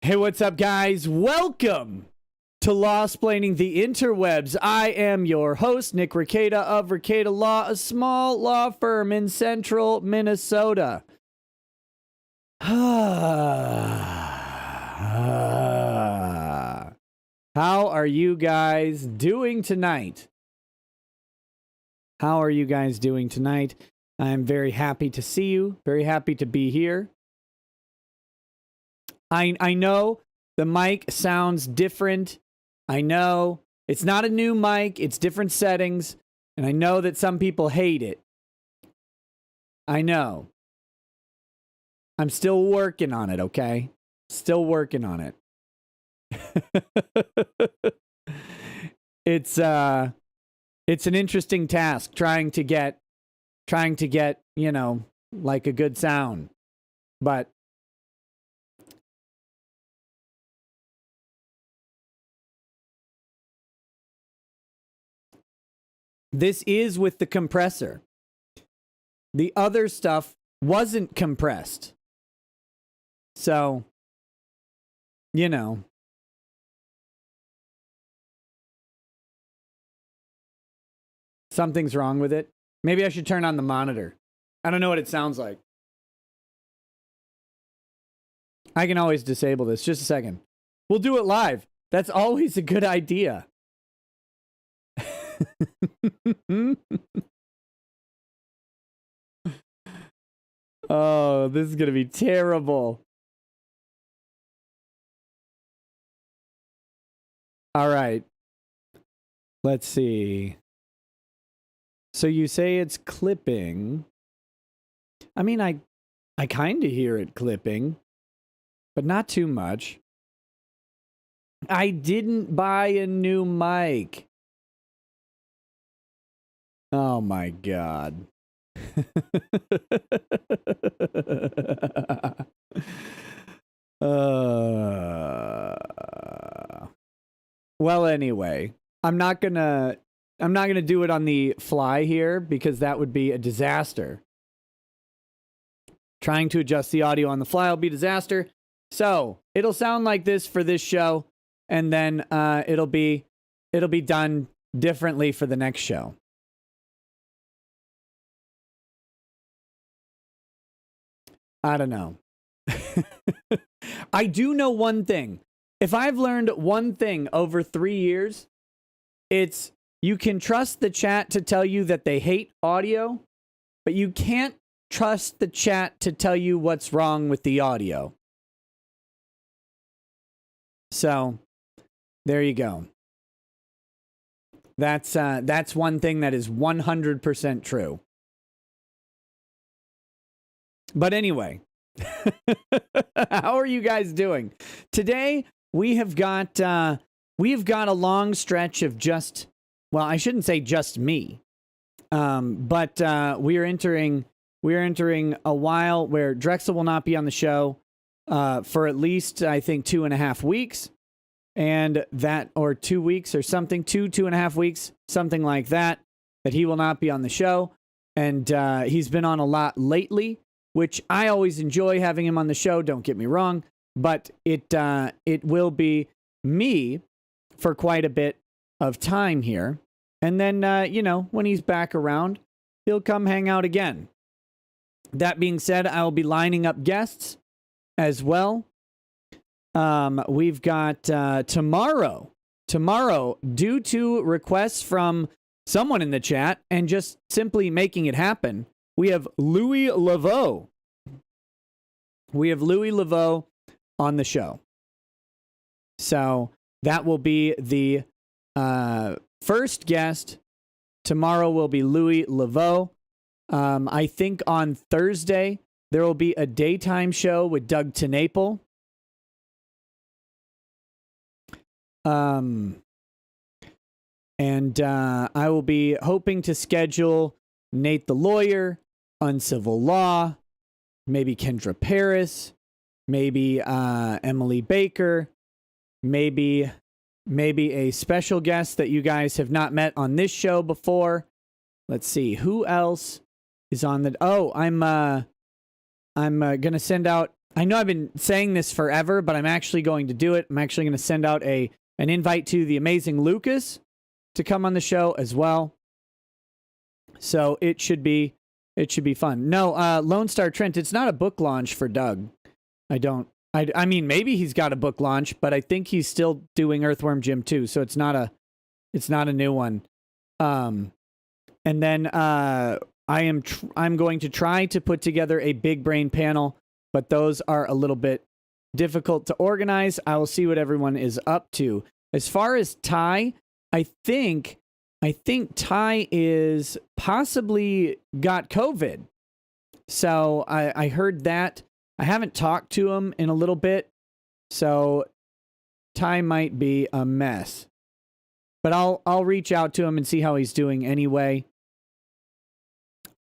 Hey, what's up, guys? Welcome to Law-Splaining the Interwebs. I am your host, Nick Rekieta of Rekieta Law, a small law firm in central Minnesota. How are you guys doing tonight? How are you guys doing tonight? I'm very happy to see you, very happy to be here. I know the mic sounds different. I know it's not a new mic, it's different settings, and I know that some people hate it. I know. I'm still working on it, okay? Still working on it. It's an interesting task trying to get, you know, like a good sound. But this is with the compressor. The other stuff wasn't compressed. So, you know. Something's wrong with it. Maybe I should turn on the monitor. I don't know what it sounds like. I can always disable this. Just a second. We'll do it live. That's always a good idea. Oh, this is going to be terrible. All right. Let's see. So you say it's clipping. I mean, I kind of hear it clipping, but not too much. I didn't buy a new mic. Oh my God. Well, anyway, I'm not gonna do it on the fly here because that would be a disaster. Trying to adjust the audio on the fly will be a disaster. So it'll sound like this for this show, and then it'll be done differently for the next show. I don't know. I do know one thing. If I've learned one thing over 3 years, it's you can trust the chat to tell you that they hate audio, but you can't trust the chat to tell you what's wrong with the audio. So, there you go. That's one thing that is 100% true. But anyway, how are you guys doing? Today we have got a long stretch of just, well, I shouldn't say just me, but we are entering a while where Drexel will not be on the show for at least, I think, 2.5 weeks, and that, or 2 weeks or something, 2.5 weeks, something like that he will not be on the show. And he's been on a lot lately, which I always enjoy having him on the show, don't get me wrong, but it will be me for quite a bit of time here. And then, you know, when he's back around, he'll come hang out again. That being said, I'll be lining up guests as well. We've got tomorrow, due to requests from someone in the chat and just simply making it happen, we have Louis Laveau. We have Louis Laveau on the show. So that will be the first guest. Tomorrow will be Louis Laveau. I think on Thursday there will be a daytime show with Doug TeNapel. And I will be hoping to schedule Nate the Lawyer, Uncivil Law, maybe Kendra Paris, maybe Emily Baker, maybe a special guest that you guys have not met on this show before. Let's see, who else is on the... Oh, I'm gonna send out I know I've been saying this forever, but I'm actually going to do it. I'm actually going to send out an invite to the amazing Lucas to come on the show as well. So it should be fun. No, Lone Star Trent, it's not a book launch for Doug. I mean, maybe he's got a book launch, but I think he's still doing Earthworm Jim too. So it's not a new one. And then I'm going to try to put together a big brain panel, but those are a little bit difficult to organize. I will see what everyone is up to. As far as Ty, I think Ty is possibly got COVID. So I heard that. I haven't talked to him in a little bit, so Ty might be a mess. But I'll reach out to him and see how he's doing anyway.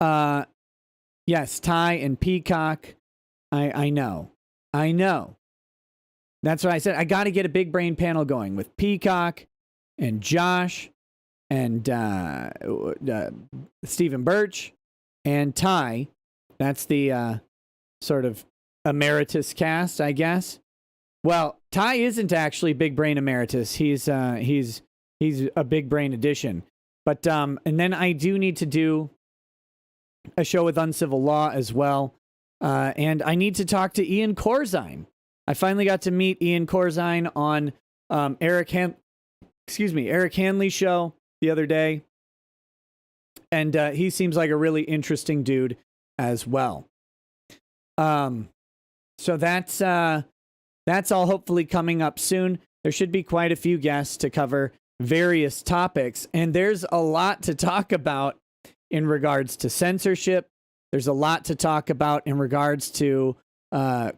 Yes, Ty and Peacock. I know. That's what I said. I got to get a big brain panel going with Peacock and Josh and Stephen Birch and Ty. That's the sort of emeritus cast, I guess. Well, Ty isn't actually big brain emeritus. He's a big brain addition. But and then I do need to do a show with Uncivil Law as well. And I need to talk to Ian Corzine. I finally got to meet Ian Corzine on Eric Hanley's show the other day. And he seems like a really interesting dude as well. So that's all hopefully coming up soon. There should be quite a few guests to cover various topics, and there's a lot to talk about in regards to censorship. There's a lot to talk about in regards to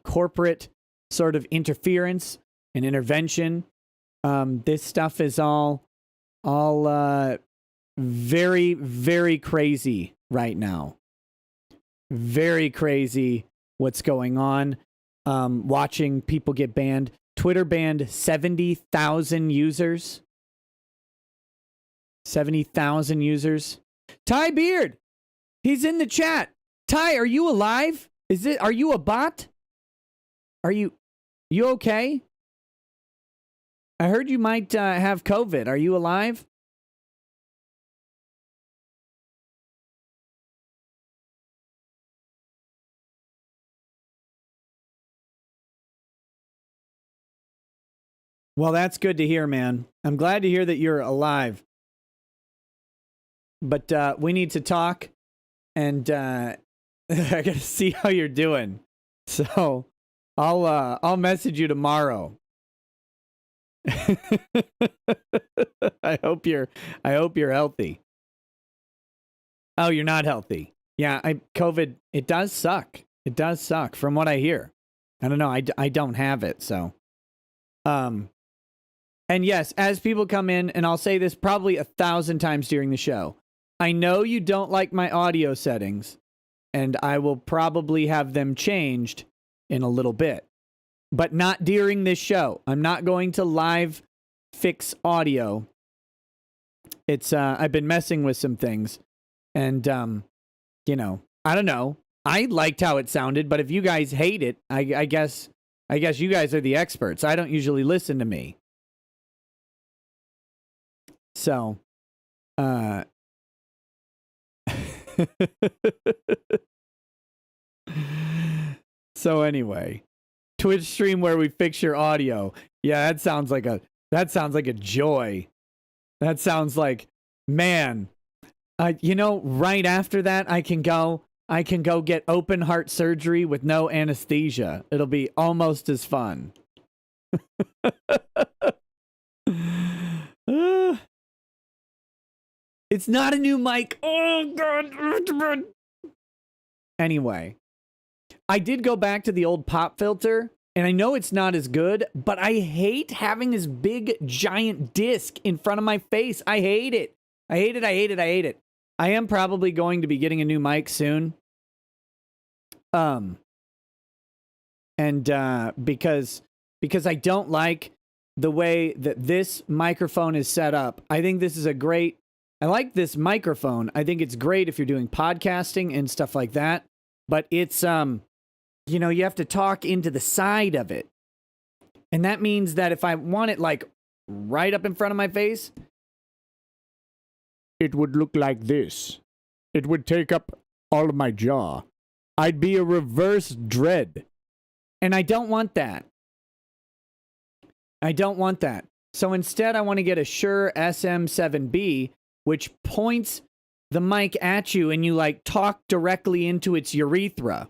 corporate sort of interference and intervention. This stuff is all very, very crazy right now. Very crazy what's going on. Watching people get banned. Twitter banned 70,000 users. 70,000 users. Ty Beard, he's in the chat. Ty, are you alive? Are you a bot? Are you okay? I heard you might have COVID. Are you alive? Well, that's good to hear, man. I'm glad to hear that you're alive. But we need to talk, and I gotta see how you're doing. So I'll message you tomorrow. I hope you're healthy. Oh, you're not healthy. Yeah, COVID, it does suck. It does suck from what I hear. I don't know. I don't have it, so. And yes, as people come in, and I'll say this probably 1,000 times during the show, I know you don't like my audio settings, and I will probably have them changed in a little bit, but not during this show. I'm not going to live fix audio. It's I've been messing with some things, and you know, I don't know. I liked how it sounded, but if you guys hate it, I guess you guys are the experts. I don't usually listen to me. So, so anyway, Twitch stream where we fix your audio. Yeah, that sounds like a joy. That sounds like, man, you know, right after that, I can go get open heart surgery with no anesthesia. It'll be almost as fun. It's not a new mic. Oh, God. Anyway, I did go back to the old pop filter, and I know it's not as good, but I hate having this big, giant disc in front of my face. I hate it. I hate it. I am probably going to be getting a new mic soon. Because I don't like the way that this microphone is set up. I think this is I like this microphone. I think it's great if you're doing podcasting and stuff like that. But it's you know, you have to talk into the side of it. And that means that if I want it like right up in front of my face, it would look like this. It would take up all of my jaw. I'd be a reverse dread. And I don't want that. I don't want that. So instead, I want to get a Shure SM7B, which points the mic at you and you like talk directly into its urethra.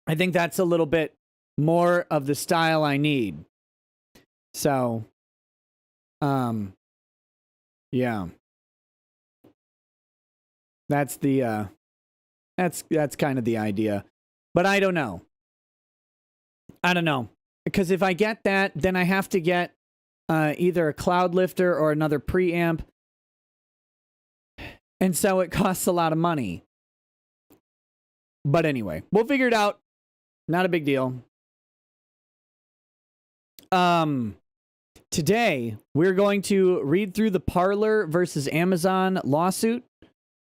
I think that's a little bit more of the style I need. So, yeah. That's the, that's kind of the idea. But I don't know. Because if I get that, then I have to get either a cloud lifter or another preamp. And so it costs a lot of money. But anyway, we'll figure it out. Not a big deal. Today, we're going to read through the Parler versus Amazon lawsuit.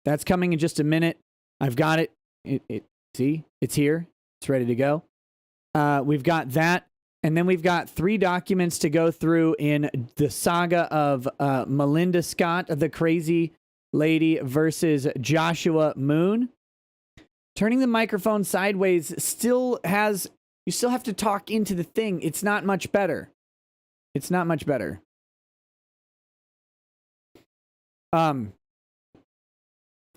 That's coming in just a minute. I've got it. See, it's here. It's ready to go. We've got that. And then we've got 3 documents to go through in the saga of Melinda Scott, the crazy lady, versus Joshua Moon. Turning the microphone sideways you still have to talk into the thing. It's not much better. It's not much better.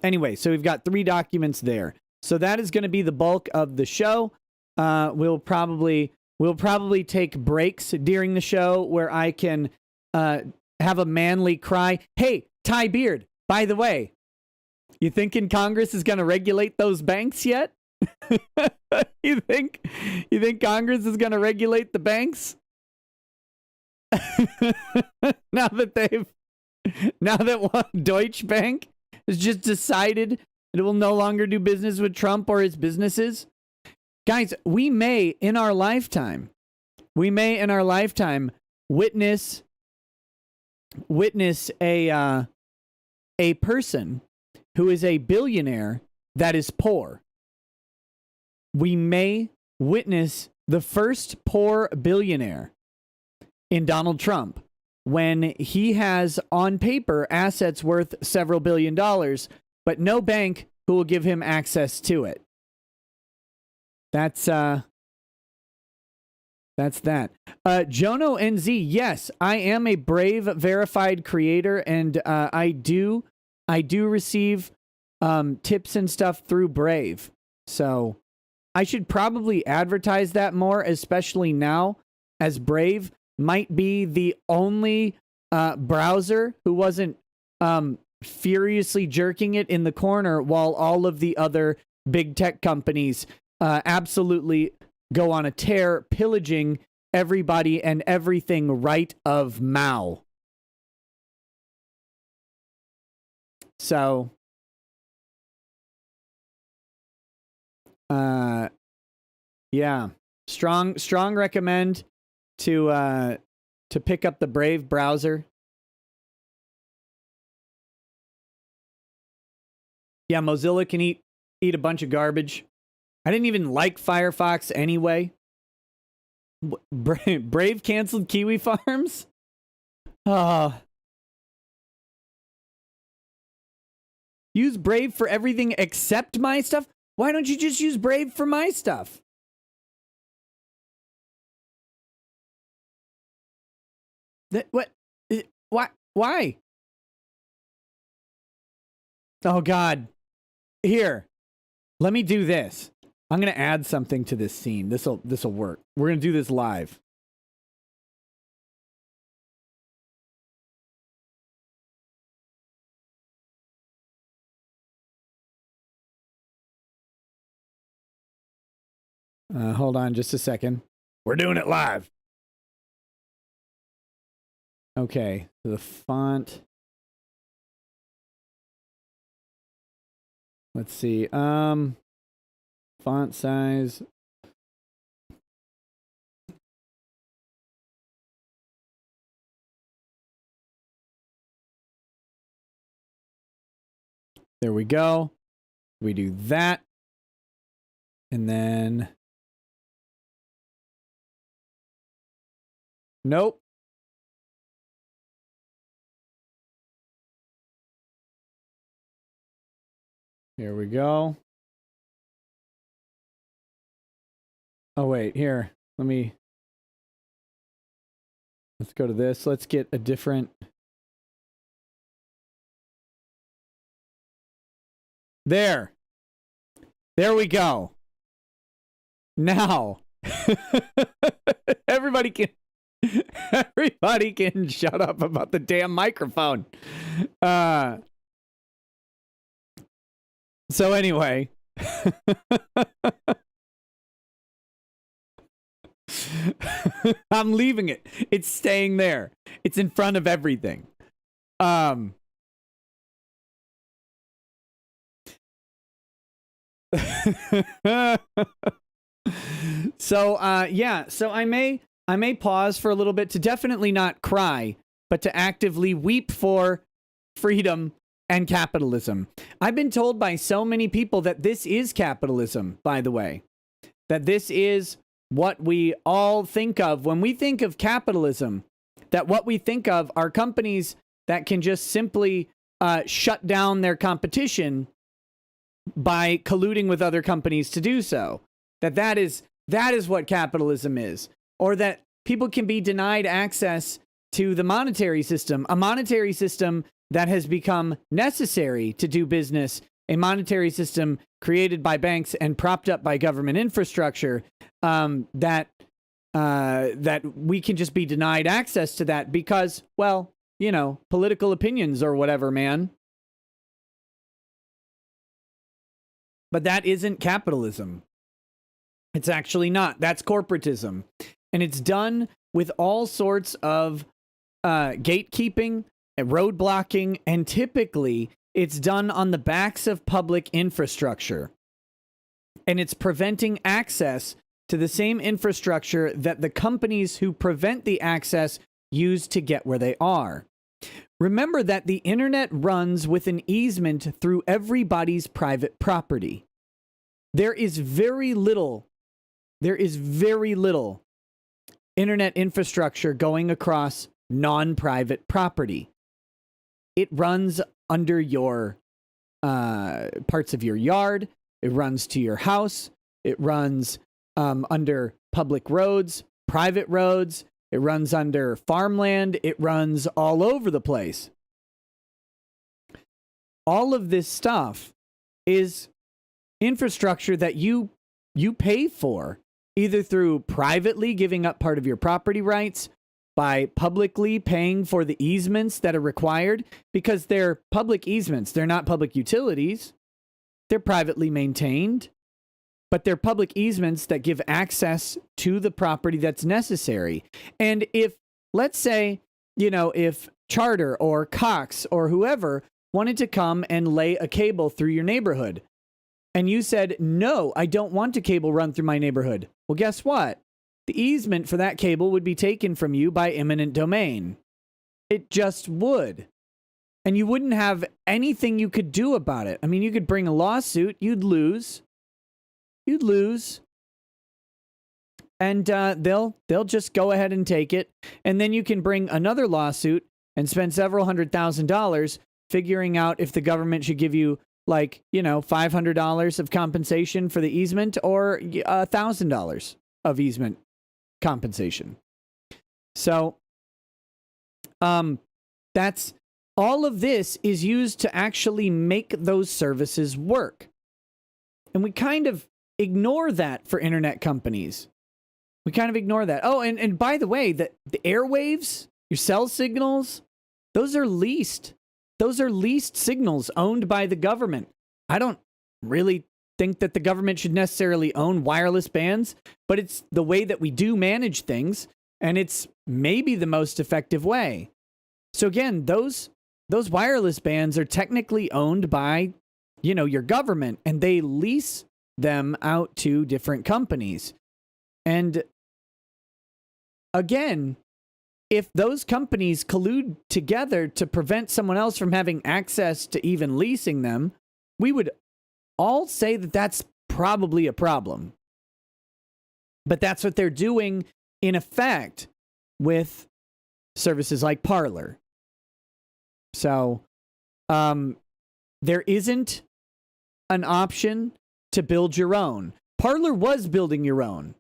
Anyway, so we've got 3 documents there. So that is going to be the bulk of the show. We'll probably take breaks during the show where I can have a manly cry. Hey, Ty Beard, by the way, you thinking Congress is going to regulate those banks yet? You think Congress is going to regulate the banks? now that Deutsche Bank has just decided it will no longer do business with Trump or his businesses. Guys, we may in our lifetime witness a person who is a billionaire that is poor. We may witness the first poor billionaire in Donald Trump when he has on paper assets worth several $billion, but no bank who will give him access to it. That's that. Jono NZ, yes, I am a Brave verified creator, and I do receive tips and stuff through Brave. So I should probably advertise that more, especially now, as Brave might be the only browser who wasn't furiously jerking it in the corner while all of the other big tech companies absolutely go on a tear, pillaging everybody and everything right of Mao. So, yeah, strong recommend to pick up the Brave browser. Yeah, Mozilla can eat a bunch of garbage. I didn't even like Firefox anyway. Brave canceled Kiwi Farms? Use Brave for everything except my stuff? Why don't you just use Brave for my stuff? What? Why? Oh, God. Here. Let me do this. I'm going to add something to this scene. This'll work. We're going to do this live. Hold on just a second. We're doing it live. Okay. So the font. Let's see. Font size. There we go. We do that. And then... Nope. Here we go. Oh, wait, here. Let's go to this. Let's get a different... There we go. Now, everybody can shut up about the damn microphone. So anyway, I'm leaving it. It's staying there. It's in front of everything. So I may pause for a little bit to definitely not cry, but to actively weep for freedom and capitalism. I've been told by so many people that this is capitalism, by the way. That this is what we all think of when we think of capitalism. That what we think of are companies that can just simply shut down their competition by colluding with other companies to do so. That is what capitalism is. Or that people can be denied access to the monetary system, a monetary system that has become necessary to do business, a monetary system created by banks and propped up by government infrastructure, that we can just be denied access to that because, well, you know, political opinions or whatever, man. But that isn't capitalism. It's actually not. That's corporatism. And it's done with all sorts of gatekeeping and road blocking, and typically it's done on the backs of public infrastructure. And it's preventing access to the same infrastructure that the companies who prevent the access use to get where they are. Remember that the internet runs with an easement through everybody's private property. There is very little internet infrastructure going across non-private property. It runs under your parts of your yard. It runs to your house. It runs under public roads, private roads. It runs under farmland. It runs all over the place. All of this stuff is infrastructure that you pay for, either through privately giving up part of your property rights, by publicly paying for the easements that are required, because they're public easements. They're not public utilities. They're privately maintained, but they're public easements that give access to the property that's necessary. And if, let's say, you know, if Charter or Cox or whoever wanted to come and lay a cable through your neighborhood, and you said, no, I don't want a cable run through my neighborhood. Well, guess what? The easement for that cable would be taken from you by eminent domain. It just would. And you wouldn't have anything you could do about it. I mean, you could bring a lawsuit. You'd lose. And they'll just go ahead and take it. And then you can bring another lawsuit and spend several $100,000 figuring out if the government should give you, like, you know, $500 of compensation for the easement or $1,000 of easement compensation. So, that's all of this is used to actually make those services work. And we kind of ignore that for internet companies. We kind of ignore that. Oh, and by the way, the airwaves, your cell signals, those are leased. Those are leased signals owned by the government. I don't really think that the government should necessarily own wireless bands, but it's the way that we do manage things, and it's maybe the most effective way. So again, those wireless bands are technically owned by, you know, your government, and they lease them out to different companies. And again, if those companies collude together to prevent someone else from having access to even leasing them, we would all say that that's probably a problem. But that's what they're doing in effect with services like Parler. So there isn't an option to build your own. Parler was building your own.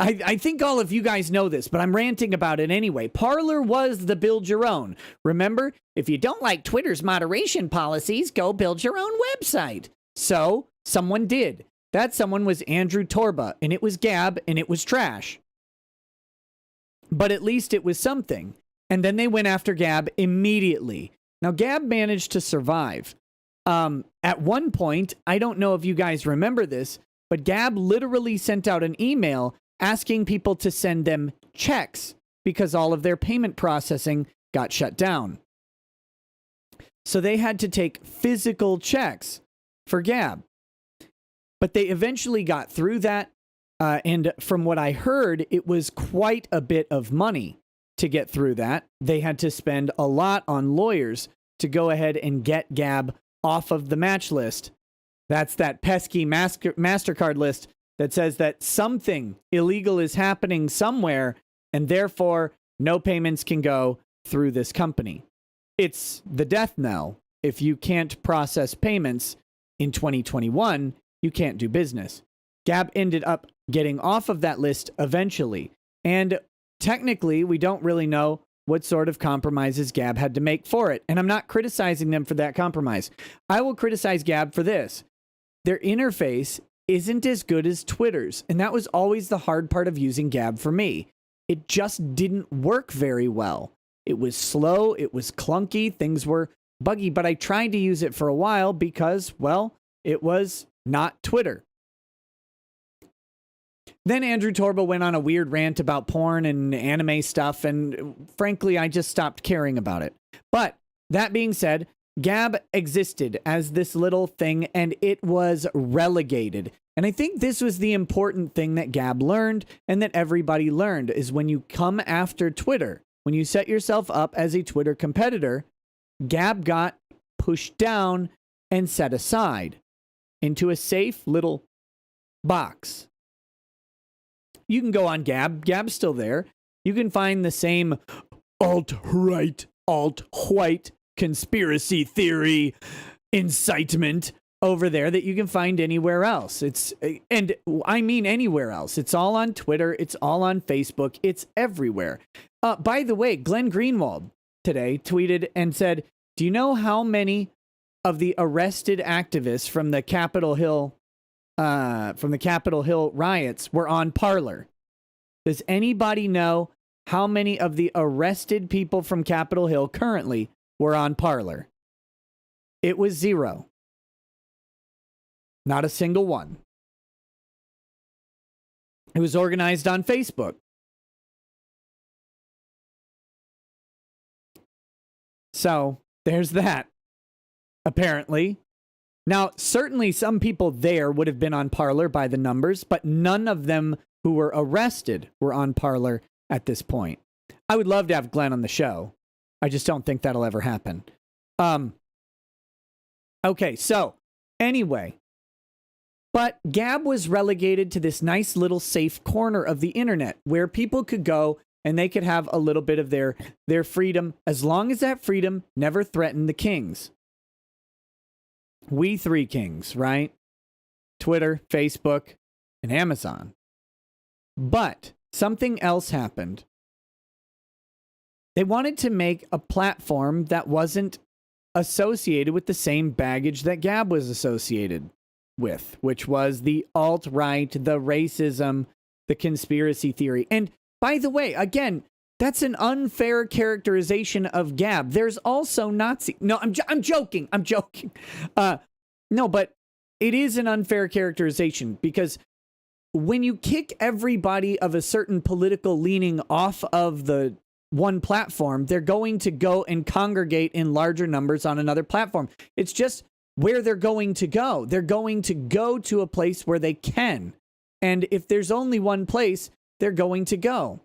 I think all of you guys know this, but I'm ranting about it anyway. Parler was the build your own. Remember, if you don't like Twitter's moderation policies, go build your own website. So someone did. That someone was Andrew Torba, and it was Gab, and it was trash. But at least it was something. And then they went after Gab immediately. Now, Gab managed to survive. At one point, I don't know if you guys remember this, but Gab literally sent out an email asking people to send them checks because all of their payment processing got shut down. So they had to take physical checks for Gab. But they eventually got through that. And from what I heard, it was quite a bit of money to get through that. They had to spend a lot on lawyers to go ahead and get Gab off of the match list. That's that pesky MasterCard list that says that something illegal is happening somewhere, and therefore no payments can go through this company. It's the death knell. If you can't process payments in 2021, you can't do business. Gab ended up getting off of that list eventually. And technically, we don't really know what sort of compromises Gab had to make for it. And I'm not criticizing them for that compromise. I will criticize Gab for this. Their interface isn't as good as Twitter's. And that was always the hard part of using Gab for me. It just didn't work very well. It was slow. It was clunky. Things were buggy. But I tried to use it for a while because, well, it was not Twitter. Then Andrew Torba went on a weird rant about porn and anime stuff, and frankly, I just stopped caring about it. But that being said, Gab existed as this little thing, and it was relegated. And I think this was the important thing that Gab learned, and that everybody learned, is when you come after Twitter, when you set yourself up as a Twitter competitor, Gab got pushed down and set aside into a safe little box. You can go on Gab. Gab's still there. You can find the same alt-right, alt-white conspiracy theory incitement over there that you can find anywhere else. And I mean anywhere else. It's all on Twitter. It's all on Facebook. It's everywhere. By the way, Glenn Greenwald today tweeted and said, do you know how many of the arrested activists from the Capitol Hill riots were on Parler? Does anybody know how many of the arrested people from Capitol Hill currently were on Parler? It was 0. Not a single one. It was organized on Facebook. So there's that, apparently. Now, certainly some people there would have been on Parler by the numbers, but none of them who were arrested were on Parler at this point. I would love to have Glenn on the show. I just don't think that'll ever happen. Okay, so anyway, but Gab was relegated to this nice little safe corner of the internet where people could go and they could have a little bit of their freedom, as long as that freedom never threatened the kings. We three kings, right? Twitter, Facebook, and Amazon. But something else happened. They wanted to make a platform that wasn't associated with the same baggage that Gab was associated with, which was the alt-right, the racism, the conspiracy theory. And by the way, again, that's an unfair characterization of Gab. There's also Nazi. No, I'm joking. I'm joking. No, but it is an unfair characterization because when you kick everybody of a certain political leaning off of the one platform, they're going to go and congregate in larger numbers on another platform. It's just where they're going to go. They're going to go to a place where they can. And if there's only one place, they're going to go.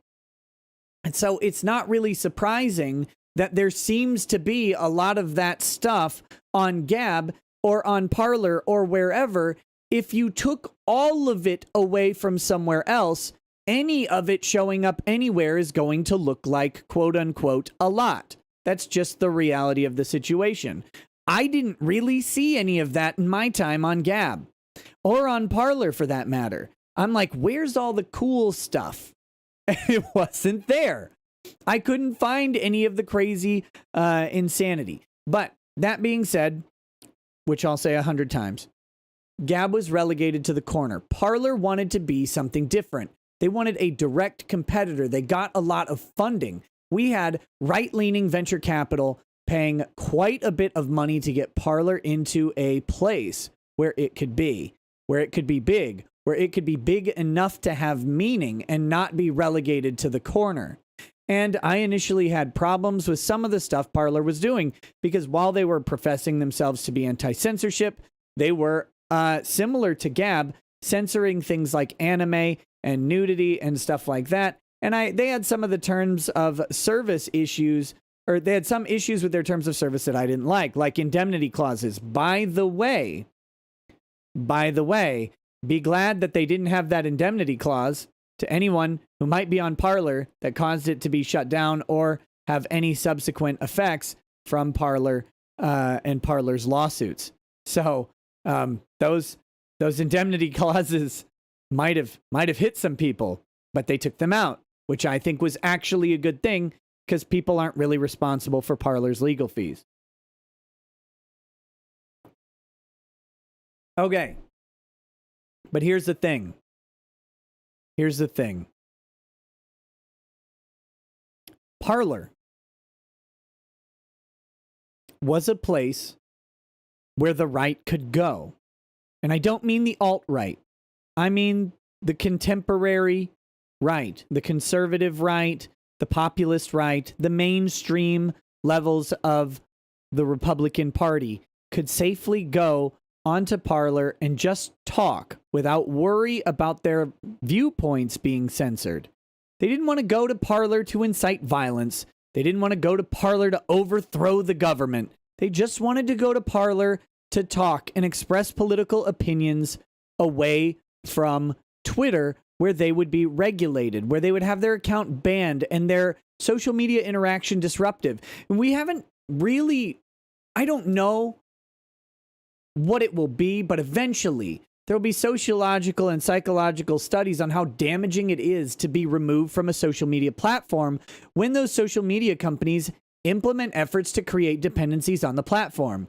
And so it's not really surprising that there seems to be a lot of that stuff on Gab or on Parler or wherever, if you took all of it away from somewhere else, any of it showing up anywhere is going to look like, quote unquote, a lot. That's just the reality of the situation. I didn't really see any of that in my time on Gab or on Parler for that matter. I'm like, where's all the cool stuff? It wasn't there. I couldn't find any of the crazy insanity. But that being said, which I'll say 100 times, Gab was relegated to the corner. Parler wanted to be something different. They wanted a direct competitor. They got a lot of funding. We had right-leaning venture capital paying quite a bit of money to get Parler into a place where it could be big, where it could be big enough to have meaning and not be relegated to the corner. And I initially had problems with some of the stuff Parler was doing because while they were professing themselves to be anti-censorship, they were similar to Gab, censoring things like anime and nudity and stuff like that. And they had some of the terms of service issues, or they had some issues with their terms of service that I didn't like indemnity clauses. By the way, be glad that they didn't have that indemnity clause to anyone who might be on Parler that caused it to be shut down or have any subsequent effects from Parler and Parler's lawsuits. So those indemnity clauses might have hit some people, but they took them out, which I think was actually a good thing because people aren't really responsible for Parler's legal fees. Okay. But here's the thing. Parler was a place where the right could go. And I don't mean the alt-right. I mean the contemporary right, the conservative right, the populist right, the mainstream levels of the Republican Party could safely go onto Parler and just talk without worry about their viewpoints being censored. They didn't want to go to Parler to incite violence. They didn't want to go to Parler to overthrow the government. They just wanted to go to Parler to talk and express political opinions away from Twitter, where they would be regulated, where they would have their account banned and their social media interaction disruptive. And we haven't really, I don't know what it will be, but eventually there will be sociological and psychological studies on how damaging it is to be removed from a social media platform when those social media companies implement efforts to create dependencies on the platform.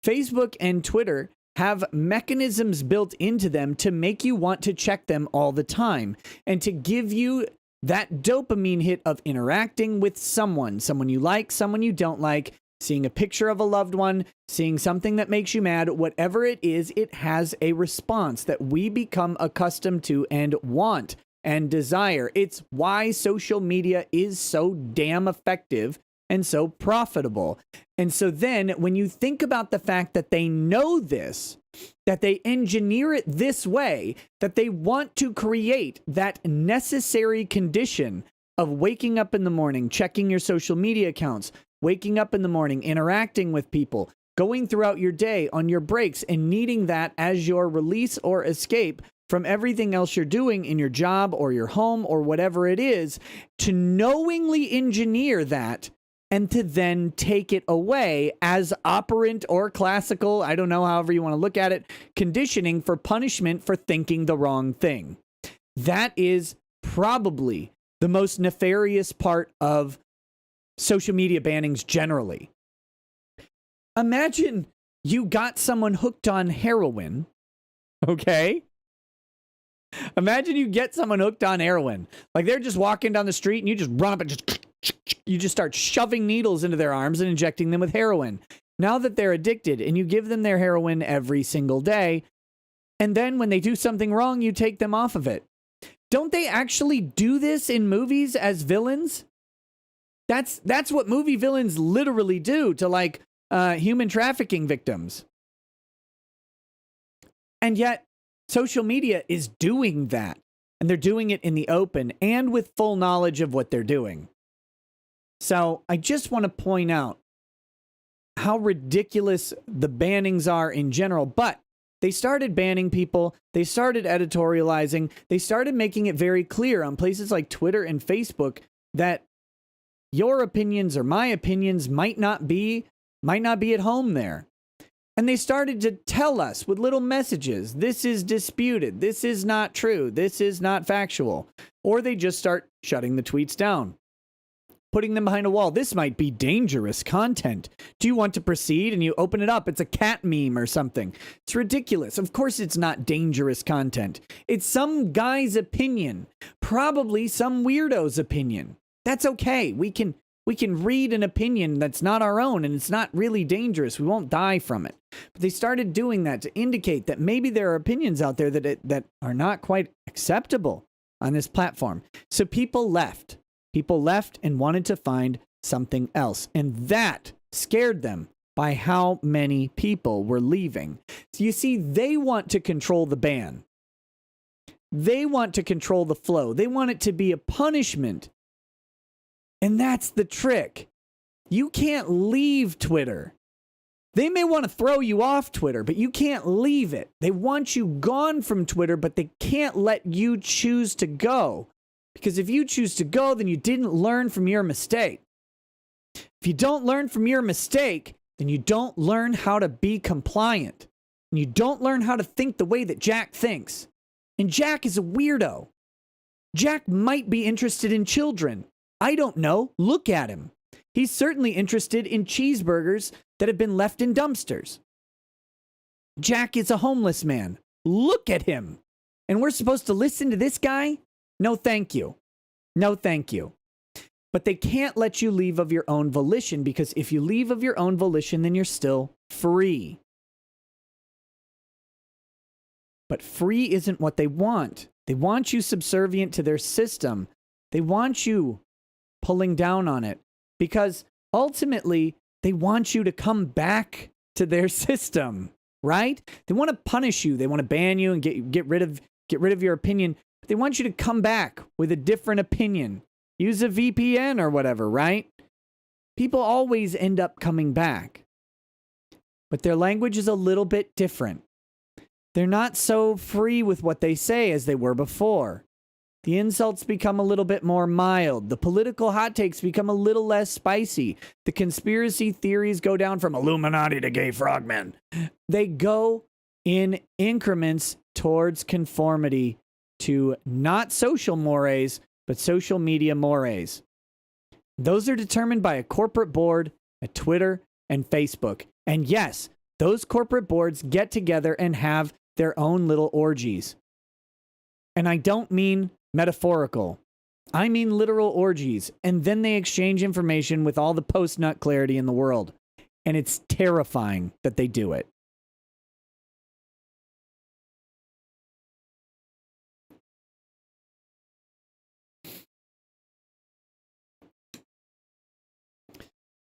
Facebook and Twitter have mechanisms built into them to make you want to check them all the time and to give you that dopamine hit of interacting with someone you like, someone you don't like, seeing a picture of a loved one, seeing something that makes you mad, whatever it is, it has a response that we become accustomed to and want and desire. It's why social media is so damn effective and so profitable. And so then when you think about the fact that they know this, that they engineer it this way, that they want to create that necessary condition of waking up in the morning, checking your social media accounts, waking up in the morning, interacting with people, going throughout your day on your breaks and needing that as your release or escape from everything else you're doing in your job or your home or whatever it is, to knowingly engineer that and to then take it away as operant or classical, I don't know, however you want to look at it, conditioning for punishment for thinking the wrong thing. That is probably the most nefarious part of social media bannings generally. Imagine you got someone hooked on heroin, okay? Imagine you get someone hooked on heroin. Like they're just walking down the street and you just run up and you just start shoving needles into their arms and injecting them with heroin. Now that they're addicted and you give them their heroin every single day, and then when they do something wrong, you take them off of it. Don't they actually do this in movies as villains? That's what movie villains literally do to like human trafficking victims. And yet social media is doing that, and they're doing it in the open and with full knowledge of what they're doing. So I just want to point out how ridiculous the bannings are in general, but They started banning people. They started editorializing. They started making it very clear on places like Twitter and Facebook that your opinions or my opinions might not be at home there. And they started to tell us with little messages, this is disputed, this is not true, this is not factual. Or they just start shutting the tweets down, putting them behind a wall. This might be dangerous content. Do you want to proceed? And you open it up. It's a cat meme or something. It's ridiculous. Of course it's not dangerous content. It's some guy's opinion, probably some weirdo's opinion. That's okay. We can read an opinion that's not our own, and it's not really dangerous. We won't die from it. But they started doing that to indicate that maybe there are opinions out there that are not quite acceptable on this platform. So people left. People left and wanted to find something else. And that scared them by how many people were leaving. So you see, they want to control the ban. They want to control the flow. They want it to be a punishment. And that's the trick. You can't leave Twitter. They may want to throw you off Twitter, but you can't leave it. They want you gone from Twitter, but they can't let you choose to go. Because if you choose to go, then you didn't learn from your mistake. If you don't learn from your mistake, then you don't learn how to be compliant. And you don't learn how to think the way that Jack thinks. And Jack is a weirdo. Jack might be interested in children. I don't know. Look at him. He's certainly interested in cheeseburgers that have been left in dumpsters. Jack is a homeless man. Look at him. And we're supposed to listen to this guy? No, thank you. No, thank you. But they can't let you leave of your own volition, because if you leave of your own volition, then you're still free. But free isn't what they want. They want you subservient to their system. They want you pulling down on it, because ultimately they want you to come back to their system, right? They want to punish you. They want to ban you and get rid of your opinion. They want you to come back with a different opinion. Use a VPN or whatever, right? People always end up coming back. But their language is a little bit different. They're not so free with what they say as they were before. The insults become a little bit more mild. The political hot takes become a little less spicy. The conspiracy theories go down from Illuminati to gay frogmen. They go in increments towards conformity to not social mores, but social media mores. Those are determined by a corporate board at Twitter and Facebook. And yes, those corporate boards get together and have their own little orgies. And I don't mean metaphorical. I mean literal orgies. And then they exchange information with all the post-nut clarity in the world. And it's terrifying that they do it.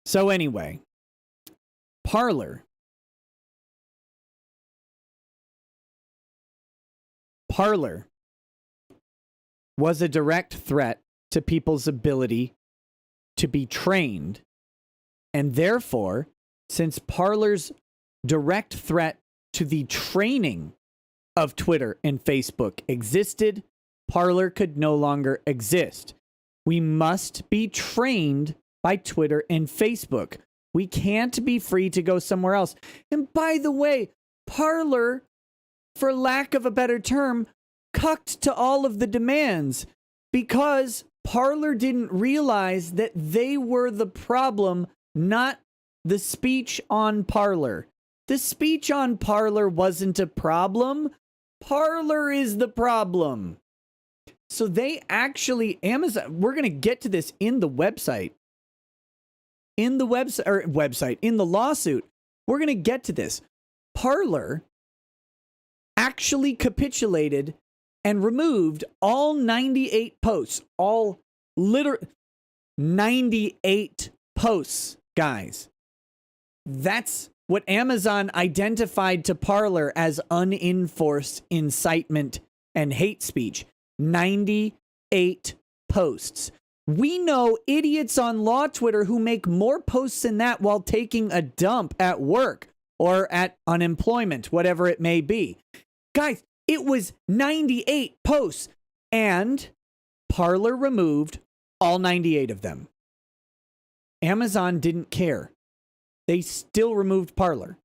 So anyway, Parler was a direct threat to people's ability to be trained. And therefore, since Parler's direct threat to the training of Twitter and Facebook existed, Parler could no longer exist. We must be trained by Twitter and Facebook. We can't be free to go somewhere else. And by the way, Parler, for lack of a better term, cucked to all of the demands, because Parler didn't realize that they were the problem, not the speech on Parler. The speech on Parler wasn't a problem. Parler is the problem. So they actually, Amazon, we're going to get to this in the website. In the in the lawsuit, we're going to get to this. Parler actually capitulated and removed all 98 posts, all 98 posts, guys. That's what Amazon identified to Parler as unenforced incitement and hate speech. 98 posts. We know idiots on law Twitter who make more posts than that while taking a dump at work. or at unemployment, whatever it may be. Guys, it was 98 posts, and Parler removed all 98 of them. Amazon didn't care. They still removed Parler.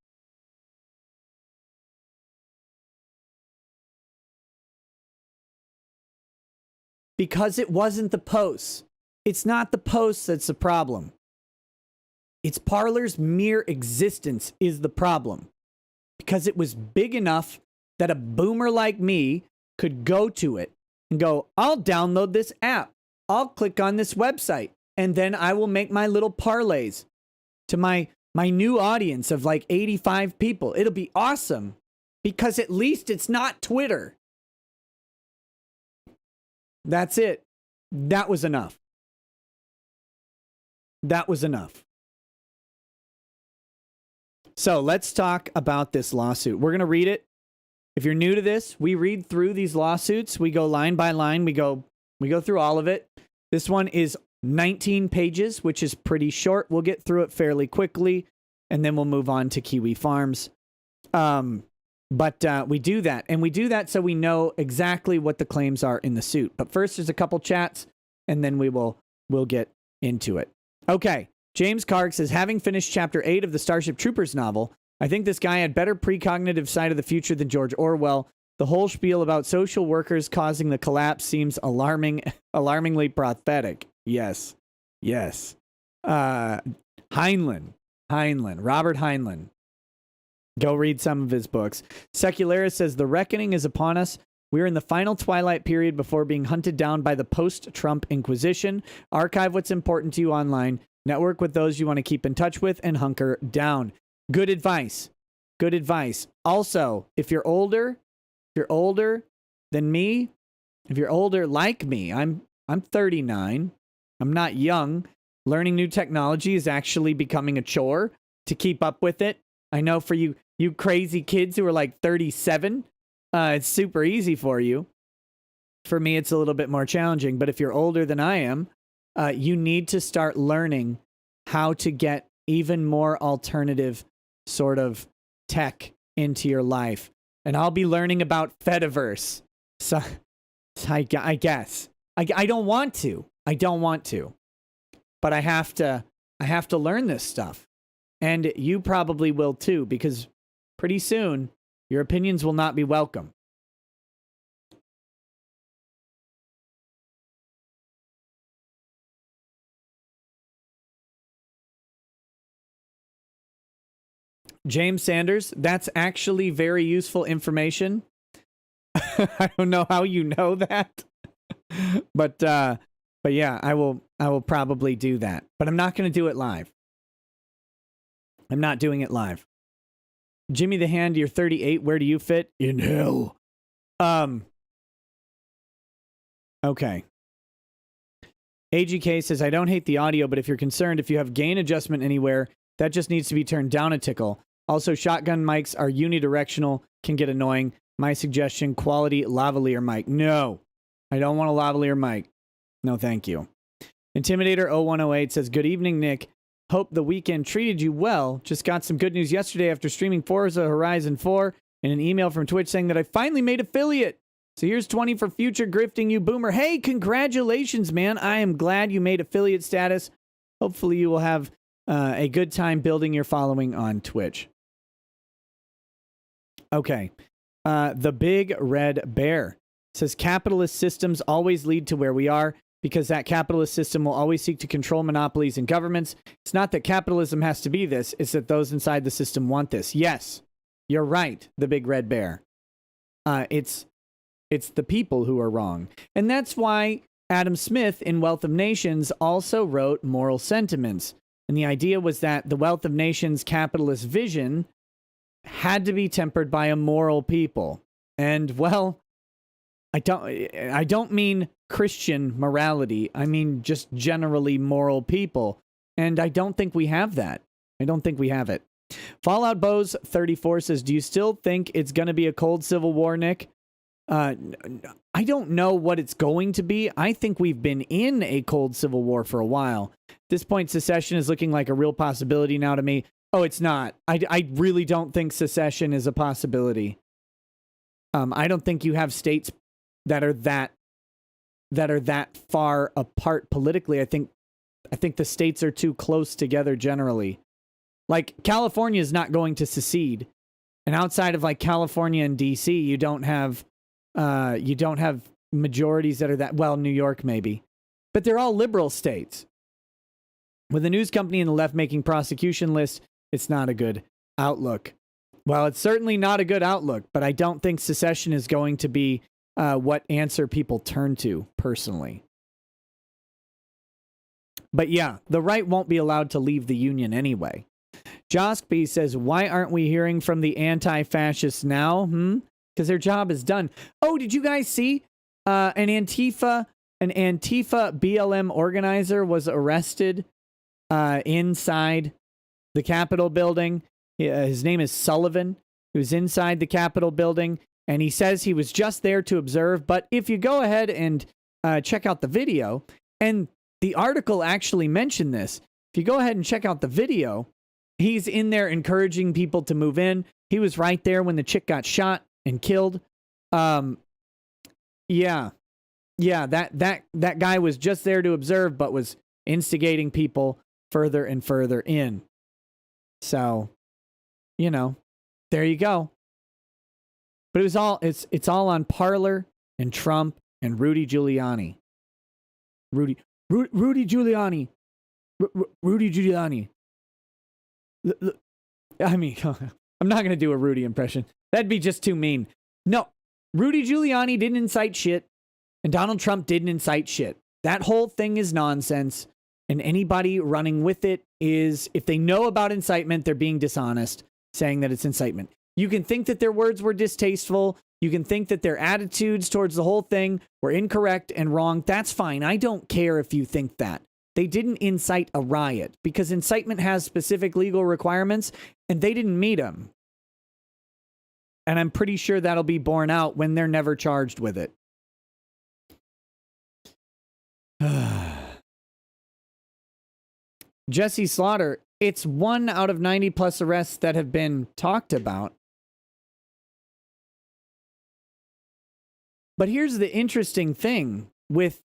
Because it wasn't the posts. It's not the posts that's the problem. It's Parler's mere existence is the problem. Because it was big enough that a boomer like me could go to it and go, I'll download this app. I'll click on this website. And then I will make my little parlays to my new audience of like 85 people. It'll be awesome. Because at least it's not Twitter. That's it. That was enough. That was enough. So let's talk about this lawsuit. We're going to read it. If you're new to this, we read through these lawsuits. We go line by line. We go through all of it. This one is 19 pages, which is pretty short. We'll get through it fairly quickly, and then we'll move on to Kiwi Farms. But we do that, and we do that so we know exactly what the claims are in the suit. But first, there's a couple chats, and then we'll get into it. Okay, James Karg says, having finished Chapter 8 of the Starship Troopers novel, I think this guy had better precognitive sight of the future than George Orwell. The whole spiel about social workers causing the collapse seems alarmingly prophetic. Yes. Heinlein, Robert Heinlein. Go read some of his books. Secularis says, the reckoning is upon us. We're in the final twilight period before being hunted down by the post-Trump Inquisition. Archive what's important to you online. Network with those you want to keep in touch with and hunker down. Good advice. Good advice. Also, if you're older than me, if you're older like me, I'm 39. I'm not young. Learning new technology is actually becoming a chore to keep up with it. I know for you crazy kids who are like 37, it's super easy for you. For me, it's a little bit more challenging. But if you're older than I am, you need to start learning how to get even more alternative sort of tech into your life. And I'll be learning about Fediverse. So I guess. I don't want to. But I have to learn this stuff. And you probably will too, because pretty soon your opinions will not be welcome. James Sanders, that's actually very useful information. I don't know how you know that. But yeah, I will probably do that. But I'm not going to do it live. I'm not doing it live. Jimmy the Hand, you're 38. Where do you fit? In hell. Okay. AGK says, I don't hate the audio, but if you're concerned, if you have gain adjustment anywhere, that just needs to be turned down a tickle. Also, shotgun mics are unidirectional, can get annoying. My suggestion, quality lavalier mic. No, I don't want a lavalier mic. No, thank you. Intimidator 0108 says, good evening, Nick. Hope the weekend treated you well. Just got some good news yesterday after streaming Forza Horizon 4 and an email from Twitch saying that I finally made affiliate. So here's 20 for future grifting, you boomer. Hey, congratulations, man. I am glad you made affiliate status. Hopefully you will have a good time building your following on Twitch. Okay. The Big Red Bear says capitalist systems always lead to where we are because that capitalist system will always seek to control monopolies and governments. It's not that capitalism has to be this. It's that those inside the system want this. Yes, you're right, the Big Red Bear. It's the people who are wrong. And that's why Adam Smith in Wealth of Nations also wrote Moral Sentiments. And the idea was that the Wealth of Nations capitalist vision had to be tempered by a moral people. And, well, I don't mean Christian morality. I mean just generally moral people. And I don't think we have that. I don't think we have it. Fallout Bows 34 says, do you still think it's going to be a cold civil war, Nick? I don't know what it's going to be. I think we've been in a cold civil war for a while. At this point, secession is looking like a real possibility now to me. Oh, it's not. I really don't think secession is a possibility. I don't think you have states that are that far apart politically. I think the states are too close together generally. Like California is not going to secede, and outside of like California and DC, you don't have majorities that are that, well, New York maybe, but they're all liberal states. With a news company and the left making prosecution lists, it's not a good outlook. Well, it's certainly not a good outlook, but I don't think secession is going to be what answer people turn to personally. But yeah, the right won't be allowed to leave the union anyway. Joskby says, why aren't we hearing from the anti-fascists now? Because their job is done. Oh, did you guys see an Antifa BLM organizer was arrested inside the Capitol building? His name is Sullivan. He was inside the Capitol building, and he says he was just there to observe. But if you go ahead and check out the video, and the article actually mentioned this, if you go ahead and check out the video, he's in there encouraging people to move in. He was right there when the chick got shot and killed. Yeah, that guy was just there to observe, but was instigating people further and further in. So, you know, there you go. But it's all on Parler and Trump and Rudy Giuliani. Rudy Giuliani. Rudy Giuliani. I mean, I'm not going to do a Rudy impression. That'd be just too mean. No, Rudy Giuliani didn't incite shit, and Donald Trump didn't incite shit. That whole thing is nonsense, and anybody running with it is, if they know about incitement, they're being dishonest, saying that it's incitement. You can think that their words were distasteful. You can think that their attitudes towards the whole thing were incorrect and wrong. That's fine. I don't care if you think that. They didn't incite a riot because incitement has specific legal requirements and they didn't meet them. And I'm pretty sure that'll be borne out when they're never charged with it. Jesse Slaughter, it's 1 out of 90 plus arrests that have been talked about. But here's the interesting thing with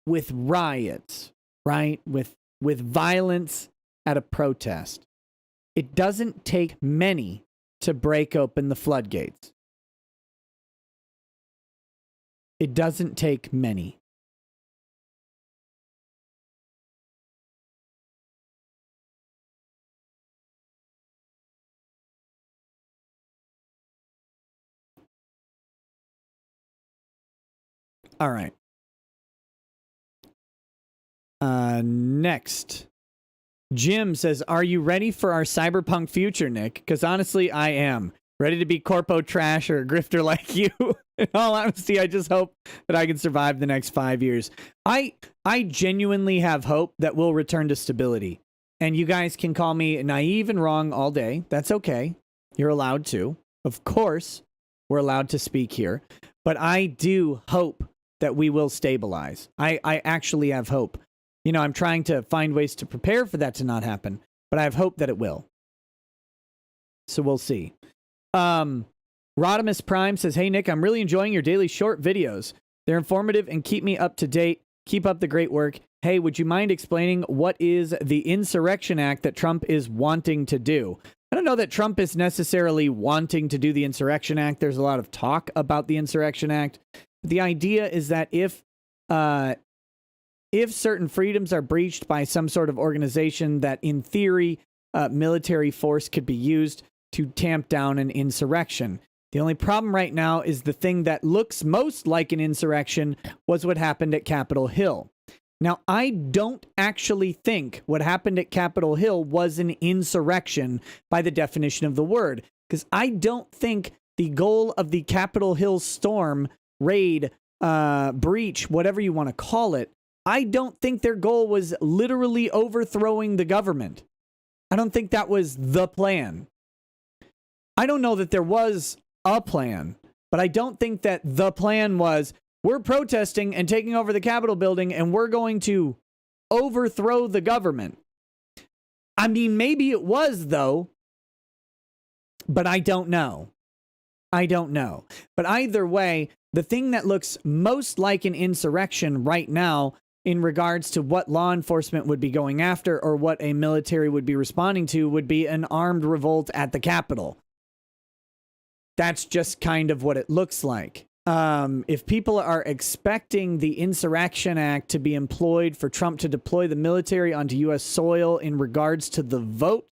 riots, right? With violence at a protest. It doesn't take many to break open the floodgates. It doesn't take many. All right. Next. Jim says, are you ready for our cyberpunk future, Nick? Because honestly, I am. Ready to be corpo trash or a grifter like you. In all honesty, I just hope that I can survive the next 5 years. I genuinely have hope that we'll return to stability. And you guys can call me naive and wrong all day. That's okay. You're allowed to. Of course, we're allowed to speak here. But I do hope that we will stabilize. I actually have hope. You know, I'm trying to find ways to prepare for that to not happen, but I have hope that it will. So we'll see. Rodimus Prime says, hey, Nick, I'm really enjoying your daily short videos. They're informative and keep me up to date. Keep up the great work. Hey, would you mind explaining what is the Insurrection Act that Trump is wanting to do? I don't know that Trump is necessarily wanting to do the Insurrection Act. There's a lot of talk about the Insurrection Act. The idea is that if certain freedoms are breached by some sort of organization, that in theory, military force could be used to tamp down an insurrection. The only problem right now is the thing that looks most like an insurrection was what happened at Capitol Hill. Now, I don't actually think what happened at Capitol Hill was an insurrection by the definition of the word, because I don't think the goal of the Capitol Hill storm, raid, breach, whatever you want to call it, I don't think their goal was literally overthrowing the government. I don't think that was the plan. I don't know that there was a plan, but I don't think that the plan was, we're protesting and taking over the Capitol building and we're going to overthrow the government. I mean, maybe it was, though, but I don't know. I don't know. But either way, the thing that looks most like an insurrection right now in regards to what law enforcement would be going after or what a military would be responding to would be an armed revolt at the Capitol. That's just kind of what it looks like. If people are expecting the Insurrection Act to be employed for Trump to deploy the military onto U.S. soil in regards to the vote,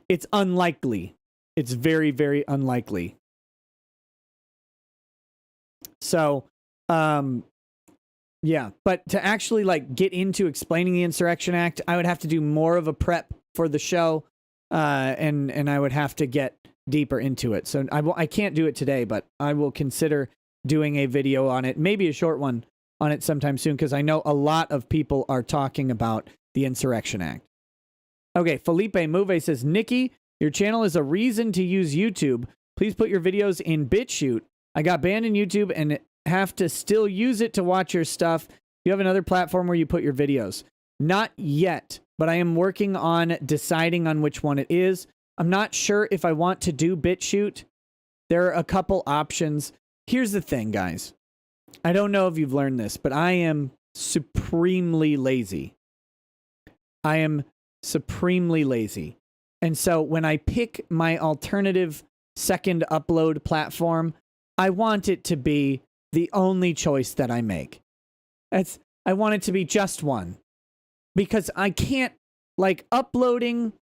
it's unlikely. It's very, very unlikely. So, yeah, but to actually like get into explaining the Insurrection Act, I would have to do more of a prep for the show, and I would have to get deeper into it. So I can't do it today, but I will consider doing a video on it, maybe a short one on it sometime soon, because I know a lot of people are talking about the Insurrection Act. Okay, Felipe Move says, Nikki, your channel is a reason to use YouTube. Please put your videos in BitChute. I got banned in YouTube and have to still use it to watch your stuff. You have another platform where you put your videos. Not yet, but I am working on deciding on which one it is. I'm not sure if I want to do BitChute. There are a couple options. Here's the thing, guys. I don't know if you've learned this, but I am supremely lazy. I am supremely lazy. And so when I pick my alternative second upload platform, I want it to be the only choice that I make. I want it to be just one. Because I can't, like, uploading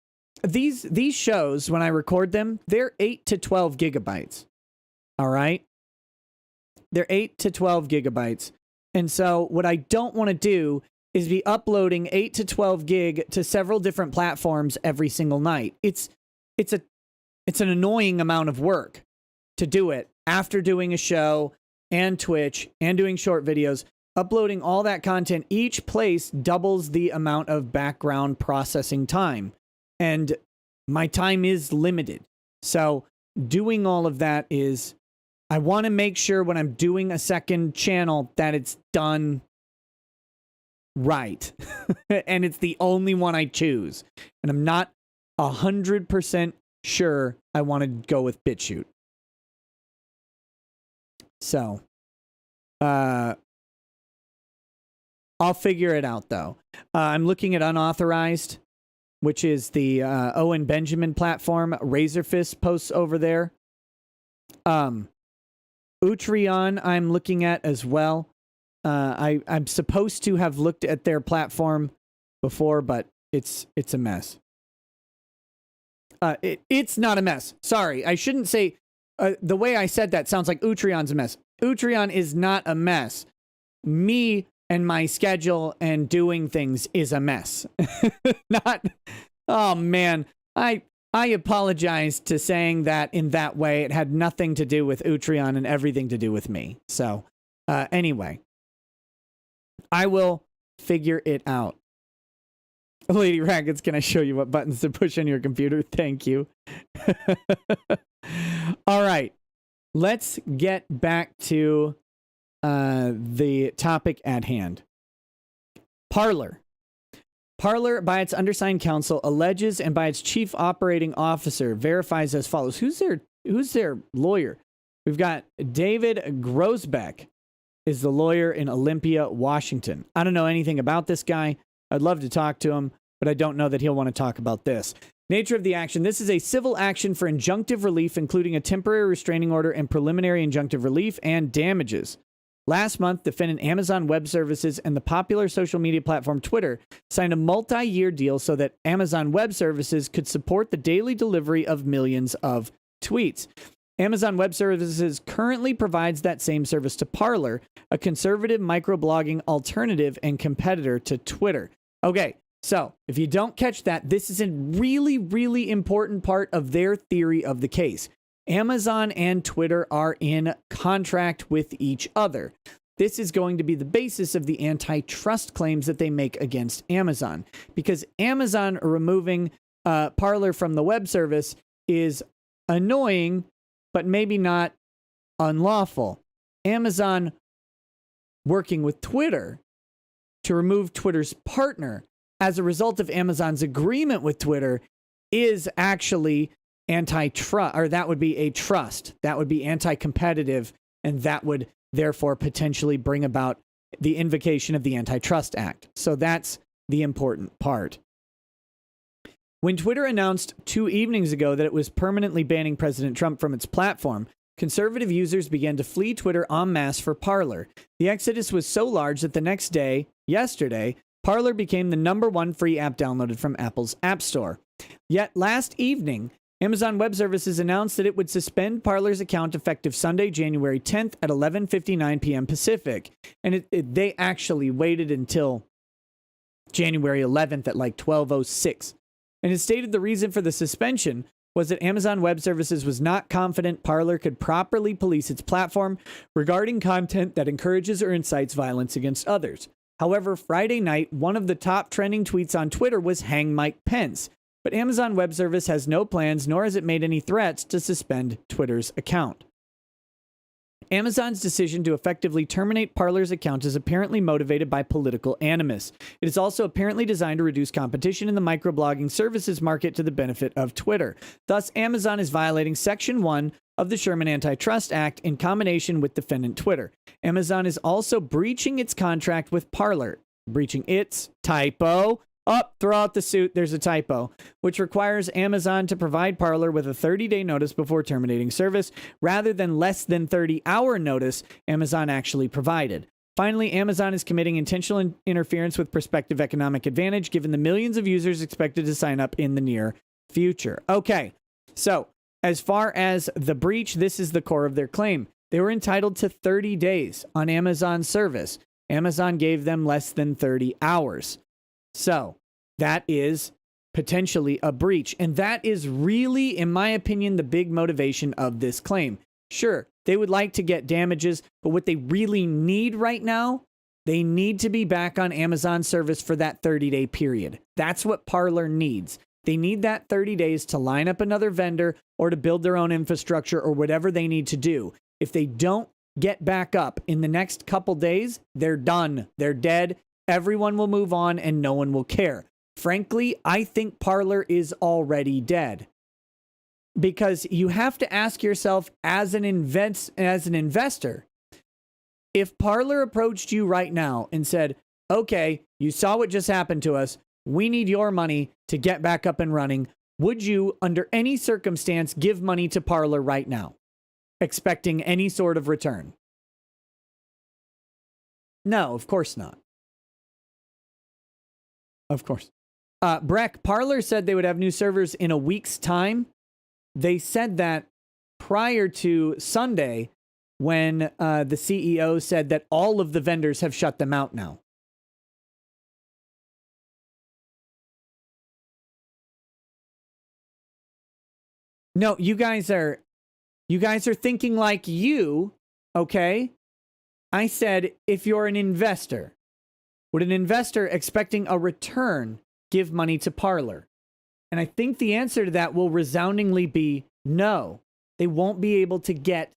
these shows, when I record them, they're 8 to 12 gigabytes. All right? They're 8 to 12 gigabytes. And so what I don't want to do is be uploading 8 to 12 gig to several different platforms every single night. It's an annoying amount of work to do it after doing a show and Twitch and doing short videos. Uploading all that content, each place doubles the amount of background processing time. And my time is limited. So doing all of that is, I want to make sure when I'm doing a second channel that it's done right. And it's the only one I choose. And I'm not 100% sure I want to go with BitChute. So, I'll figure it out, though. I'm looking at unauthorized, which is the Owen Benjamin platform. Razorfist posts over there. Utreon I'm looking at as well. I'm supposed to have looked at their platform before, but it's a mess. It's not a mess. Sorry, I shouldn't say... the way I said that sounds like Utreon's a mess. Utreon is not a mess. Me and my schedule and doing things is a mess. Not... Oh, man. I apologize to saying that in that way. It had nothing to do with Utreon and everything to do with me. So, anyway. I will figure it out. Lady Rackets, can I show you what buttons to push on your computer? Thank you. All right. Let's get back to the topic at hand. Parler. Parler, by its undersigned counsel, alleges and by its chief operating officer verifies as follows. Who's their lawyer? We've got David Grosbeck is the lawyer in Olympia, Washington. I don't know anything about this guy. I'd love to talk to him, but I don't know that he'll want to talk about this. Nature of the action. This is a civil action for injunctive relief, including a temporary restraining order and preliminary injunctive relief and damages. Last month, defendant Amazon Web Services and the popular social media platform Twitter signed a multi-year deal so that Amazon Web Services could support the daily delivery of millions of tweets. Amazon Web Services currently provides that same service to Parler, a conservative microblogging alternative and competitor to Twitter. Okay, so if you don't catch that, this is a really, really important part of their theory of the case. Amazon and Twitter are in contract with each other. This is going to be the basis of the antitrust claims that they make against Amazon, because Amazon removing Parler from the web service is annoying, but maybe not unlawful. Amazon working with Twitter to remove Twitter's partner as a result of Amazon's agreement with Twitter is actually antitrust, or that would be a trust. That would be anti-competitive, and that would therefore potentially bring about the invocation of the Antitrust Act. So that's the important part. When Twitter announced 2 evenings ago that it was permanently banning President Trump from its platform, conservative users began to flee Twitter en masse for Parler. The exodus was so large that the next day, yesterday, Parler became the #1 free app downloaded from Apple's App Store. Yet last evening, Amazon Web Services announced that it would suspend Parler's account effective Sunday, January 10th at 11:59 p.m. Pacific. And they actually waited until January 11th at like 12:06. And it stated the reason for the suspension was that Amazon Web Services was not confident Parler could properly police its platform regarding content that encourages or incites violence against others. However, Friday night, one of the top trending tweets on Twitter was "Hang Mike Pence." But Amazon Web Service has no plans, nor has it made any threats to suspend Twitter's account. Amazon's decision to effectively terminate Parler's account is apparently motivated by political animus. It is also apparently designed to reduce competition in the microblogging services market to the benefit of Twitter. Thus, Amazon is violating Section 1 of the Sherman Antitrust Act in combination with defendant Twitter. Amazon is also breaching its contract with Parler, breaching its typo. Throw out the suit, there's a typo, which requires Amazon to provide Parler with a 30-day notice before terminating service, rather than less than 30-hour notice Amazon actually provided. Finally, Amazon is committing intentional interference with prospective economic advantage, given the millions of users expected to sign up in the near future. Okay, so as far as the breach, this is the core of their claim. They were entitled to 30 days on Amazon's service. Amazon gave them less than 30 hours. So that is potentially a breach. And that is really, in my opinion, the big motivation of this claim. Sure, they would like to get damages, but what they really need right now, they need to be back on Amazon service for that 30-day period. That's what Parler needs. They need that 30 days to line up another vendor or to build their own infrastructure or whatever they need to do. If they don't get back up in the next couple days, they're done. They're dead. Everyone will move on and no one will care. Frankly, I think Parler is already dead. Because you have to ask yourself as an investor, if Parler approached you right now and said, okay, you saw what just happened to us, we need your money to get back up and running, would you, under any circumstance, give money to Parler right now, expecting any sort of return? No, of course not. Of course. Breck, Parler said they would have new servers in a week's time. They said that prior to Sunday when the CEO said that all of the vendors have shut them out now. No, you guys are thinking like you, okay? I said if you're an investor, would an investor expecting a return give money to Parler? And I think the answer to that will resoundingly be no. They won't be able to get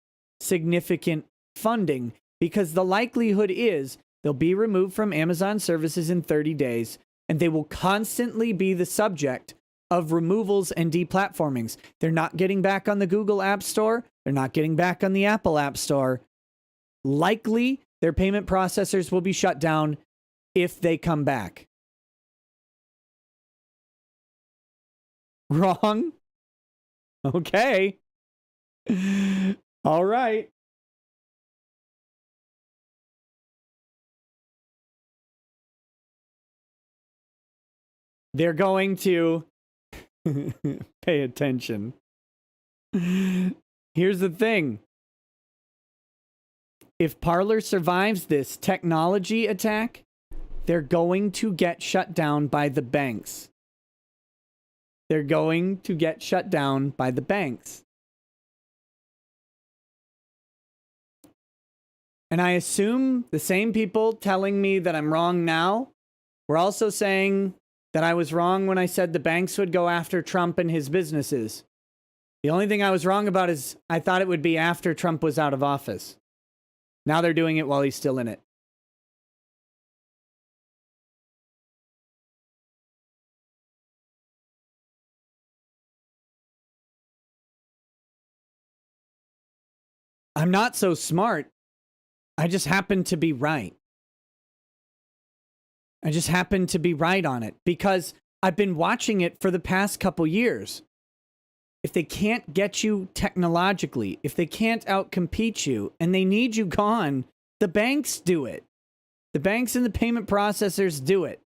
significant funding because the likelihood is they'll be removed from Amazon services in 30 days and they will constantly be the subject of removals and deplatformings. They're not getting back on the Google App Store. They're not getting back on the Apple App Store. Likely, their payment processors will be shut down if they come back. Wrong? Okay. All right. They're going to pay attention. Here's the thing. If Parler survives this technology attack, they're going to get shut down by the banks. They're going to get shut down by the banks. And I assume the same people telling me that I'm wrong now were also saying that I was wrong when I said the banks would go after Trump and his businesses. The only thing I was wrong about is I thought it would be after Trump was out of office. Now they're doing it while he's still in it. I'm not so smart. I just happen to be right. I just happen to be right on it because I've been watching it for the past couple years. If they can't get you technologically, if they can't outcompete you, and they need you gone, the banks do it. The banks and the payment processors do it.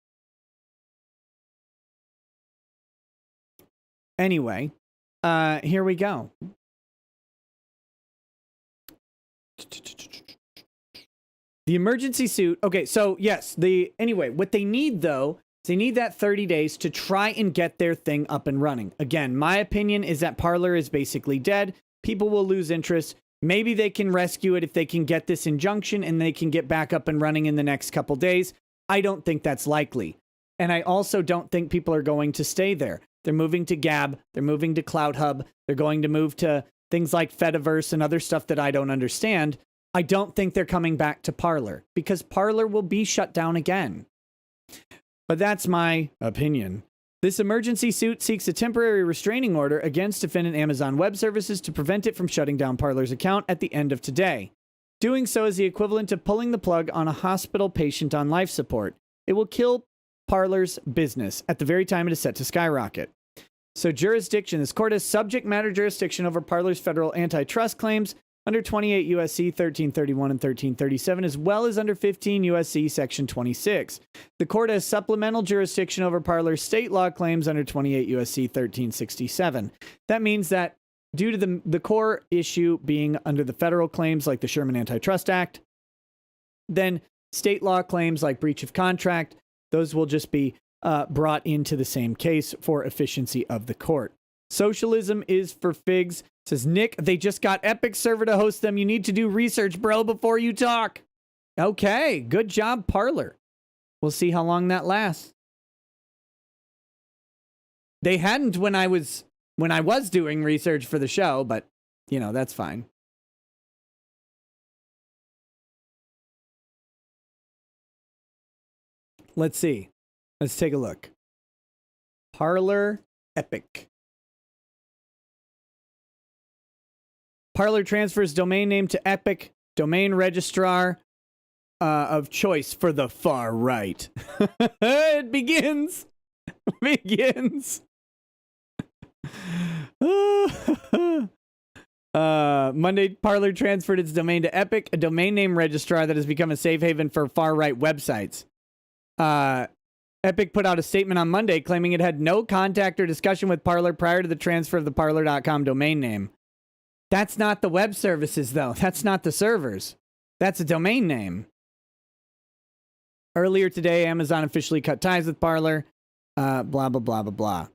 Anyway, here we go. The emergency suit. Okay, so yes, anyway, what they need though, is they need that 30 days to try and get their thing up and running. Again, my opinion is that Parler is basically dead. People will lose interest. Maybe they can rescue it if they can get this injunction and they can get back up and running in the next couple days. I don't think that's likely. And I also don't think people are going to stay there. They're moving to Gab. They're moving to Cloud Hub. They're going to move to things like Fediverse and other stuff that I don't understand. I don't think they're coming back to Parler because Parler will be shut down again. But that's my opinion. This emergency suit seeks a temporary restraining order against defendant Amazon Web Services to prevent it from shutting down Parler's account at the end of today. Doing so is the equivalent of pulling the plug on a hospital patient on life support. It will kill Parler's business at the very time it is set to skyrocket. So jurisdiction. This court has subject matter jurisdiction over Parler's federal antitrust claims under 28 U.S.C. 1331 and 1337, as well as under 15 U.S.C. Section 26. The court has supplemental jurisdiction over Parler's state law claims under 28 U.S.C. 1367. That means that due to the core issue being under the federal claims like the Sherman Antitrust Act, then state law claims like breach of contract, those will just be brought into the same case for efficiency of the court. Socialism is for figs. Says Nick, they just got Epic server to host them. You need to do research, bro, before you talk. Okay, good job, Parler. We'll see how long that lasts. They hadn't when I was doing research for the show, but you know, that's fine. Let's see. Let's take a look. Parler Epic. Parler transfers domain name to Epic, domain registrar of choice for the far right. It begins. Monday, Parler transferred its domain to Epic, a domain name registrar that has become a safe haven for far right websites. Epic put out a statement on Monday claiming it had no contact or discussion with Parler prior to the transfer of the Parler.com domain name. That's not the web services, though. That's not the servers. That's a domain name. Earlier today, Amazon officially cut ties with Parler. Blah, blah, blah, blah, blah.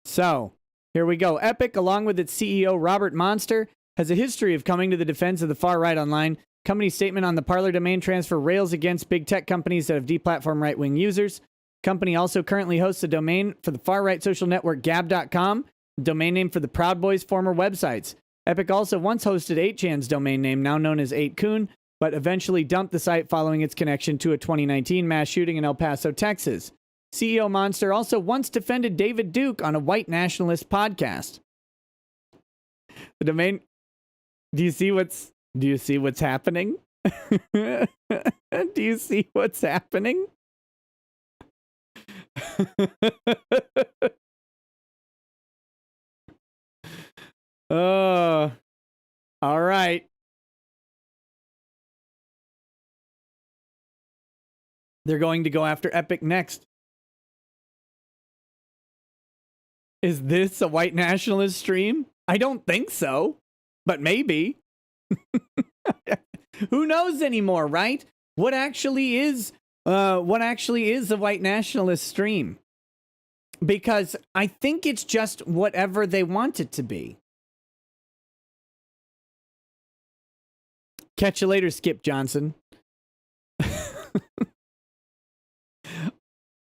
So, here we go. Epic, along with its CEO, Robert Monster, has a history of coming to the defense of the far right online. Company statement on the Parler domain transfer rails against big tech companies that have deplatformed right-wing users. Company also currently hosts a domain for the far right social network Gab.com. Domain name for the Proud Boys' former websites. Epic also once hosted 8chan's domain name, now known as 8kun, but eventually dumped the site following its connection to a 2019 mass shooting in El Paso, Texas. CEO Monster also once defended David Duke on a white nationalist podcast. The domain... Do you see what's happening? Do you see what's happening? Oh, all right. They're going to go after Epic next. Is this a white nationalist stream? I don't think so, but maybe. Who knows anymore, right? What actually is a white nationalist stream? Because I think it's just whatever they want it to be. Catch you later, Skip Johnson.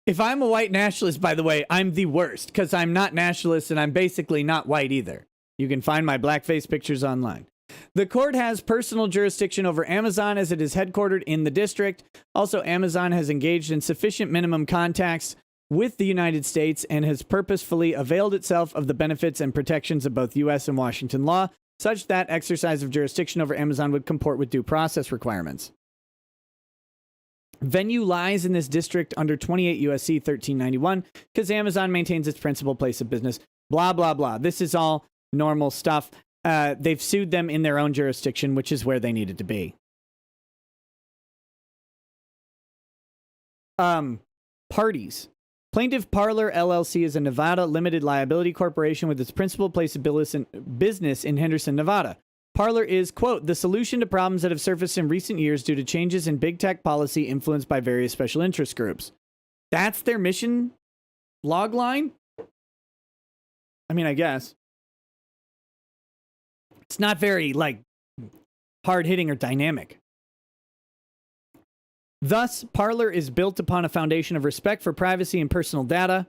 If I'm a white nationalist, by the way, I'm the worst because I'm not nationalist and I'm basically not white either. You can find my blackface pictures online. The court has personal jurisdiction over Amazon as it is headquartered in the district. Also, Amazon has engaged in sufficient minimum contacts with the United States and has purposefully availed itself of the benefits and protections of both U.S. and Washington law such that exercise of jurisdiction over Amazon would comport with due process requirements. Venue lies in this district under 28 USC 1391 because Amazon maintains its principal place of business. Blah, blah, blah. This is all normal stuff. They've sued them in their own jurisdiction, which is where they needed to be. Parties. Plaintiff Parler LLC is a Nevada limited liability corporation with its principal place of business in Henderson, Nevada. Parler is, quote, the solution to problems that have surfaced in recent years due to changes in big tech policy influenced by various special interest groups. That's their mission log line? I mean, I guess. It's not very, like, hard-hitting or dynamic. Thus, Parler is built upon a foundation of respect for privacy and personal data,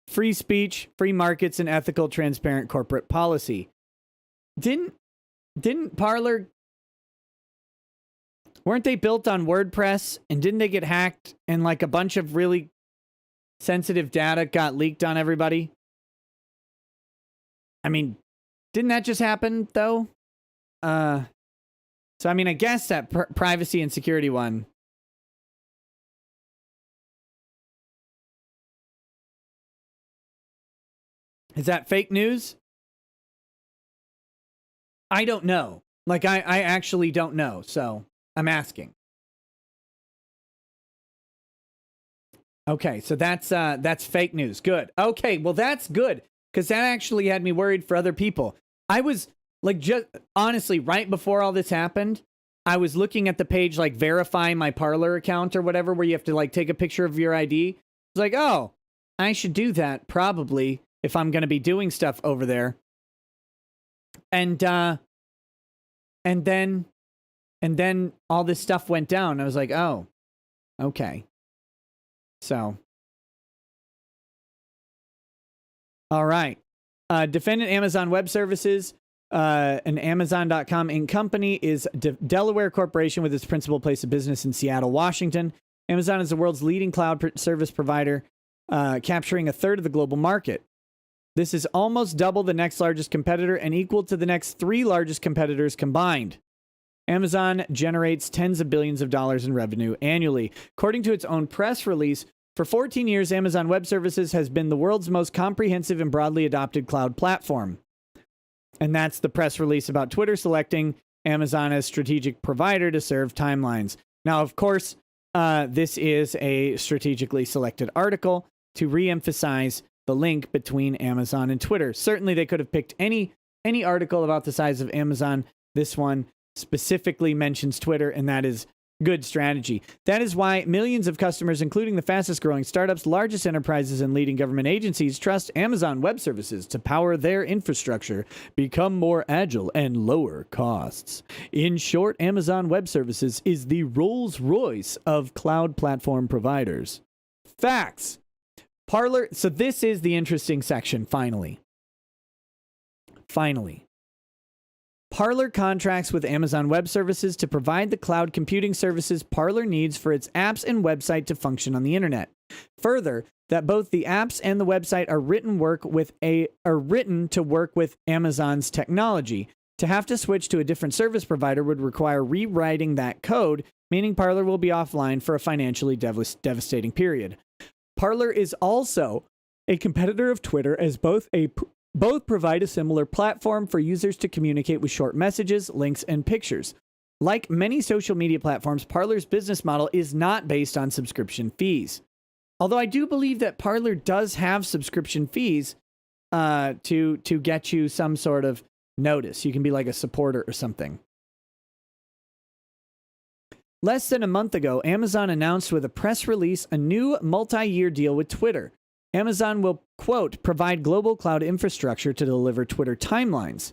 free speech, free markets, and ethical, transparent corporate policy. Didn't Parler... Weren't they built on WordPress, and didn't they get hacked, and, like, a bunch of really sensitive data got leaked on everybody? I mean, didn't that just happen, though? So, I mean, I guess that privacy and security one. Is that fake news? I don't know. Like, I actually don't know, so I'm asking. Okay, so that's fake news. Good. Okay, well, that's good, because that actually had me worried for other people. I was... Like, just honestly, right before all this happened, I was looking at the page, like, verify my Parler account or whatever, where you have to, like, take a picture of your ID. It's like, oh, I should do that probably if I'm going to be doing stuff over there. And then all this stuff went down. I was like, oh, okay. So. All right. Defendant Amazon Web Services. An Amazon.com Inc. company is Delaware Corporation with its principal place of business in Seattle, Washington. Amazon is the world's leading cloud service provider, capturing a third of the global market. This is almost double the next largest competitor and equal to the next three largest competitors combined. Amazon generates tens of billions of dollars in revenue annually. According to its own press release, for 14 years, Amazon Web Services has been the world's most comprehensive and broadly adopted cloud platform. And that's the press release about Twitter selecting Amazon as strategic provider to serve timelines. Now, of course, this is a strategically selected article to re-emphasize the link between Amazon and Twitter. Certainly, they could have picked any article about the size of Amazon. This one specifically mentions Twitter, and that is good strategy. That is why millions of customers, including the fastest growing startups, largest enterprises, and leading government agencies, trust Amazon Web Services to power their infrastructure, become more agile, and lower costs. In short, Amazon Web Services is the Rolls-Royce of cloud platform providers. Facts. Parler. So this is the interesting section, finally. Parler contracts with Amazon Web Services to provide the cloud computing services Parler needs for its apps and website to function on the internet. Further, that both the apps and the website are written to work with Amazon's technology. To have to switch to a different service provider would require rewriting that code, meaning Parler will be offline for a financially devastating period. Parler is also a competitor of Twitter, as both provide a similar platform for users to communicate with short messages, links, and pictures. Like many social media platforms, Parler's business model is not based on subscription fees. Although I do believe that Parler does have subscription fees to get you some sort of notice. You can be like a supporter or something. Less than a month ago, Amazon announced with a press release a new multi-year deal with Twitter. Amazon will, quote, provide global cloud infrastructure to deliver Twitter timelines.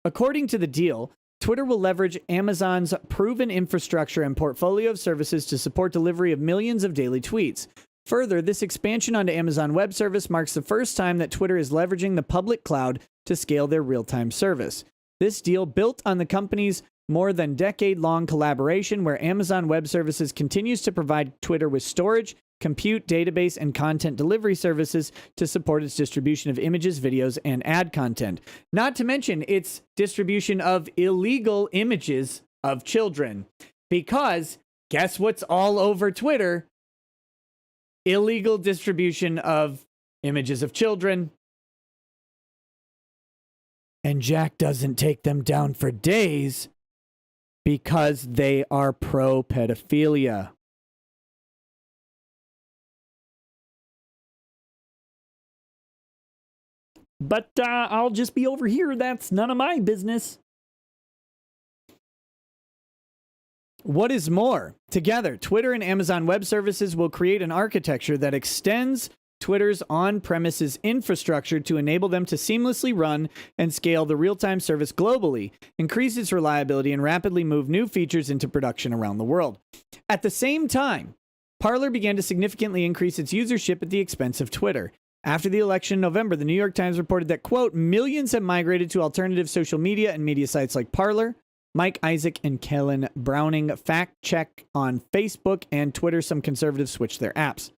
According to the deal, Twitter will leverage Amazon's proven infrastructure and portfolio of services to support delivery of millions of daily tweets. Further, this expansion onto Amazon Web Service marks the first time that Twitter is leveraging the public cloud to scale their real-time service. This deal built on the company's more than decade-long collaboration where Amazon Web Services continues to provide Twitter with storage, compute, database, and content delivery services to support its distribution of images, videos, and ad content. Not to mention its distribution of illegal images of children. Because guess what's all over Twitter? Illegal distribution of images of children. And Jack doesn't take them down for days because they are pro-pedophilia. But I'll just be over here. That's none of my business. What is more, together, Twitter and Amazon Web Services will create an architecture that extends Twitter's on-premises infrastructure to enable them to seamlessly run and scale the real-time service globally, increase its reliability, and rapidly move new features into production around the world. At the same time, Parler began to significantly increase its usership at the expense of Twitter. After the election in November, the New York Times reported that, quote, millions have migrated to alternative social media and media sites like Parler. Mike Isaac and Kellen Browning fact check on Facebook and Twitter. Some conservatives switched their apps.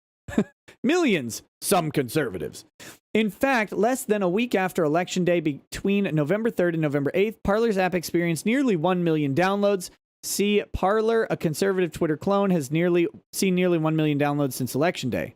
Millions, some conservatives. In fact, less than a week after Election Day, between November 3rd and November 8th, Parler's app experienced nearly 1 million downloads. See, Parler, a conservative Twitter clone, has seen nearly 1 million downloads since Election Day.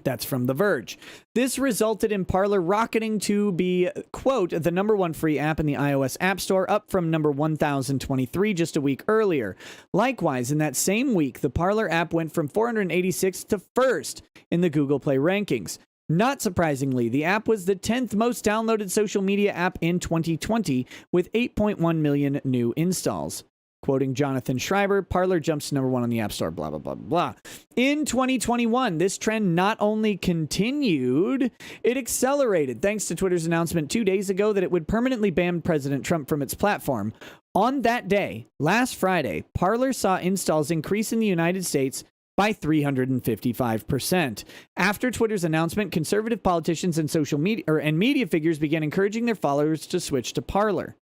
That's from The Verge. This resulted in Parler rocketing to be, quote, the #1 free app in the iOS App Store, up from number 1023 just a week earlier. Likewise, in that same week, the Parler app went from 486 to first in the Google Play rankings. Not surprisingly, the app was the 10th most downloaded social media app in 2020, with 8.1 million new installs. Quoting Jonathan Schreiber, Parler jumps to #1 on the App Store, blah, blah, blah, blah. In 2021, this trend not only continued, it accelerated thanks to Twitter's announcement 2 days ago that it would permanently ban President Trump from its platform. On that day, last Friday, Parler saw installs increase in the United States by 355%. After Twitter's announcement, conservative politicians and social media and media figures began encouraging their followers to switch to Parler.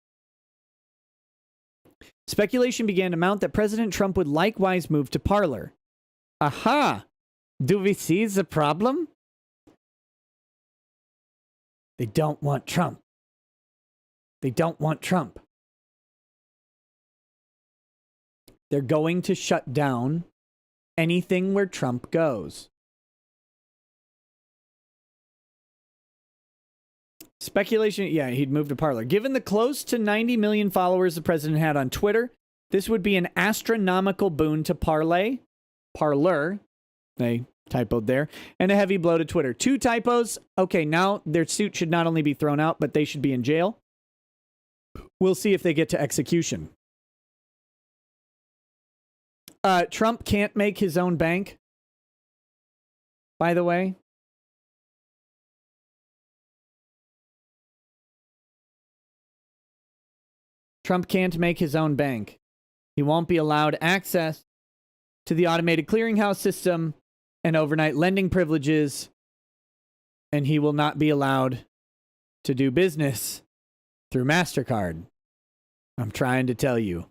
Speculation began to mount that President Trump would likewise move to Parler. Aha! Do we see the problem? They don't want Trump. They don't want Trump. They're going to shut down anything where Trump goes. Speculation, yeah, he'd move to Parler. Given the close to 90 million followers the president had on Twitter, this would be an astronomical boon to Parler, they typoed there, and a heavy blow to Twitter. 2 typos. Okay, now their suit should not only be thrown out, but they should be in jail. We'll see if they get to execution. Trump can't make his own bank, by the way. Trump can't make his own bank. He won't be allowed access to the automated clearinghouse system and overnight lending privileges, and he will not be allowed to do business through MasterCard. I'm trying to tell you.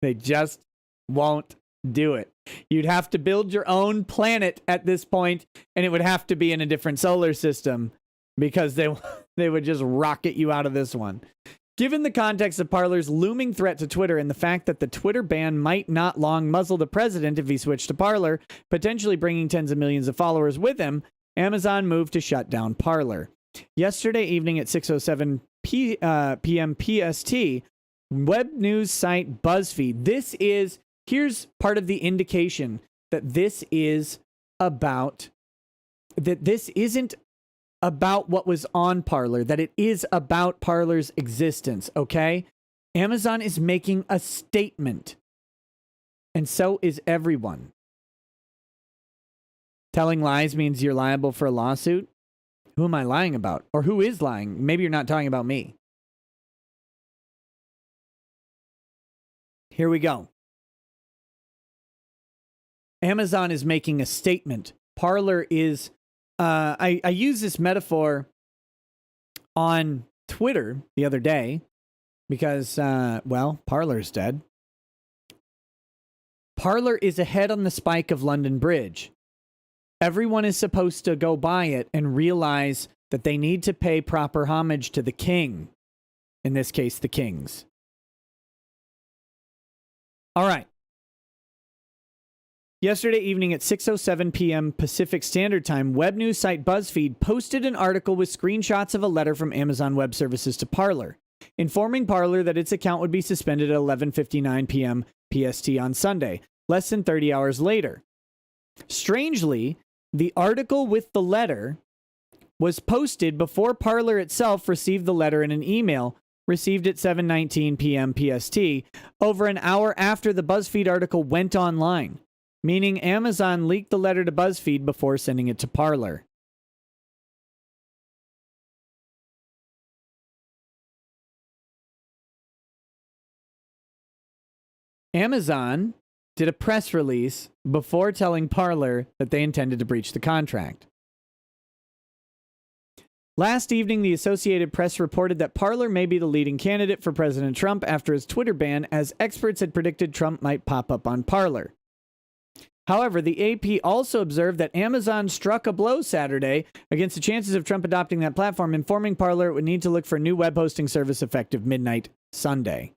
They just won't do it. You'd have to build your own planet at this point, and it would have to be in a different solar system because they would just rocket you out of this one. Given the context of Parler's looming threat to Twitter and the fact that the Twitter ban might not long muzzle the president if he switched to Parler, potentially bringing tens of millions of followers with him, Amazon moved to shut down Parler. Yesterday evening at 6:07 p.m. PST, web news site BuzzFeed. Here's part of the indication that this isn't about what was on Parler, that it is about Parler's existence, okay? Amazon is making a statement, and so is everyone. Telling lies means you're liable for a lawsuit? Who am I lying about? Or who is lying? Maybe you're not talking about me. Here we go. Amazon is making a statement. Parler is... I used this metaphor on Twitter the other day because, Parler's dead. Parler is ahead on the spike of London Bridge. Everyone is supposed to go by it and realize that they need to pay proper homage to the king. In this case, the kings. All right. Yesterday evening at 6:07 p.m. Pacific Standard Time, web news site BuzzFeed posted an article with screenshots of a letter from Amazon Web Services to Parler, informing Parler that its account would be suspended at 11:59 p.m. PST on Sunday, less than 30 hours later. Strangely, the article with the letter was posted before Parler itself received the letter in an email received at 7:19 p.m. PST, over an hour after the BuzzFeed article went online, meaning Amazon leaked the letter to BuzzFeed before sending it to Parler. Amazon did a press release before telling Parler that they intended to breach the contract. Last evening, the Associated Press reported that Parler may be the leading candidate for President Trump after his Twitter ban, as experts had predicted Trump might pop up on Parler. However, the AP also observed that Amazon struck a blow Saturday against the chances of Trump adopting that platform, informing Parler it would need to look for a new web hosting service effective midnight Sunday.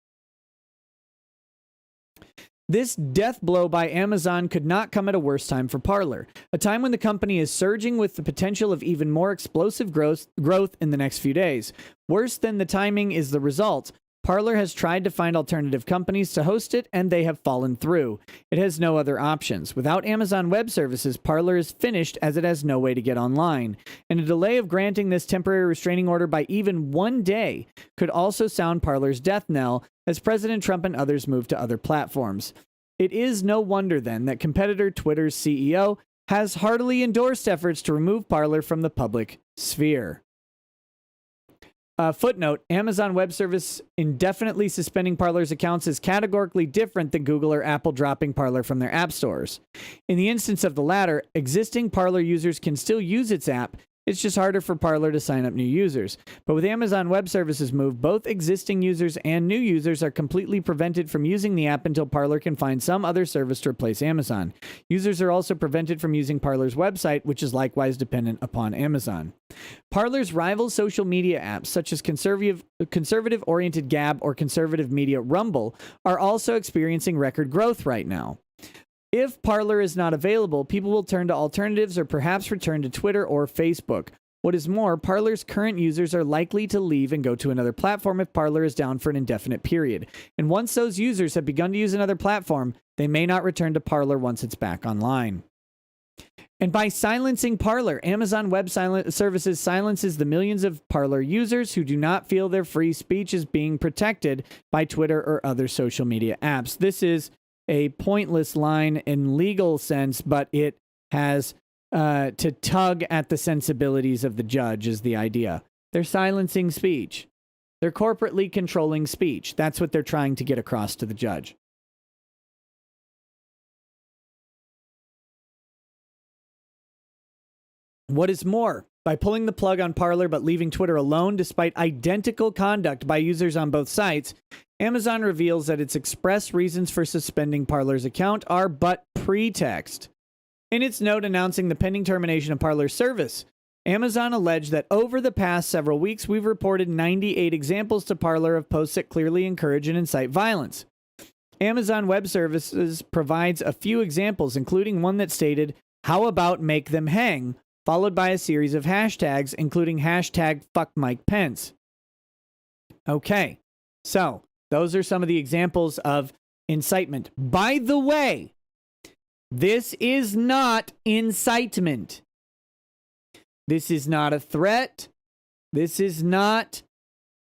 This death blow by Amazon could not come at a worse time for Parler, a time when the company is surging with the potential of even more explosive growth in the next few days. Worse than the timing is the result. Parler has tried to find alternative companies to host it, and they have fallen through. It has no other options. Without Amazon Web Services, Parler is finished, as it has no way to get online. And a delay of granting this temporary restraining order by even one day could also sound Parler's death knell as President Trump and others move to other platforms. It is no wonder, then, that competitor Twitter's CEO has heartily endorsed efforts to remove Parler from the public sphere. Footnote, Amazon Web Service indefinitely suspending Parler's accounts is categorically different than Google or Apple dropping Parler from their app stores. In the instance of the latter, existing Parler users can still use its app. It's just harder for Parler to sign up new users. But with Amazon Web Services move, both existing users and new users are completely prevented from using the app until Parler can find some other service to replace Amazon. Users are also prevented from using Parler's website, which is likewise dependent upon Amazon. Parler's rival social media apps, such as conservative-oriented Gab or conservative media Rumble, are also experiencing record growth right now. If Parler is not available, people will turn to alternatives or perhaps return to Twitter or Facebook. What is more, Parler's current users are likely to leave and go to another platform if Parler is down for an indefinite period. And once those users have begun to use another platform, they may not return to Parler once it's back online. And by silencing Parler, Amazon Web Services silences the millions of Parler users who do not feel their free speech is being protected by Twitter or other social media apps. This is a pointless line in legal sense, but it has to tug at the sensibilities of the judge is the idea. They're silencing speech. They're corporately controlling speech. That's what they're trying to get across to the judge. What is more, by pulling the plug on Parler but leaving Twitter alone despite identical conduct by users on both sites, Amazon reveals that its express reasons for suspending Parler's account are but pretext. In its note announcing the pending termination of Parler's service, Amazon alleged that over the past several weeks, we've reported 98 examples to Parler of posts that clearly encourage and incite violence. Amazon Web Services provides a few examples, including one that stated, "How about make them hang?" followed by a series of hashtags, including hashtag fuck Mike Pence. Okay, so those are some of the examples of incitement. By the way, this is not incitement. This is not a threat. This is not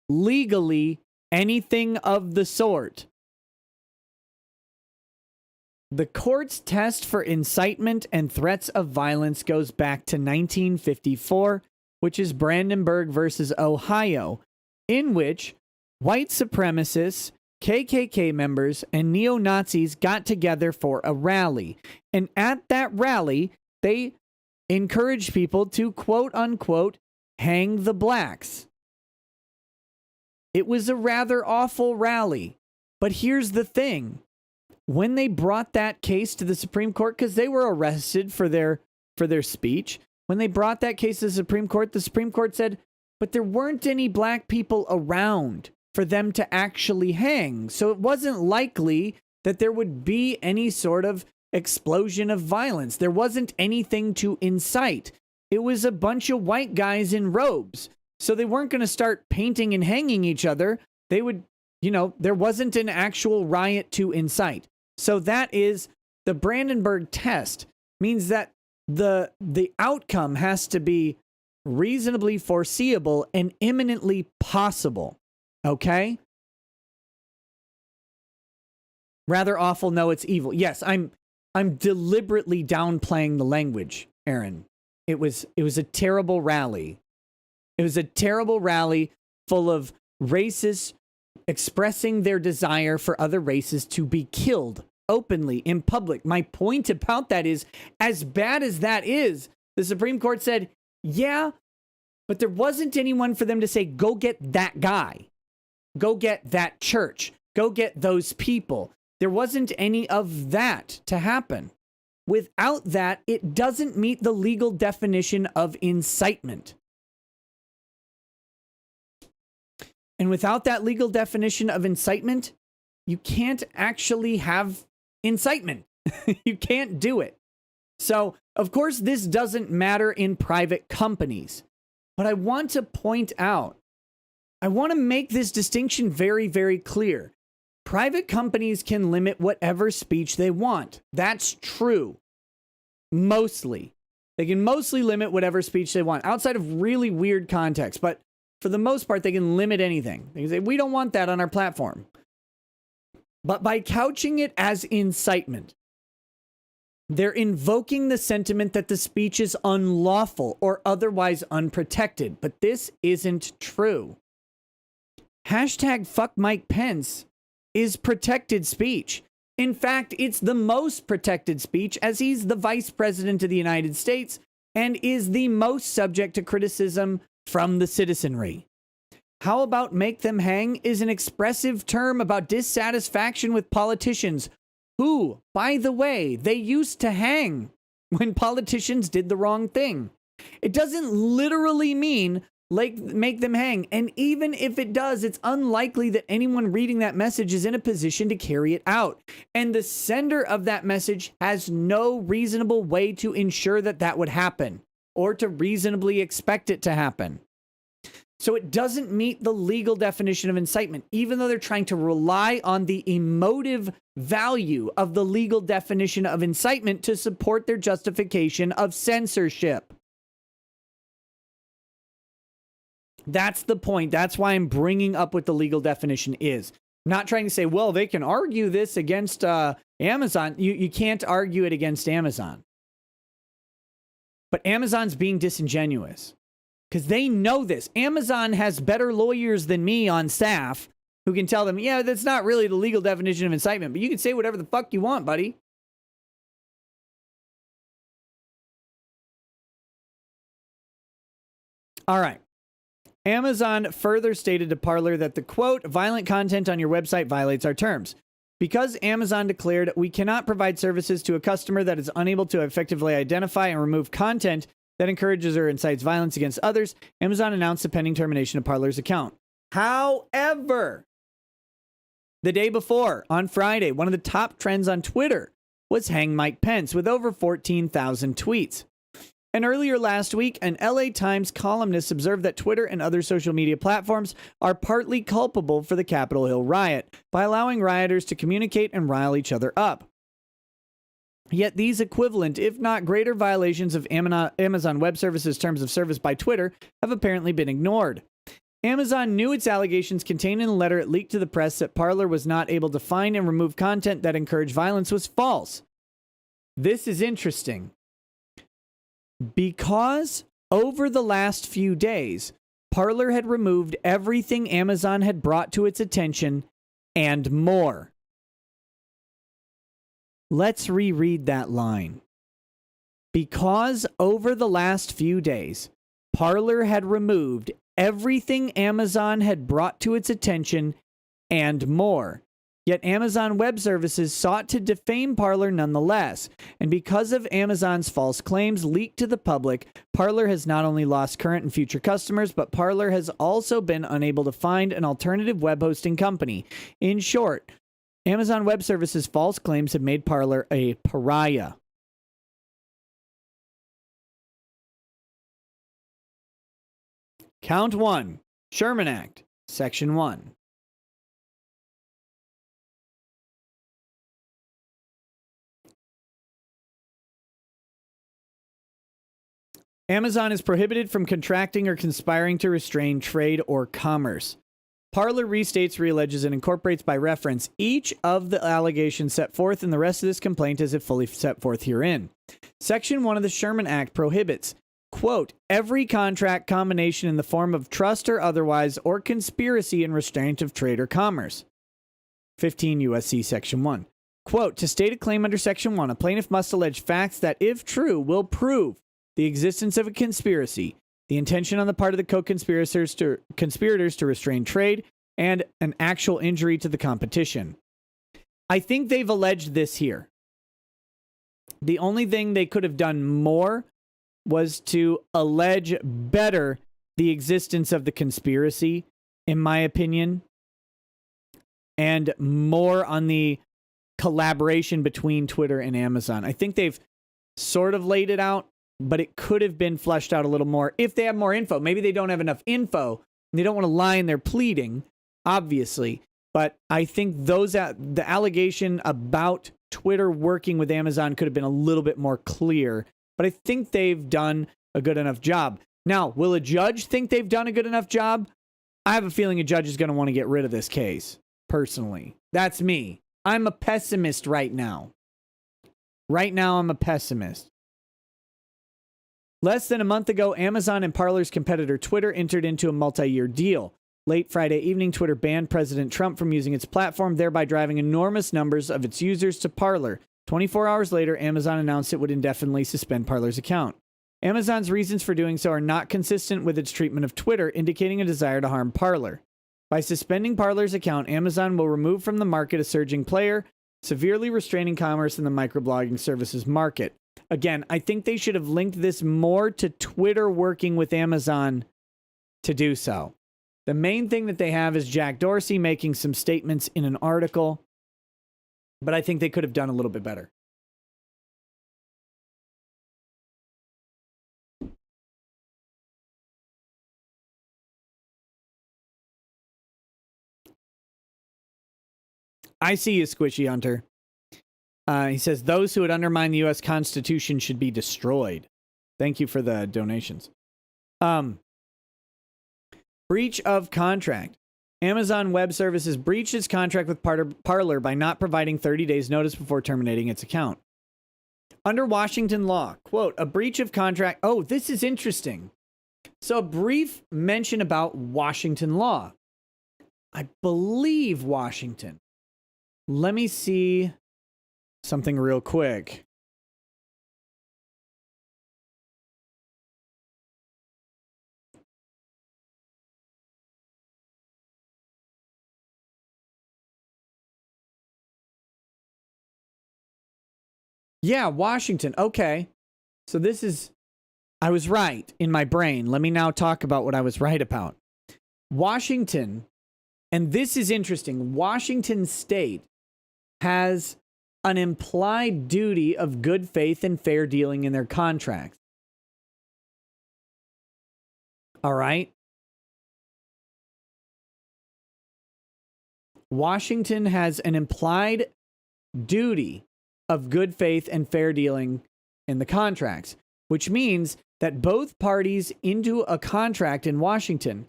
legally anything of the sort. The court's test for incitement and threats of violence goes back to 1954, which is Brandenburg versus Ohio, in which white supremacists, KKK members, and neo-Nazis got together for a rally. And at that rally, they encouraged people to, quote-unquote, hang the blacks. It was a rather awful rally. But here's the thing. When they brought that case to the Supreme Court, because they were arrested for their for their speech. When they brought that case to the Supreme Court said, but there weren't any black people around for them to actually hang. So it wasn't likely that there would be any sort of explosion of violence. There wasn't anything to incite. It was a bunch of white guys in robes. So they weren't going to start painting and hanging each other. They would, there wasn't an actual riot to incite. So that is the Brandenburg test, means that the outcome has to be reasonably foreseeable and imminently possible. Okay? Rather awful, no, it's evil. Yes, I'm deliberately downplaying the language, Aaron. It was a terrible rally. It was a terrible rally full of racists expressing their desire for other races to be killed openly in public. My point about that is, as bad as that is, the Supreme Court said, yeah, but there wasn't anyone for them to say, go get that guy, go get that church, go get those people. There wasn't any of that to happen. Without that, it doesn't meet the legal definition of incitement. And without that legal definition of incitement, you can't actually have incitement. You can't do it. So, of course, this doesn't matter in private companies. But I want to point out, I want to make this distinction very, very clear. Private companies can limit whatever speech they want. That's true. Mostly. They can mostly limit whatever speech they want, outside of really weird contexts. But for the most part, they can limit anything. They can say, we don't want that on our platform. But by couching it as incitement, they're invoking the sentiment that the speech is unlawful or otherwise unprotected. But this isn't true. Hashtag fuck Mike Pence is protected speech. In fact, it's the most protected speech, as he's the vice president of the United States and is the most subject to criticism from the citizenry. How about make them hang is an expressive term about dissatisfaction with politicians who, by the way, they used to hang when politicians did the wrong thing. It doesn't literally mean like make them hang. And even if it does, it's unlikely that anyone reading that message is in a position to carry it out. And the sender of that message has no reasonable way to ensure that that would happen or to reasonably expect it to happen. So it doesn't meet the legal definition of incitement, even though they're trying to rely on the emotive value of the legal definition of incitement to support their justification of censorship. That's the point. That's why I'm bringing up what the legal definition is. I'm not trying to say, well, they can argue this against Amazon. You can't argue it against Amazon. But Amazon's being disingenuous because they know this. Amazon has better lawyers than me on staff who can tell them, yeah, that's not really the legal definition of incitement, but you can say whatever the fuck you want, buddy. All right. Amazon further stated to Parler that the, quote, violent content on your website violates our terms. Because Amazon declared, we cannot provide services to a customer that is unable to effectively identify and remove content that encourages or incites violence against others, Amazon announced the pending termination of Parler's account. However, the day before, on Friday, one of the top trends on Twitter was Hang Mike Pence with over 14,000 tweets. And earlier last week, an LA Times columnist observed that Twitter and other social media platforms are partly culpable for the Capitol Hill riot by allowing rioters to communicate and rile each other up. Yet these equivalent, if not greater, violations of Amazon Web Services terms of service by Twitter have apparently been ignored. Amazon knew its allegations contained in a letter it leaked to the press that Parler was not able to find and remove content that encouraged violence was false. This is interesting. Because over the last few days, Parler had removed everything Amazon had brought to its attention and more. Let's reread that line. Because over the last few days, Parler had removed everything Amazon had brought to its attention and more. Yet Amazon Web Services sought to defame Parler nonetheless. And because of Amazon's false claims leaked to the public, Parler has not only lost current and future customers, but Parler has also been unable to find an alternative web hosting company. In short, Amazon Web Services' false claims have made Parler a pariah. Count 1. Sherman Act, Section 1. Amazon is prohibited from contracting or conspiring to restrain trade or commerce. Parler restates, realleges, and incorporates by reference each of the allegations set forth in the rest of this complaint as if fully set forth herein. Section 1 of the Sherman Act prohibits, quote, every contract combination in the form of trust or otherwise, or conspiracy in restraint of trade or commerce. 15 U.S.C. Section 1. Quote, to state a claim under Section 1, a plaintiff must allege facts that, if true, will prove the existence of a conspiracy, the intention on the part of the co-conspirators to restrain trade, and an actual injury to the competition. I think they've alleged this here. The only thing they could have done more was to allege better the existence of the conspiracy, in my opinion, and more on the collaboration between Twitter and Amazon. I think they've sort of laid it out, but it could have been fleshed out a little more if they have more info. Maybe they don't have enough info and they don't want to lie in their pleading, obviously. But I think the allegation about Twitter working with Amazon could have been a little bit more clear. But I think they've done a good enough job. Now, will a judge think they've done a good enough job? I have a feeling a judge is going to want to get rid of this case, personally. That's me. I'm a pessimist right now. Right now, I'm a pessimist. Less than a month ago, Amazon and Parler's competitor Twitter entered into a multi-year deal. Late Friday evening, Twitter banned President Trump from using its platform, thereby driving enormous numbers of its users to Parler. 24 hours later, Amazon announced it would indefinitely suspend Parler's account. Amazon's reasons for doing so are not consistent with its treatment of Twitter, indicating a desire to harm Parler. By suspending Parler's account, Amazon will remove from the market a surging player, severely restraining commerce in the microblogging services market. Again, I think they should have linked this more to Twitter working with Amazon to do so. The main thing that they have is Jack Dorsey making some statements in an article, but I think they could have done a little bit better. I see you, Squishy Hunter. He says, those who would undermine the U.S. Constitution should be destroyed. Thank you for the donations. Breach of contract. Amazon Web Services breached its contract with Parler by not providing 30 days notice before terminating its account. Under Washington law, quote, a breach of contract. Oh, this is interesting. So a brief mention about Washington law. I believe Washington. Let me see something real quick. Yeah, Washington. Okay. So this is, I was right in my brain. Let me now talk about what I was right about. Washington, and this is interesting. Washington State has an implied duty of good faith and fair dealing in their contracts. All right. Washington has an implied duty of good faith and fair dealing in the contracts, which means that both parties into a contract in Washington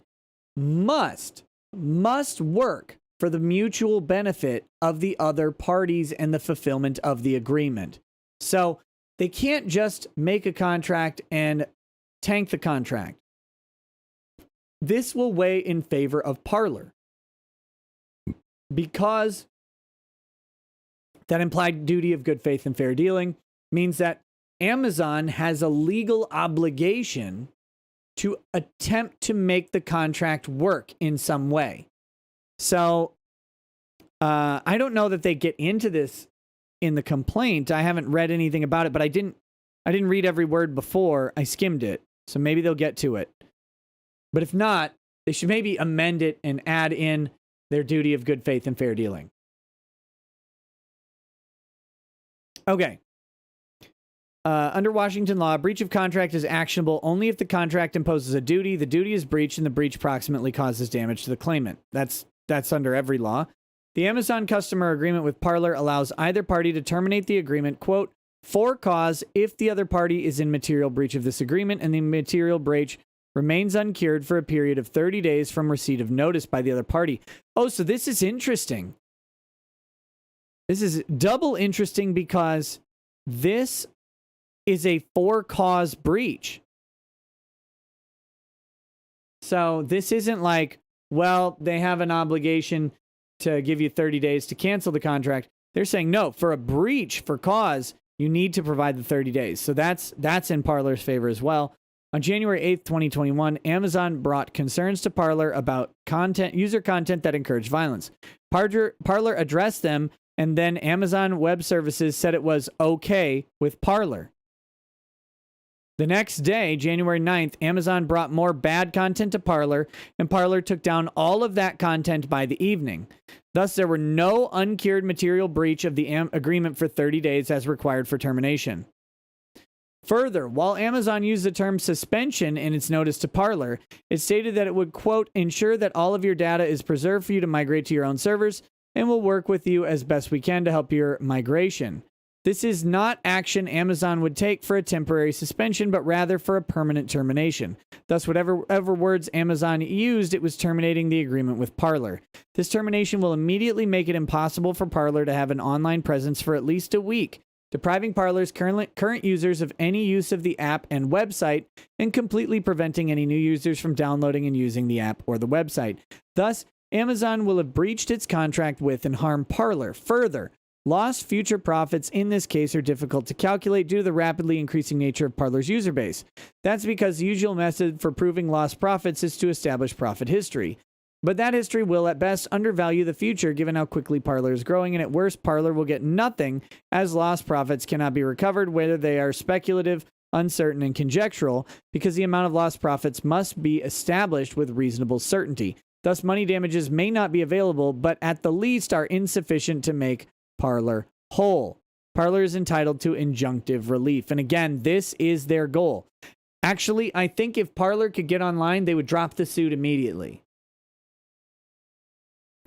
must work for the mutual benefit of the other parties and the fulfillment of the agreement. So they can't just make a contract and tank the contract. This will weigh in favor of Parler because that implied duty of good faith and fair dealing means that Amazon has a legal obligation to attempt to make the contract work in some way. So I don't know that they get into this in the complaint. I haven't read anything about it, but I didn't read every word before. I skimmed it, so maybe they'll get to it. But if not, they should maybe amend it and add in their duty of good faith and fair dealing. Okay. Under Washington law, a breach of contract is actionable only if the contract imposes a duty, the duty is breached, and the breach proximately causes damage to the claimant. That's under every law. The Amazon customer agreement with Parler allows either party to terminate the agreement, quote, for cause if the other party is in material breach of this agreement and the material breach remains uncured for a period of 30 days from receipt of notice by the other party. Oh, so this is interesting. This is double interesting because this is a for-cause breach. So this isn't like, well, they have an obligation to give you 30 days to cancel the contract. They're saying, no, for a breach for cause, you need to provide the 30 days. So that's in Parler's favor as well. On January 8th, 2021, Amazon brought concerns to Parler about user content that encouraged violence. Parler addressed them, and then Amazon Web Services said it was okay with Parler. The next day, January 9th, Amazon brought more bad content to Parler, and Parler took down all of that content by the evening. Thus, there were no uncured material breach of the agreement for 30 days as required for termination. Further, while Amazon used the term suspension in its notice to Parler, it stated that it would, quote, ensure that all of your data is preserved for you to migrate to your own servers and will work with you as best we can to help your migration. This is not action Amazon would take for a temporary suspension, but rather for a permanent termination. Thus, whatever words Amazon used, it was terminating the agreement with Parler. This termination will immediately make it impossible for Parler to have an online presence for at least a week, depriving Parler's current users of any use of the app and website, and completely preventing any new users from downloading and using the app or the website. Thus, Amazon will have breached its contract with and harmed Parler. Further, lost future profits in this case are difficult to calculate due to the rapidly increasing nature of Parler's user base. That's because the usual method for proving lost profits is to establish profit history. But that history will, at best, undervalue the future given how quickly Parler is growing, and at worst, Parler will get nothing as lost profits cannot be recovered, whether they are speculative, uncertain, and conjectural, because the amount of lost profits must be established with reasonable certainty. Thus, money damages may not be available, but at the least are insufficient to make Parler whole. Parler is entitled to injunctive relief. And again, this is their goal. Actually, I think if Parler could get online, they would drop the suit immediately.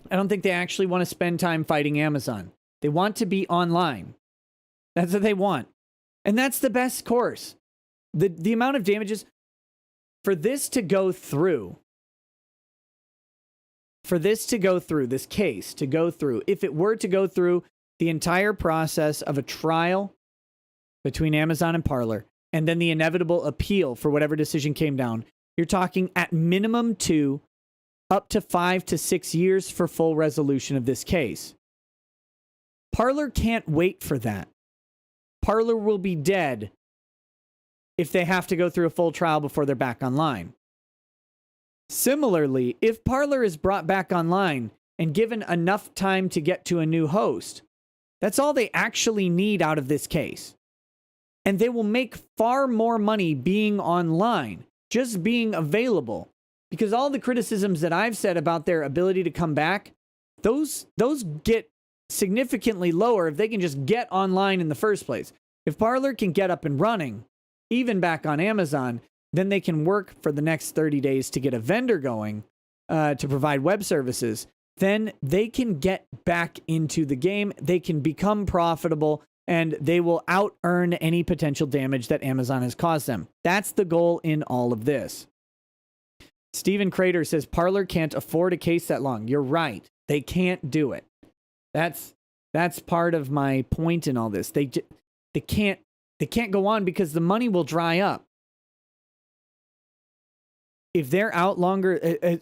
I don't think they actually want to spend time fighting Amazon. They want to be online. That's what they want. And that's the best course. The amount of damages for this to go through, this case to go through, if it were to go through the entire process of a trial between Amazon and Parler, and then the inevitable appeal for whatever decision came down, you're talking at minimum 2, up to 5 to 6 years for full resolution of this case. Parler can't wait for that. Parler will be dead if they have to go through a full trial before they're back online. Similarly, if Parler is brought back online and given enough time to get to a new host, that's all they actually need out of this case. And they will make far more money being online, just being available. Because all the criticisms that I've said about their ability to come back, those get significantly lower if they can just get online in the first place. If Parler can get up and running, even back on Amazon, then they can work for the next 30 days to get a vendor going to provide web services. Then they can get back into the game. They can become profitable, and they will out-earn any potential damage that Amazon has caused them. That's the goal in all of this. Stephen Crater says Parler can't afford a case that long. You're right. They can't do it. That's part of my point in all this. They can't go on because the money will dry up. If they're out longer,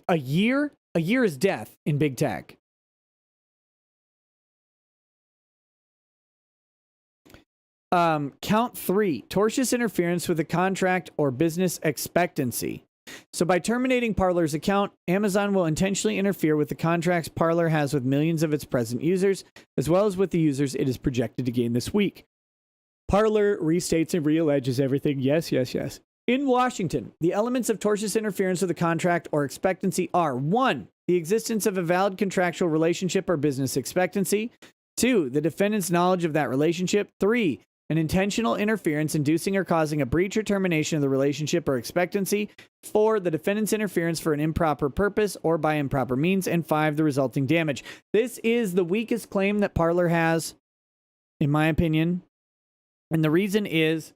a year is death in big tech. Count 3, tortious interference with a contract or business expectancy. So by terminating Parler's account, Amazon will intentionally interfere with the contracts Parler has with millions of its present users, as well as with the users it is projected to gain this week. Parler restates and realleges everything. Yes, yes, yes. In Washington, the elements of tortious interference with the contract or expectancy are 1. The existence of a valid contractual relationship or business expectancy. 2. The defendant's knowledge of that relationship. 3. An intentional interference inducing or causing a breach or termination of the relationship or expectancy. 4. The defendant's interference for an improper purpose or by improper means. And 5. The resulting damage. This is the weakest claim that Parler has, in my opinion. And the reason is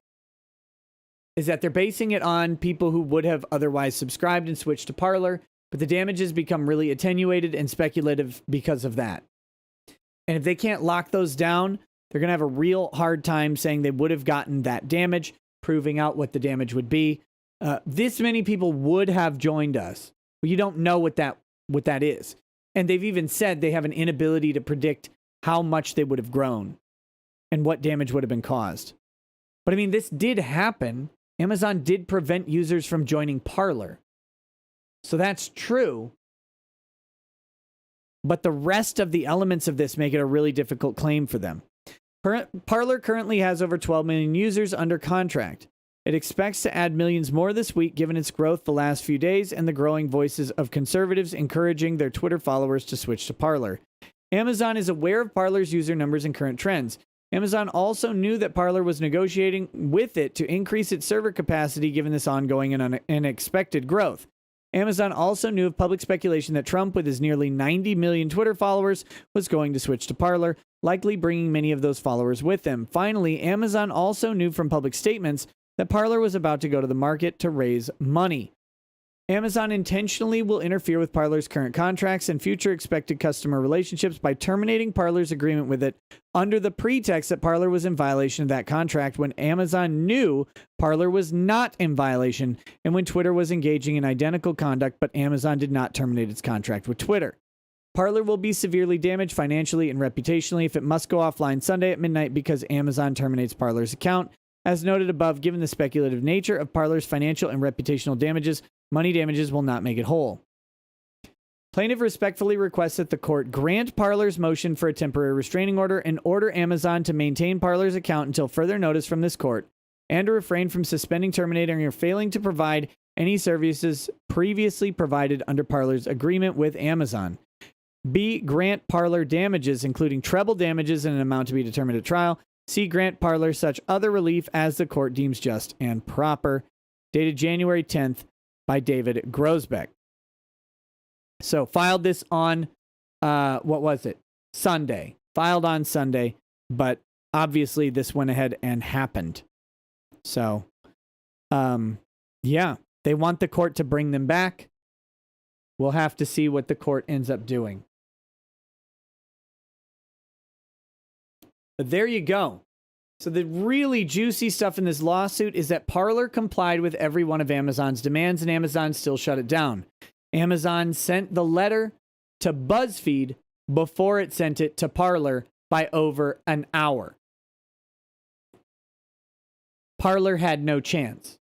that they're basing it on people who would have otherwise subscribed and switched to Parler, but the damages become really attenuated and speculative because of that. And if they can't lock those down, they're going to have a real hard time saying they would have gotten that damage, proving out what the damage would be. This many people would have joined us, but you don't know what that is. And they've even said they have an inability to predict how much they would have grown and what damage would have been caused. But I mean, this did happen. Amazon did prevent users from joining Parler. So that's true. But the rest of the elements of this make it a really difficult claim for them. Parler currently has over 12 million users under contract. It expects to add millions more this week given its growth the last few days and the growing voices of conservatives encouraging their Twitter followers to switch to Parler. Amazon is aware of Parler's user numbers and current trends. Amazon also knew that Parler was negotiating with it to increase its server capacity given this ongoing and unexpected growth. Amazon also knew of public speculation that Trump, with his nearly 90 million Twitter followers, was going to switch to Parler, likely bringing many of those followers with him. Finally, Amazon also knew from public statements that Parler was about to go to the market to raise money. Amazon intentionally will interfere with Parler's current contracts and future expected customer relationships by terminating Parler's agreement with it under the pretext that Parler was in violation of that contract when Amazon knew Parler was not in violation and when Twitter was engaging in identical conduct, but Amazon did not terminate its contract with Twitter. Parler will be severely damaged financially and reputationally if it must go offline Sunday at midnight because Amazon terminates Parler's account. As noted above, given the speculative nature of Parler's financial and reputational damages, money damages will not make it whole. Plaintiff respectfully requests that the court grant Parler's motion for a temporary restraining order and order Amazon to maintain Parler's account until further notice from this court and to refrain from suspending, terminating, or failing to provide any services previously provided under Parler's agreement with Amazon. B. Grant Parler damages, including treble damages in an amount to be determined at trial. C. Grant Parler such other relief as the court deems just and proper. Dated January 10th by David Grosbeck. So filed this on, Sunday. Filed on Sunday, but obviously this went ahead and happened. So, yeah, they want the court to bring them back. We'll have to see what the court ends up doing. But there you go. So the really juicy stuff in this lawsuit is that Parler complied with every one of Amazon's demands and Amazon still shut it down. Amazon sent the letter to BuzzFeed before it sent it to Parler by over an hour. Parler had no chance.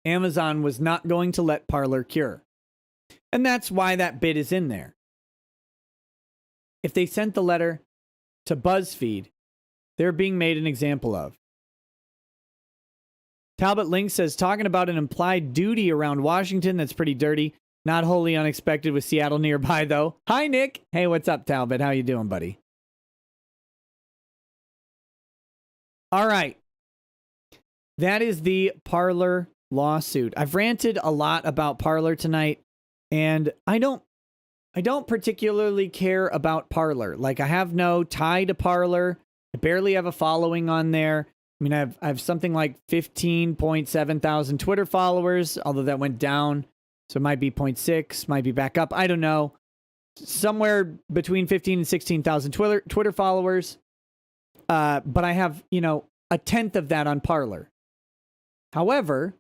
Amazon was not going to let Parler cure. And that's why that bit is in there. If they sent the letter to BuzzFeed, they're being made an example of. Talbot Link says, talking about an implied duty around Washington, that's pretty dirty. Not wholly unexpected with Seattle nearby, though. Hi, Nick. Hey, what's up, Talbot? How you doing, buddy? All right. That is the Parler lawsuit. I've ranted a lot about Parler tonight, and I don't particularly care about Parler. Like, I have no tie to Parler. I barely have a following on there. I mean, I have something like 15.7 thousand Twitter followers, although that went down. So it might be 0.6, might be back up. I don't know. Somewhere between 15 and 16,000 Twitter followers. But I have, a tenth of that on Parler. However,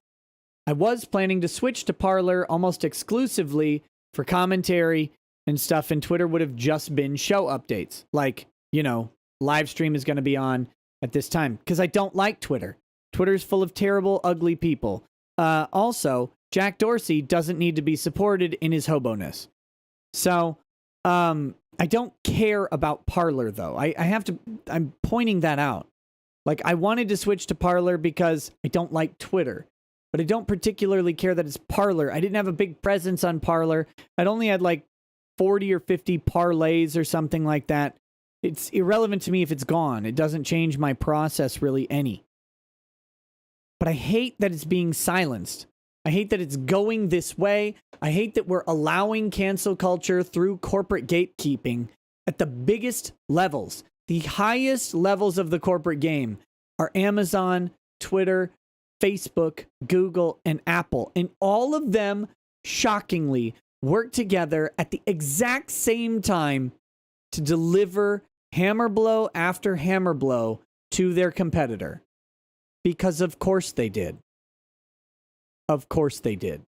I was planning to switch to Parler almost exclusively for commentary and stuff, and Twitter would have just been show updates. Like, you know, live stream is going to be on at this time, because I don't like Twitter. Twitter's full of terrible, ugly people. Also, Jack Dorsey doesn't need to be supported in his hoboness. So, I don't care about Parler, though. I'm pointing that out. Like, I wanted to switch to Parler because I don't like Twitter, but I don't particularly care that it's Parler. I didn't have a big presence on Parler. I'd only had like 40 or 50 parlays or something like that. It's irrelevant to me if it's gone. It doesn't change my process really any. But I hate that it's being silenced. I hate that it's going this way. I hate that we're allowing cancel culture through corporate gatekeeping at the biggest levels. The highest levels of the corporate game are Amazon, Twitter, Facebook, Google, and Apple. And all of them, shockingly, work together at the exact same time to deliver hammer blow after hammer blow to their competitor. Because of course they did. Of course they did.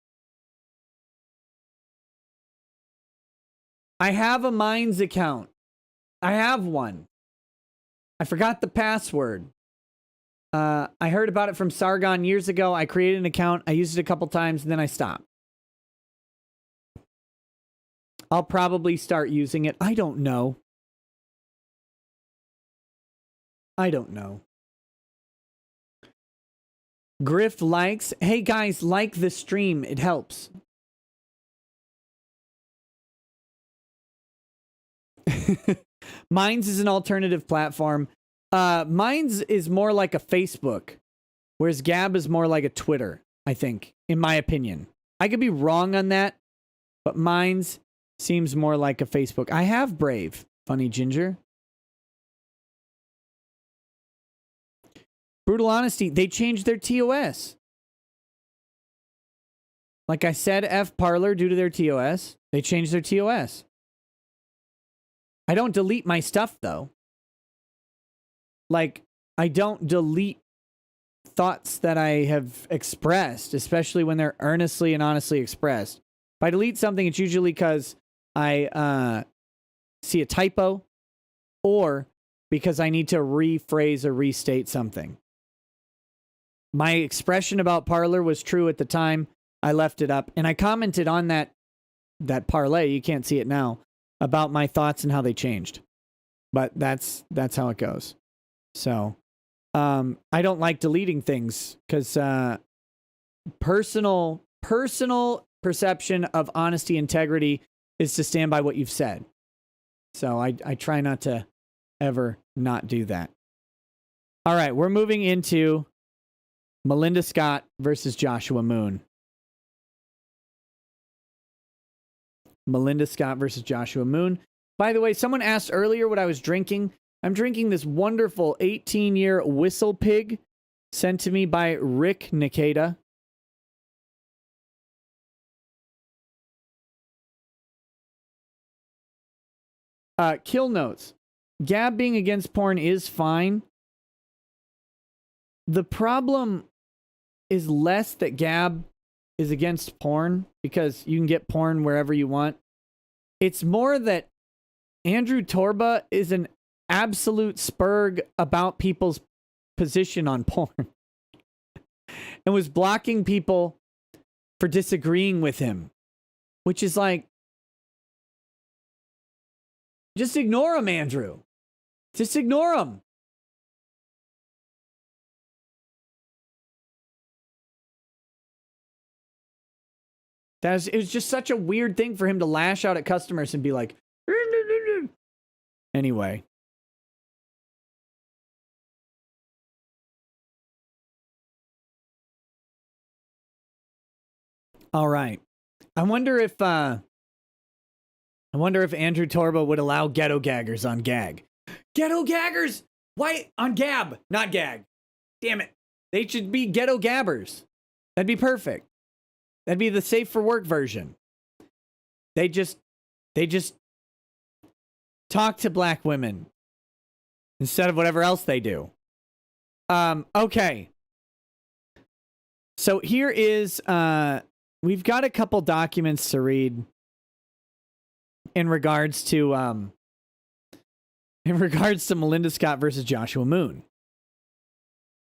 I have a Minds account. I have one. I forgot the password. I heard about it from Sargon years ago. I created an account. I used it a couple times and then I stopped. I'll probably start using it. I don't know. I don't know. Griff likes. Hey guys, like the stream. It helps. Minds is an alternative platform. Minds is more like a Facebook, whereas Gab is more like a Twitter, I think, in my opinion. I could be wrong on that, but Minds seems more like a Facebook. I have Brave, Funny Ginger. Brutal Honesty, they changed their TOS. Like I said, F Parler due to their TOS. They changed their TOS. I don't delete my stuff, though. Like, I don't delete thoughts that I have expressed, especially when they're earnestly and honestly expressed. If I delete something, it's usually because I see a typo or because I need to rephrase or restate something. My expression about Parler was true at the time. I left it up, and I commented on that parlay. You can't see it now, about my thoughts and how they changed. But that's how it goes. So, I don't like deleting things because personal perception of honesty, integrity is to stand by what you've said. So I try not to ever not do that. All right, we're moving into Melinda Scott versus Joshua Moon. Melinda Scott versus Joshua Moon. By the way, someone asked earlier what I was drinking. I'm drinking this wonderful 18-year Whistle Pig sent to me by Rick Nikeda. Kill notes. Gab being against porn is fine. The problem is less that Gab is against porn because you can get porn wherever you want. It's more that Andrew Torba is an absolute spurg about people's position on porn and was blocking people for disagreeing with him, which is like, just ignore him, Andrew. Just ignore him. It was just such a weird thing for him to lash out at customers and be like, anyway. All right. I wonder if Andrew Torba would allow ghetto gaggers on Gag. Ghetto gaggers? Why on Gab, not Gag? Damn it. They should be ghetto gabbers. That'd be perfect. That'd be the safe for work version. They just talk to black women instead of whatever else they do. Okay. So here is we've got a couple documents to read. in regards to Melinda Scott versus Joshua Moon.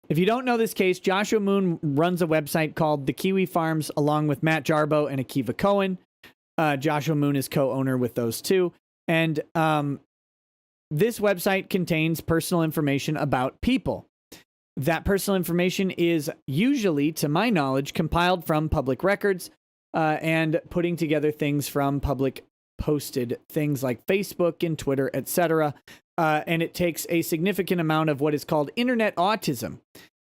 If you don't know this case, Joshua Moon runs a website called The Kiwi Farms along with Matt Jarbo and Akiva Cohen. Joshua Moon is co-owner with those two. And this website contains personal information about people. That personal information is usually, to my knowledge, compiled from public records and putting together things from public posted things like Facebook and Twitter, etc. And it takes a significant amount of what is called internet autism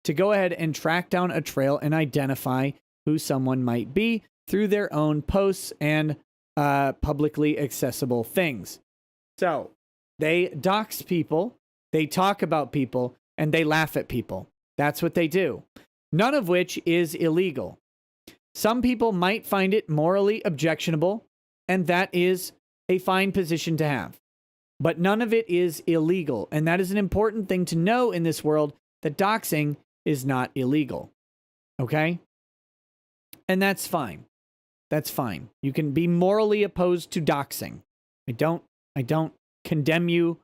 to go ahead and track down a trail and identify who someone might be through their own posts and publicly accessible things. So they dox people, they talk about people, and they laugh at people. That's what they do. None of which is illegal. Some people might find it morally objectionable, and that is a fine position to have. But none of it is illegal. And that is an important thing to know in this world, that doxing is not illegal. Okay? And that's fine. That's fine. You can be morally opposed to doxing. I don't condemn you.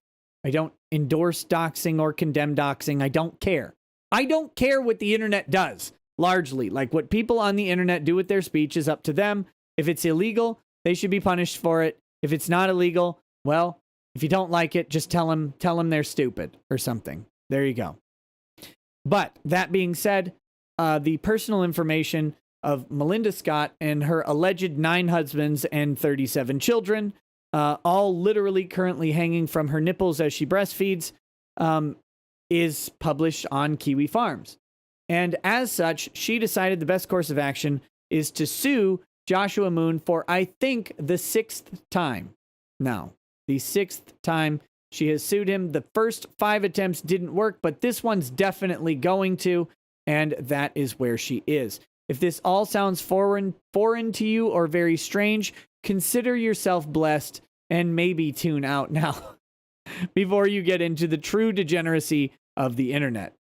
I don't endorse doxing or condemn doxing. I don't care. I don't care what the internet does, largely. Like, what people on the internet do with their speech is up to them. If it's illegal, they should be punished for it. If it's not illegal, well, if you don't like it, just tell them they're stupid or something. There you go. But that being said, the personal information of Melinda Scott and her alleged 9 husbands and 37 children, all literally currently hanging from her nipples as she breastfeeds, is published on Kiwi Farms. And as such, she decided the best course of action is to sue Joshua Moon for, I think, the 6th time. Now, the 6th time she has sued him. The first 5 attempts didn't work, but this one's definitely going to, and that is where she is. If this all sounds foreign to you or very strange, consider yourself blessed and maybe tune out now before you get into the true degeneracy of the internet.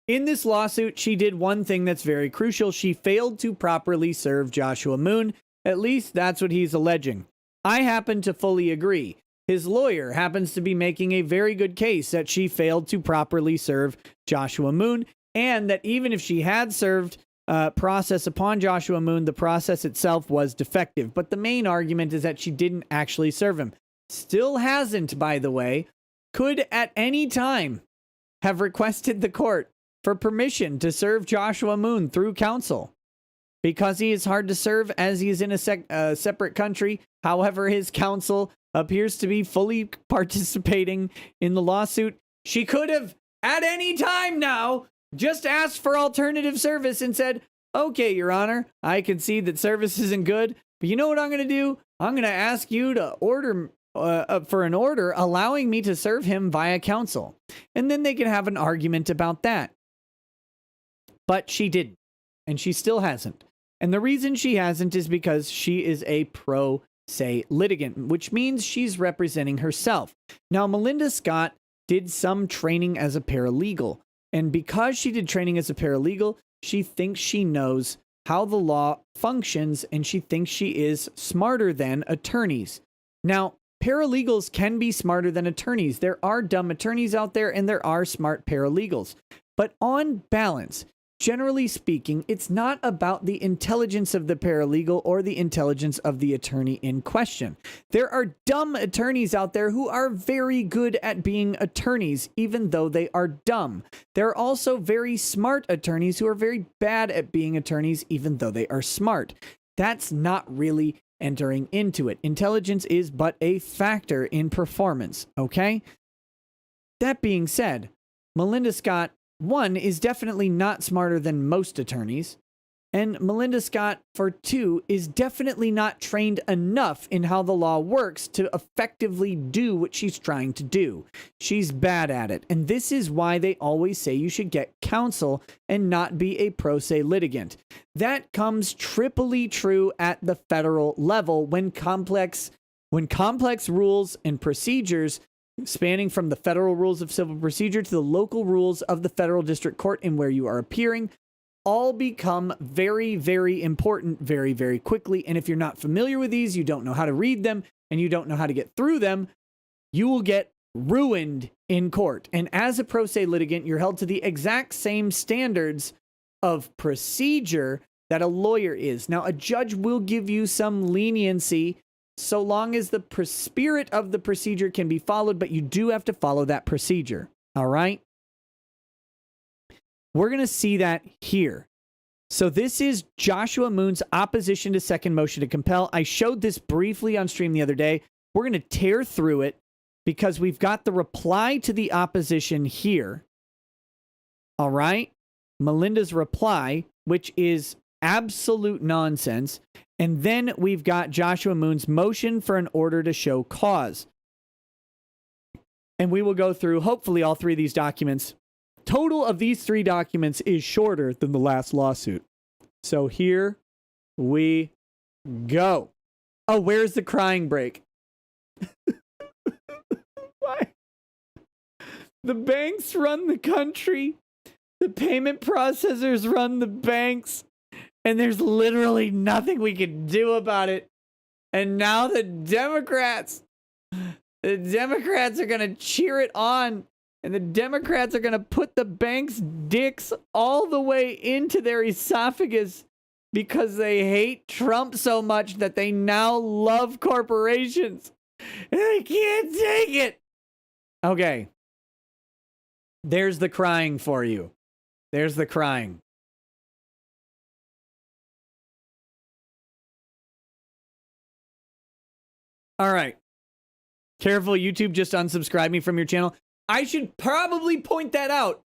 In this lawsuit, she did one thing that's very crucial. She failed to properly serve Joshua Moon. At least that's what he's alleging. I happen to fully agree. His lawyer happens to be making a very good case that she failed to properly serve Joshua Moon, and that even if she had served process upon Joshua Moon, the process itself was defective. But the main argument is that she didn't actually serve him. Still hasn't, by the way. Could at any time have requested the court for permission to serve Joshua Moon through counsel. Because he is hard to serve as he is in a separate country. However, his counsel appears to be fully participating in the lawsuit. She could have, at any time now, just asked for alternative service and said, okay, Your Honor, I can see that service isn't good, but you know what I'm going to do? I'm going to ask you to order for an order allowing me to serve him via counsel. And then they can have an argument about that. But she didn't, and she still hasn't. And the reason she hasn't is because she is a pro se litigant, which means she's representing herself. Now, Melinda Scott did some training as a paralegal, and because she did training as a paralegal, she thinks she knows how the law functions, and she thinks she is smarter than attorneys. Now, paralegals can be smarter than attorneys. There are dumb attorneys out there, and there are smart paralegals. But on balance, generally speaking, it's not about the intelligence of the paralegal or the intelligence of the attorney in question. There are dumb attorneys out there who are very good at being attorneys, even though they are dumb. There are also very smart attorneys who are very bad at being attorneys, even though they are smart. That's not really entering into it. Intelligence is but a factor in performance, okay? That being said, Melinda Scott, one, is definitely not smarter than most attorneys, and Melinda Scott, for 2, is definitely not trained enough in how the law works to effectively do what she's trying to do. She's bad at it, and this is why they always say you should get counsel and not be a pro se litigant. That comes triply true at the federal level when complex rules and procedures spanning from the federal rules of civil procedure to the local rules of the federal district court in where you are appearing all become very, very important very, very quickly. And if you're not familiar with these, you don't know how to read them, and you don't know how to get through them, you will get ruined in court. And as a pro se litigant, you're held to the exact same standards of procedure that a lawyer is. Now, a judge will give you some leniency so long as the spirit of the procedure can be followed, but you do have to follow that procedure. All right? We're going to see that here. So this is Joshua Moon's opposition to second motion to compel. I showed this briefly on stream the other day. We're going to tear through it because we've got the reply to the opposition here. All right? Melinda's reply, which is absolute nonsense. And then we've got Joshua Moon's motion for an order to show cause. And we will go through, hopefully, all three of these documents. Total of these three documents is shorter than the last lawsuit. So here we go. Oh, where's the crying break? Why? The banks run the country. The payment processors run the banks. And there's literally nothing we can do about it. And now the Democrats are going to cheer it on. And the Democrats are going to put the bank's dicks all the way into their esophagus because they hate Trump so much that they now love corporations. And I can't take it. Okay. There's the crying for you. There's the crying. All right. Careful, YouTube just unsubscribed me from your channel. I should probably point that out.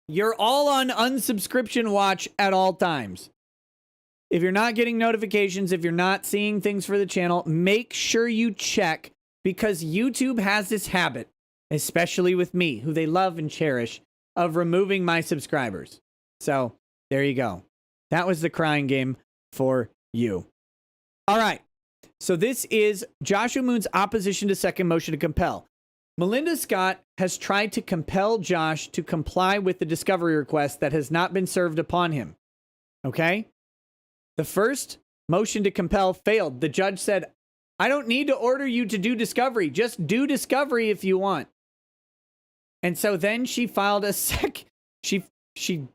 You're all on unsubscription watch at all times. If you're not getting notifications, if you're not seeing things for the channel, make sure you check, because YouTube has this habit, especially with me, who they love and cherish, of removing my subscribers. So there you go. That was the crying game for you. All right. So this is Joshua Moon's opposition to second motion to compel. Melinda Scott has tried to compel Josh to comply with the discovery request that has not been served upon him. Okay? The first motion to compel failed. The judge said, I don't need to order you to do discovery. Just do discovery if you want. And so then she filed a she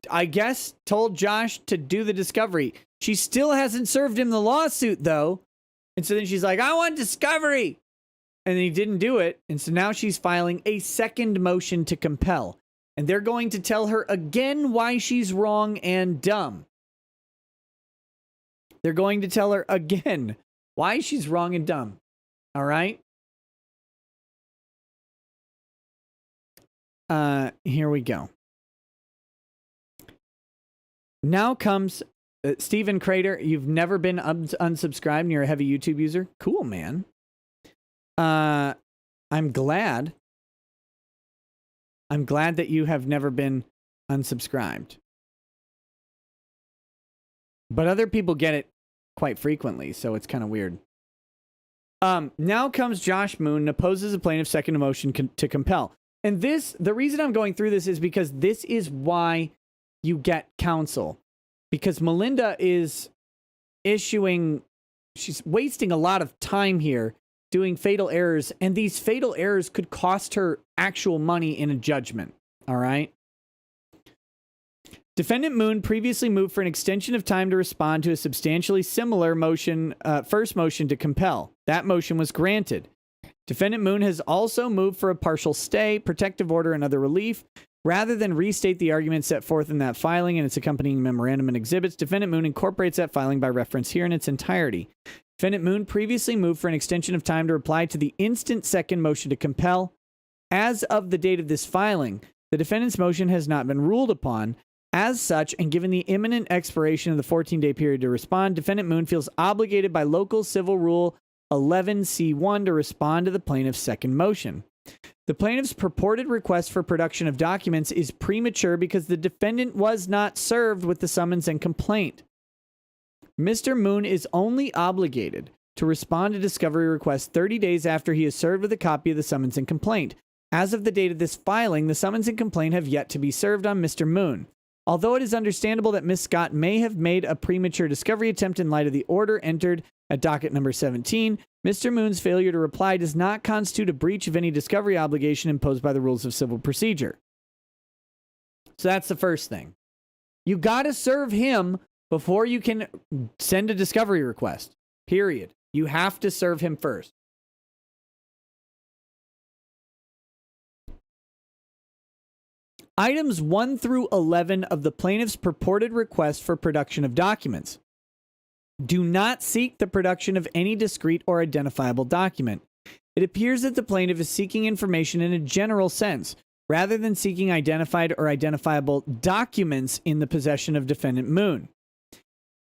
I guess told Josh to do the discovery. She still hasn't served him the lawsuit though. And so then she's like, I want discovery. And then he didn't do it. And so now she's filing a second motion to compel. And they're going to tell her again why she's wrong and dumb. They're going to tell her again why she's wrong and dumb. All right? Here we go. Now comes Stephen Crater. You've never been unsubscribed and you're a heavy YouTube user? Cool, man. I'm glad that you have never been unsubscribed. But other people get it quite frequently, so it's kind of weird. Now comes Josh Moon and opposes a plaintiff's second motion to compel. And the reason I'm going through this is because this is why you get counsel. Because Melinda is she's wasting a lot of time here doing fatal errors, and these fatal errors could cost her actual money in a judgment. All right? Defendant Moon previously moved for an extension of time to respond to a substantially similar motion, first motion to compel. That motion was granted. Defendant Moon has also moved for a partial stay, protective order, and other relief. Rather than restate the arguments set forth in that filing and its accompanying memorandum and exhibits, Defendant Moon incorporates that filing by reference here in its entirety. Defendant Moon previously moved for an extension of time to reply to the instant second motion to compel. As of the date of this filing, the defendant's motion has not been ruled upon. As such, and given the imminent expiration of the 14-day period to respond, Defendant Moon feels obligated by Local Civil Rule 11C1 to respond to the plaintiff's second motion. The plaintiff's purported request for production of documents is premature because the defendant was not served with the summons and complaint. Mr. Moon is only obligated to respond to discovery requests 30 days after he is served with a copy of the summons and complaint. As of the date of this filing, the summons and complaint have yet to be served on Mr. Moon. Although it is understandable that Ms. Scott may have made a premature discovery attempt in light of the order entered at docket number 17, Mr. Moon's failure to reply does not constitute a breach of any discovery obligation imposed by the rules of civil procedure. So that's the first thing. You got to serve him before you can send a discovery request. Period. You have to serve him first. Items 1 through 11 of the plaintiff's purported request for production of documents do not seek the production of any discrete or identifiable document. It appears that the plaintiff is seeking information in a general sense, rather than seeking identified or identifiable documents in the possession of Defendant Moon.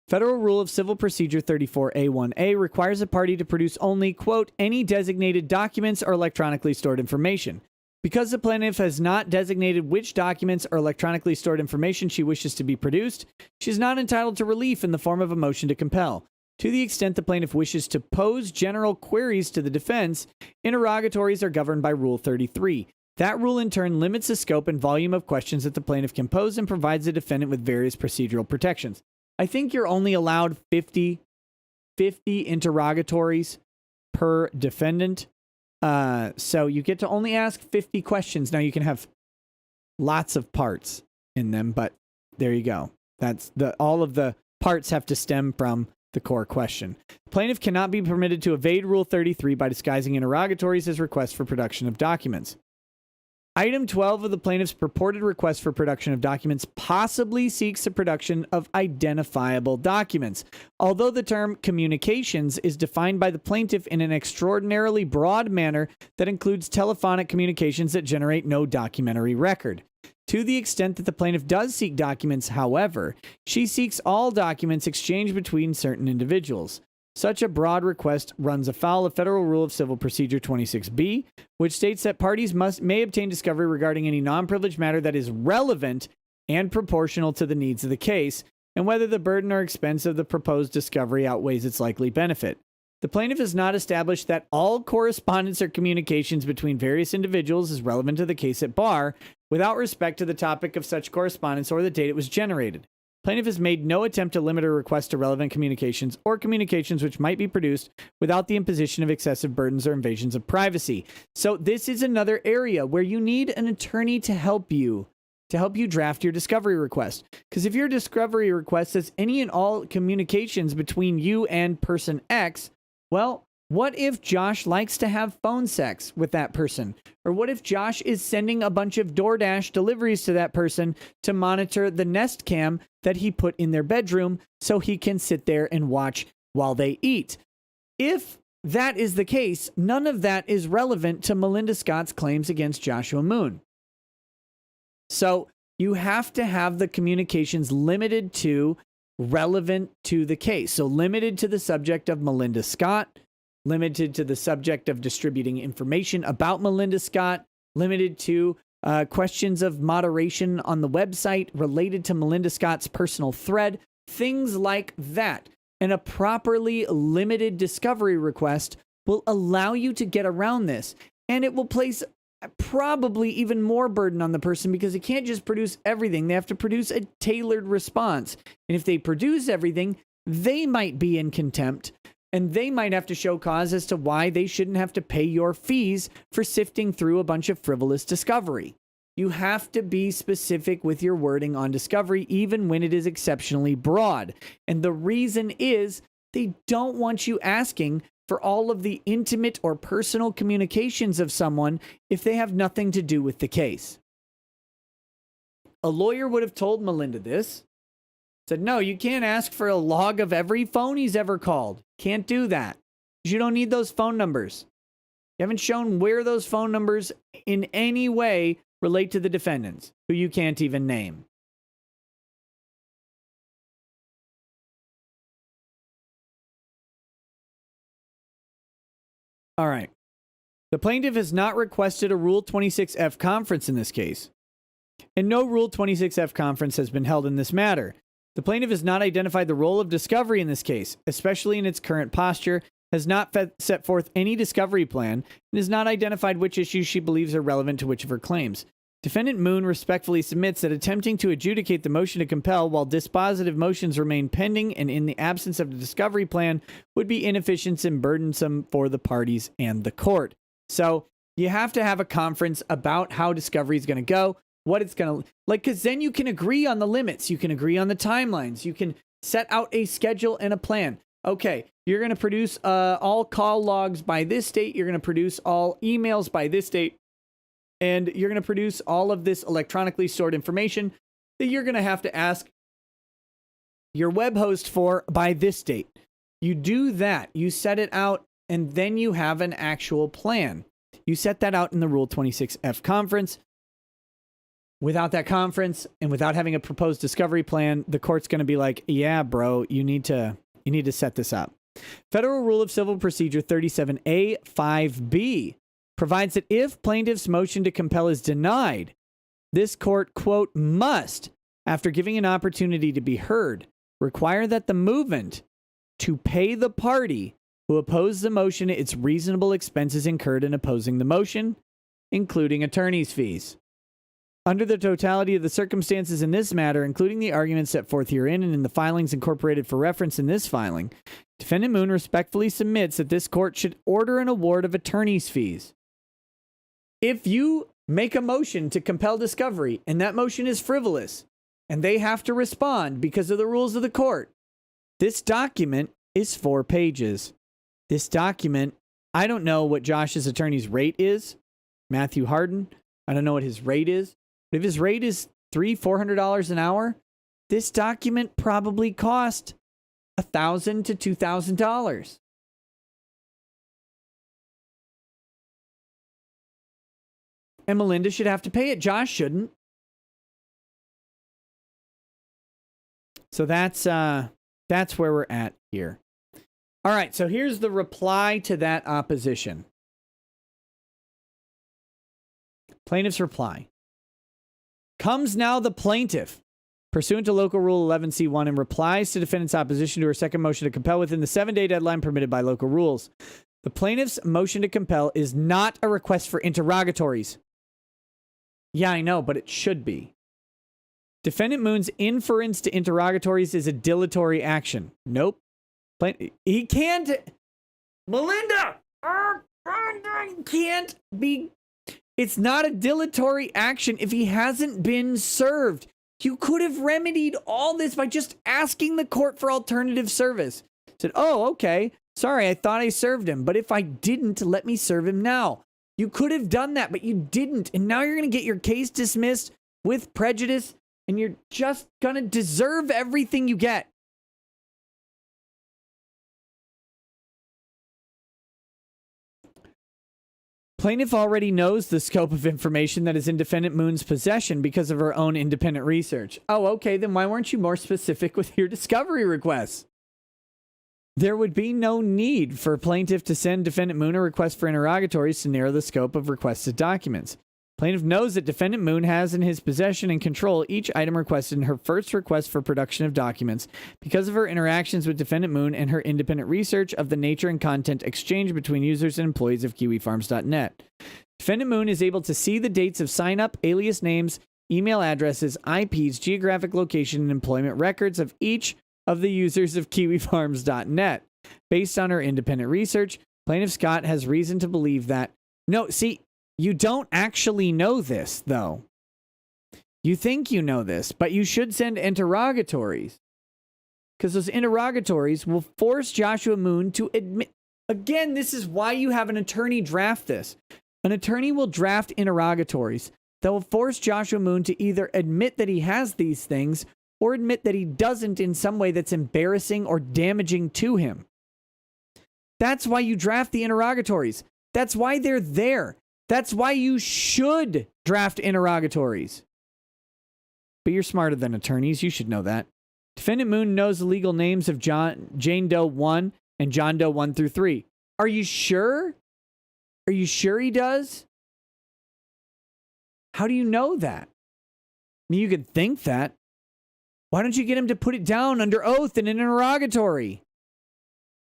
Federal Rule of Civil Procedure 34A1A requires a party to produce only, quote, any designated documents or electronically stored information. Because the plaintiff has not designated which documents or electronically stored information she wishes to be produced, she is not entitled to relief in the form of a motion to compel. To the extent the plaintiff wishes to pose general queries to the defense, interrogatories are governed by Rule 33. That rule in turn limits the scope and volume of questions that the plaintiff can pose and provides the defendant with various procedural protections. I think you're only allowed 50 interrogatories per defendant. So you get to only ask 50 questions. Now you can have lots of parts in them, but there you go. All of the parts have to stem from the core question. Plaintiff cannot be permitted to evade Rule 33 by disguising interrogatories as requests for production of documents. Item 12 of the plaintiff's purported request for production of documents possibly seeks the production of identifiable documents. Although the term communications is defined by the plaintiff in an extraordinarily broad manner that includes telephonic communications that generate no documentary record. To the extent that the plaintiff does seek documents, however, she seeks all documents exchanged between certain individuals. Such a broad request runs afoul of Federal Rule of Civil Procedure 26B, which states that parties may obtain discovery regarding any non-privileged matter that is relevant and proportional to the needs of the case, and whether the burden or expense of the proposed discovery outweighs its likely benefit. The plaintiff has not established that all correspondence or communications between various individuals is relevant to the case at bar, without respect to the topic of such correspondence or the date it was generated. Plaintiff has made no attempt to limit her request to relevant communications or communications which might be produced without the imposition of excessive burdens or invasions of privacy. So this is another area where you need an attorney to help you draft your discovery request. Because if your discovery request says any and all communications between you and person X, well, what if Josh likes to have phone sex with that person? Or what if Josh is sending a bunch of DoorDash deliveries to that person to monitor the Nest Cam that he put in their bedroom so he can sit there and watch while they eat? If that is the case, none of that is relevant to Melinda Scott's claims against Joshua Moon. So you have to have the communications limited to relevant to the case. So limited to the subject of Melinda Scott, limited to the subject of distributing information about Melinda Scott, limited to questions of moderation on the website related to Melinda Scott's personal thread, things like that. And a properly limited discovery request will allow you to get around this. And it will place probably even more burden on the person because it can't just produce everything. They have to produce a tailored response. And if they produce everything, they might be in contempt. And they might have to show cause as to why they shouldn't have to pay your fees for sifting through a bunch of frivolous discovery. You have to be specific with your wording on discovery, even when it is exceptionally broad. And the reason is they don't want you asking for all of the intimate or personal communications of someone if they have nothing to do with the case. A lawyer would have told Melinda this. Said, no, you can't ask for a log of every phone he's ever called. Can't do that. You don't need those phone numbers. You haven't shown where those phone numbers in any way relate to the defendants, who you can't even name. All right. The plaintiff has not requested a Rule 26F conference in this case, and no Rule 26F conference has been held in this matter. The plaintiff has not identified the role of discovery in this case, especially in its current posture, has not set forth any discovery plan, and has not identified which issues she believes are relevant to which of her claims. Defendant Moon respectfully submits that attempting to adjudicate the motion to compel while dispositive motions remain pending and in the absence of the discovery plan would be inefficient and burdensome for the parties and the court. So you have to have a conference about how discovery is going to go, what it's going to like, because then you can agree on the limits. You can agree on the timelines. You can set out a schedule and a plan. Okay, you're going to produce all call logs by this date. You're going to produce all emails by this date. And you're going to produce all of this electronically stored information that you're going to have to ask your web host for by this date. You do that. You set it out, and then you have an actual plan. You set that out in the Rule 26F conference. Without that conference and without having a proposed discovery plan, the court's going to be like, yeah, bro, you need to set this up. Federal Rule of Civil Procedure 37A 5B provides that if plaintiff's motion to compel is denied, this court, quote, must, after giving an opportunity to be heard, require that the movement to pay the party who opposed the motion its reasonable expenses incurred in opposing the motion, including attorney's fees. Under the totality of the circumstances in this matter, including the arguments set forth herein and in the filings incorporated for reference in this filing, Defendant Moon respectfully submits that this court should order an award of attorney's fees. If you make a motion to compel discovery and that motion is frivolous and they have to respond because of the rules of the court, this document is 4 pages. This document, I don't know what Josh's attorney's rate is, Matthew Harden. I don't know what his rate is. But if his rate is $300-$400 an hour, this document probably cost $1,000 to $2,000. And Melinda should have to pay it. Josh shouldn't. So that's where we're at here. All right, so here's the reply to that opposition. Plaintiff's reply. Comes now the plaintiff, pursuant to Local Rule 11C1, and replies to defendant's opposition to her second motion to compel within the 7-day deadline permitted by local rules. The plaintiff's motion to compel is not a request for interrogatories. Yeah, I know, but it should be. Defendant Moon's inference to interrogatories is a dilatory action. Nope. He can't. Melinda! Can't be. It's not a dilatory action if he hasn't been served. You could have remedied all this by just asking the court for alternative service. Said, oh, okay. Sorry, I thought I served him. But if I didn't, let me serve him now. You could have done that, but you didn't. And now you're going to get your case dismissed with prejudice, and you're just going to deserve everything you get. Plaintiff already knows the scope of information that is in Defendant Moon's possession because of her own independent research. Oh, okay, then why weren't you more specific with your discovery requests? There would be no need for plaintiff to send Defendant Moon a request for interrogatories to narrow the scope of requested documents. Plaintiff knows that Defendant Moon has in his possession and control each item requested in her first request for production of documents because of her interactions with Defendant Moon and her independent research of the nature and content exchanged between users and employees of KiwiFarms.net. Defendant Moon is able to see the dates of sign-up, alias names, email addresses, IPs, geographic location, and employment records of each of the users of KiwiFarms.net. Based on her independent research, Plaintiff Scott has reason to believe that... No, see... You don't actually know this, though. You think you know this, but you should send interrogatories. Because those interrogatories will force Joshua Moon to admit... Again, this is why you have an attorney draft this. An attorney will draft interrogatories that will force Joshua Moon to either admit that he has these things or admit that he doesn't in some way that's embarrassing or damaging to him. That's why you draft the interrogatories. That's why they're there. That's why you should draft interrogatories. But you're smarter than attorneys. You should know that. Defendant Moon knows the legal names of Jane Doe 1 and John Doe 1 through 3. Are you sure? Are you sure he does? How do you know that? I mean, you could think that. Why don't you get him to put it down under oath in an interrogatory?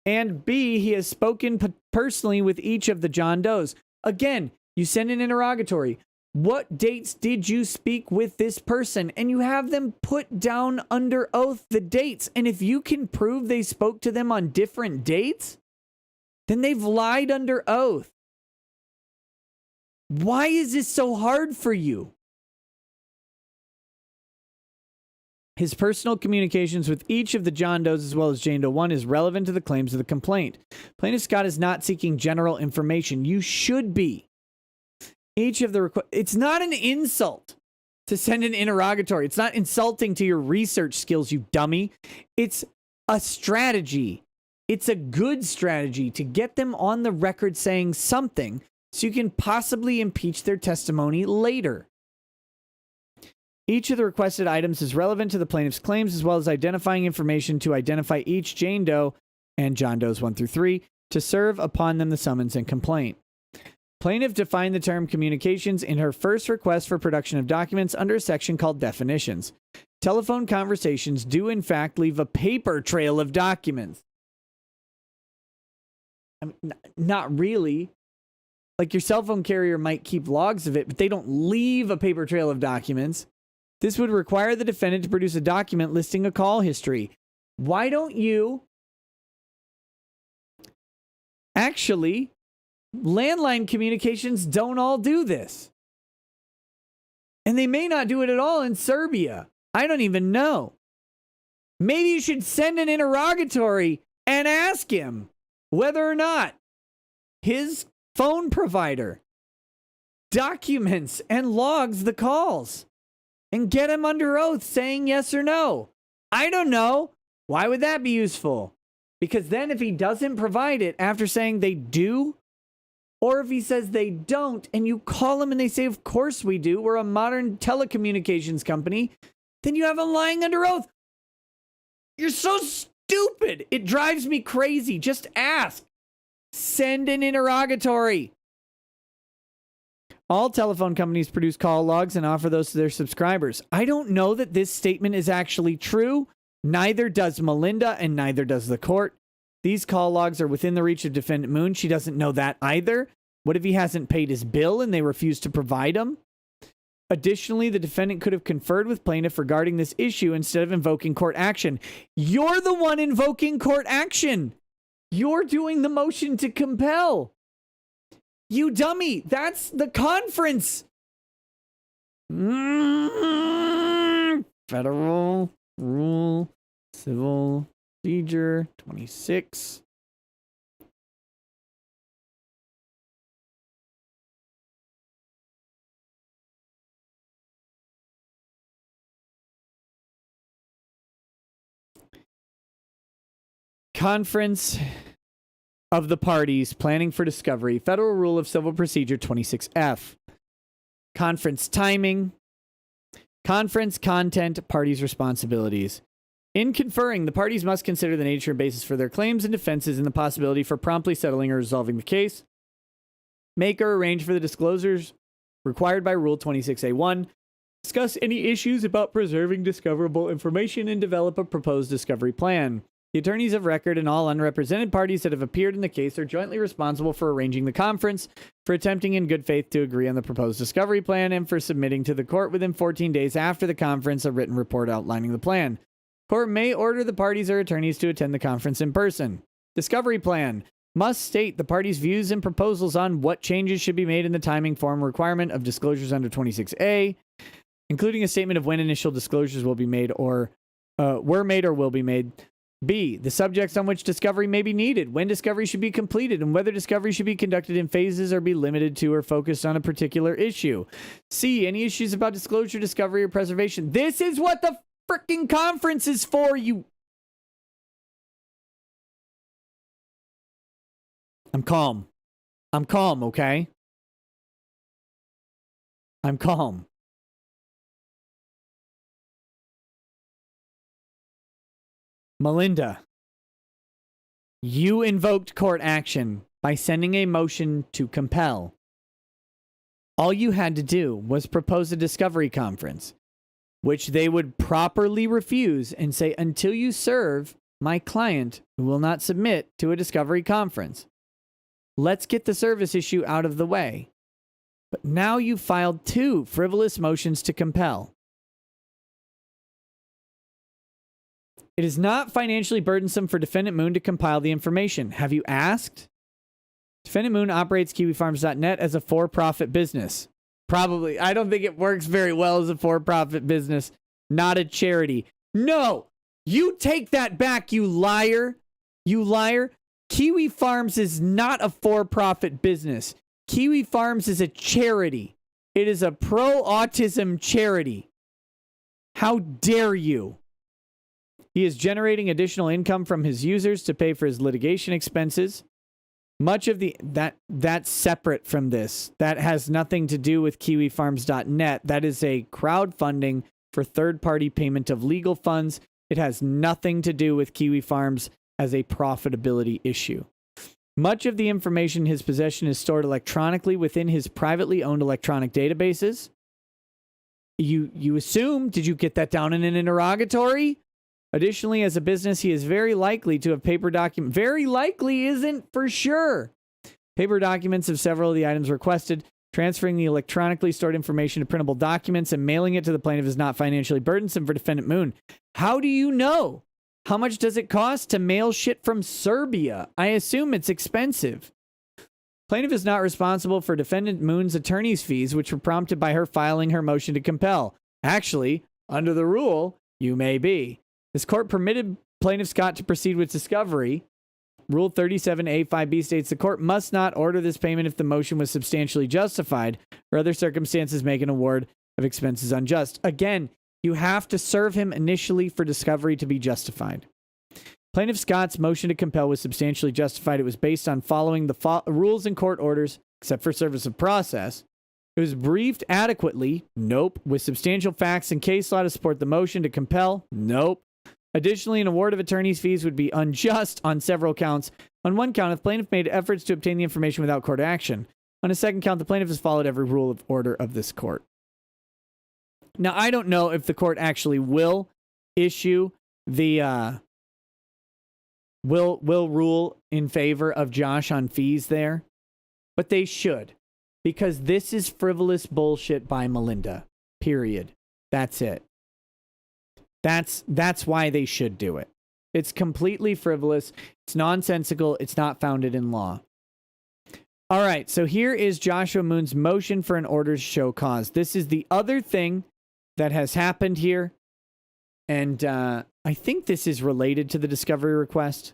And B, he has spoken personally with each of the John Does. Again, you send an interrogatory. What dates did you speak with this person? And you have them put down under oath the dates. And if you can prove they spoke to them on different dates, then they've lied under oath. Why is this so hard for you? His personal communications with each of the John Does as well as Jane Doe 1 is relevant to the claims of the complaint. Plaintiff Scott is not seeking general information. You should be. Each of the it's not an insult to send an interrogatory. It's not insulting to your research skills, you dummy. It's a strategy. It's a good strategy to get them on the record saying something so you can possibly impeach their testimony later. Each of the requested items is relevant to the plaintiff's claims, as well as identifying information to identify each Jane Doe and John Does 1 through 3 to serve upon them the summons and complaint. Plaintiff defined the term communications in her first request for production of documents under a section called definitions. Telephone conversations do in fact leave a paper trail of documents. I mean, not really. Like your cell phone carrier might keep logs of it, but they don't leave a paper trail of documents. This would require the defendant to produce a document listing a call history. Why don't you actually... Landline communications don't all do this. And they may not do it at all in Serbia. I don't even know. Maybe you should send an interrogatory and ask him whether or not his phone provider documents and logs the calls and get him under oath saying yes or no. I don't know. Why would that be useful? Because then if he doesn't provide it after saying they do, or if he says they don't, and you call them and they say, of course we do, we're a modern telecommunications company, then you have them lying under oath. You're so stupid. It drives me crazy. Just ask. Send an interrogatory. All telephone companies produce call logs and offer those to their subscribers. I don't know that this statement is actually true. Neither does Melinda, and neither does the court. These call logs are within the reach of Defendant Moon. She doesn't know that either. What if he hasn't paid his bill and they refuse to provide him? Additionally, the defendant could have conferred with plaintiff regarding this issue instead of invoking court action. You're the one invoking court action. You're doing the motion to compel. You dummy. That's the conference. Federal Rule Civil Procedure 26. Conference of the parties planning for discovery. Federal Rule of Civil Procedure 26F. Conference timing. Conference content. Parties' responsibilities. In conferring, the parties must consider the nature and basis for their claims and defenses and the possibility for promptly settling or resolving the case. Make or arrange for the disclosures required by Rule 26A1. Discuss any issues about preserving discoverable information and develop a proposed discovery plan. The attorneys of record and all unrepresented parties that have appeared in the case are jointly responsible for arranging the conference, for attempting in good faith to agree on the proposed discovery plan, and for submitting to the court within 14 days after the conference a written report outlining the plan. Court may order the parties or attorneys to attend the conference in person. Discovery plan must state the parties' views and proposals on what changes should be made in the timing form requirement of disclosures under 26A, including a statement of when initial disclosures will be made or were made or will be made. B, the subjects on which discovery may be needed, when discovery should be completed, and whether discovery should be conducted in phases or be limited to or focused on a particular issue. C, any issues about disclosure, discovery, or preservation. This is what the freaking conference is for, you. I'm calm. I'm calm, okay? I'm calm. Melinda, you invoked court action by sending a motion to compel. All you had to do was propose a discovery conference, which they would properly refuse and say, until you serve my client, who will not submit to a discovery conference. Let's get the service issue out of the way. But now you filed 2 frivolous motions to compel. It is not financially burdensome for Defendant Moon to compile the information. Have you asked? Defendant Moon operates KiwiFarms.net as a for-profit business. Probably. I don't think it works very well as a for-profit business. Not a charity. No! You take that back, you liar. You liar. Kiwi Farms is not a for-profit business. Kiwi Farms is a charity. It is a pro-autism charity. How dare you? He is generating additional income from his users to pay for his litigation expenses. Much of that's separate from this. That has nothing to do with KiwiFarms.net. That is a crowdfunding for third-party payment of legal funds. It has nothing to do with Kiwi Farms as a profitability issue. Much of the information in his possession is stored electronically within his privately owned electronic databases. You assume, did you get that down in an interrogatory? Additionally, as a business, he is very likely to have paper documents. Very likely isn't for sure. Paper documents of several of the items requested. Transferring the electronically stored information to printable documents and mailing it to the plaintiff is not financially burdensome for Defendant Moon. How do you know? How much does it cost to mail shit from Serbia? I assume it's expensive. Plaintiff is not responsible for Defendant Moon's attorney's fees, which were prompted by her filing her motion to compel. Actually, under the rule, you may be. This court permitted Plaintiff Scott to proceed with discovery. Rule 37A5B states the court must not order this payment if the motion was substantially justified or other circumstances make an award of expenses unjust. Again, you have to serve him initially for discovery to be justified. Plaintiff Scott's motion to compel was substantially justified. It was based on following the rules and court orders, except for service of process. It was briefed adequately. Nope. With substantial facts and case law to support the motion to compel. Nope. Additionally, an award of attorney's fees would be unjust on several counts. On one count, if plaintiff made efforts to obtain the information without court action. On a second count, the plaintiff has followed every rule of order of this court. Now, I don't know if the court actually will issue the will rule in favor of Josh on fees there, but they should, because this is frivolous bullshit by Melinda. Period. That's it. That's why they should do it. It's completely frivolous. It's nonsensical. It's not founded in law. All right, so here is Joshua Moon's motion for an order to show cause. This is the other thing that has happened here, and I think this is related to the discovery request.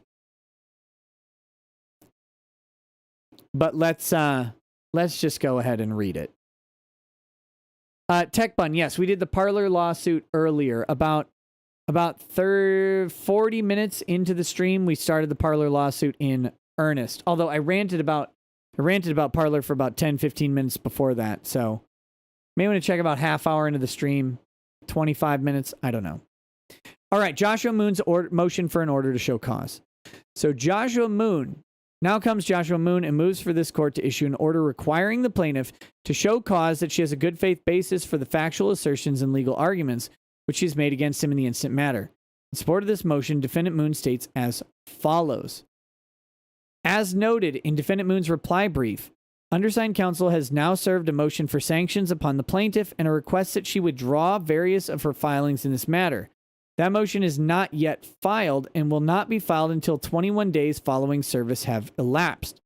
But let's just go ahead and read it. Tech Bun, yes, we did the Parler lawsuit earlier. About 40 minutes into the stream, we started the Parler lawsuit in earnest. Although I ranted about Parler for about 10-15 minutes before that. So may want to check about half hour into the stream, 25 minutes. I don't know. All right, Joshua Moon's motion for an order to show cause. So now comes Joshua Moon and moves for this court to issue an order requiring the plaintiff to show cause that she has a good faith basis for the factual assertions and legal arguments which she's made against him in the instant matter. In support of this motion, Defendant Moon states as follows. As noted in Defendant Moon's reply brief, undersigned counsel has now served a motion for sanctions upon the plaintiff and a request that she withdraw various of her filings in this matter. That motion is not yet filed and will not be filed until 21 days following service have elapsed.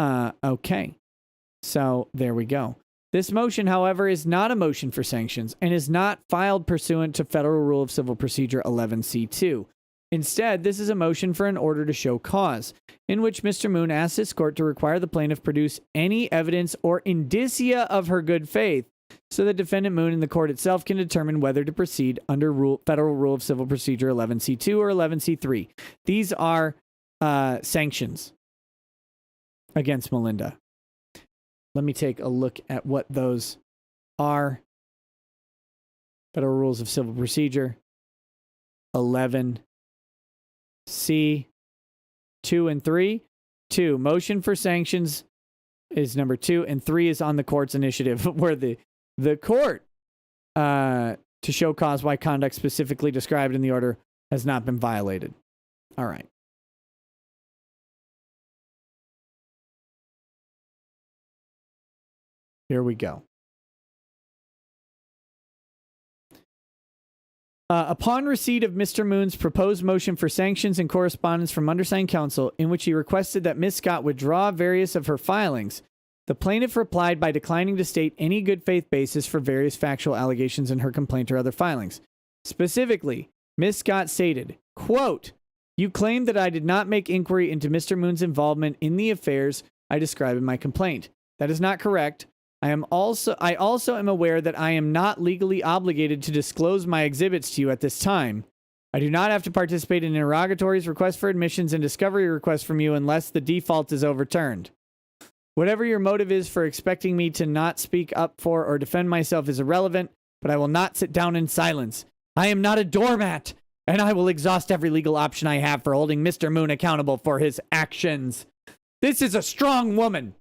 Okay. So there we go. This motion, however, is not a motion for sanctions and is not filed pursuant to Federal Rule of Civil Procedure 11C2. Instead, this is a motion for an order to show cause, in which Mr. Moon asks his court to require the plaintiff produce any evidence or indicia of her good faith so that Defendant Moon and the court itself can determine whether to proceed under Federal Rule of Civil Procedure 11C2 or 11C3. These are sanctions against Melinda. Let me take a look at what those are. Federal Rules of Civil Procedure 11C 2 and 3. 2. Motion for sanctions is number 2, and 3 is on the court's initiative, where the court to show cause why conduct specifically described in the order has not been violated. All right. Here we go. Upon receipt of Mr. Moon's proposed motion for sanctions and correspondence from undersigned counsel, in which he requested that Ms. Scott withdraw various of her filings, the plaintiff replied by declining to state any good faith basis for various factual allegations in her complaint or other filings. Specifically, Ms. Scott stated, quote, "You claim that I did not make inquiry into Mr. Moon's involvement in the affairs I describe in my complaint. That is not correct. I also am aware that I am not legally obligated to disclose my exhibits to you at this time. I do not have to participate in interrogatories, requests for admissions, and discovery requests from you unless the default is overturned. Whatever your motive is for expecting me to not speak up for or defend myself is irrelevant, but I will not sit down in silence. I am not a doormat, and I will exhaust every legal option I have for holding Mr. Moon accountable for his actions." This is a strong woman.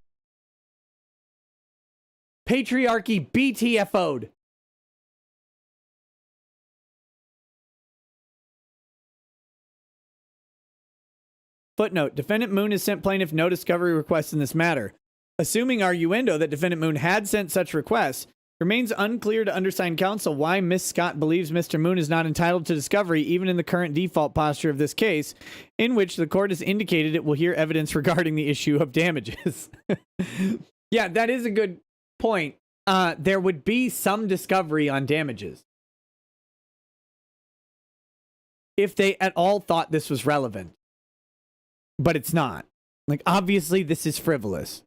Patriarchy BTFO'd. Footnote, Defendant Moon has sent plaintiff no discovery requests in this matter. Assuming arguendo that Defendant Moon had sent such requests, it remains unclear to undersigned counsel why Ms. Scott believes Mr. Moon is not entitled to discovery even in the current default posture of this case, in which the court has indicated it will hear evidence regarding the issue of damages. Yeah, that is a good point. There would be some discovery on damages if they at all thought this was relevant. But it's not. Like, obviously, this is frivolous.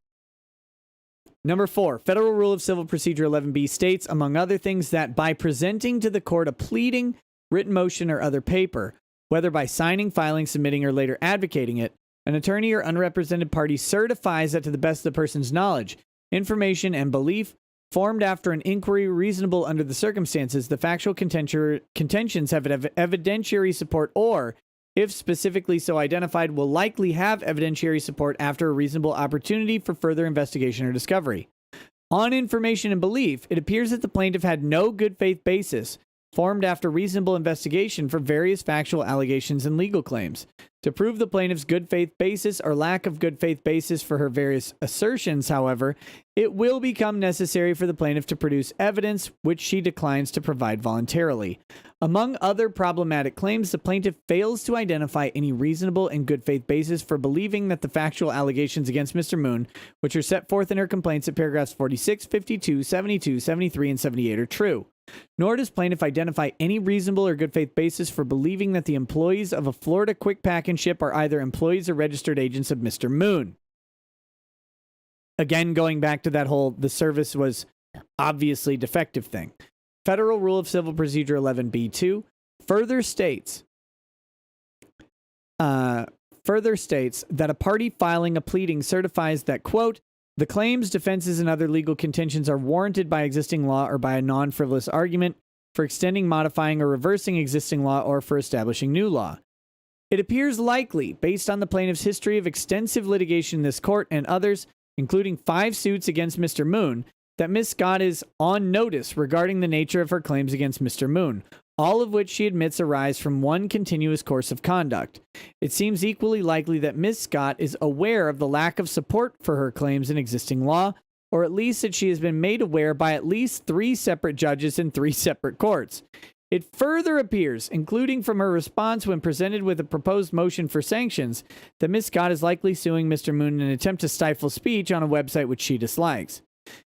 Number 4, Federal Rule of Civil Procedure 11B states, among other things, that by presenting to the court a pleading, written motion, or other paper, whether by signing, filing, submitting, or later advocating it, an attorney or unrepresented party certifies that to the best of the person's knowledge, information, and belief, formed after an inquiry reasonable under the circumstances, the factual contentions have evidentiary support or, if specifically so identified, will likely have evidentiary support after a reasonable opportunity for further investigation or discovery. On information and belief, it appears that the plaintiff had no good faith basis formed after reasonable investigation for various factual allegations and legal claims. To prove the plaintiff's good faith basis or lack of good faith basis for her various assertions, however, it will become necessary for the plaintiff to produce evidence which she declines to provide voluntarily. Among other problematic claims, the plaintiff fails to identify any reasonable and good faith basis for believing that the factual allegations against Mr. Moon, which are set forth in her complaints at paragraphs 46, 52, 72, 73, and 78 are true. Nor does plaintiff identify any reasonable or good faith basis for believing that the employees of a Florida quick packing ship are either employees or registered agents of Mr. Moon. Again, going back to that whole the service was obviously defective thing. Federal Rule of Civil Procedure 11B2 further states that a party filing a pleading certifies that, quote, the claims, defenses, and other legal contentions are warranted by existing law or by a non-frivolous argument for extending, modifying, or reversing existing law or for establishing new law. It appears likely, based on the plaintiff's history of extensive litigation in this court and others, including 5 suits against Mr. Moon, that Ms. Scott is on notice regarding the nature of her claims against Mr. Moon, all of which she admits arise from one continuous course of conduct. It seems equally likely that Ms. Scott is aware of the lack of support for her claims in existing law, or at least that she has been made aware by at least 3 separate judges in 3 separate courts. It further appears, including from her response when presented with a proposed motion for sanctions, that Ms. Scott is likely suing Mr. Moon in an attempt to stifle speech on a website which she dislikes.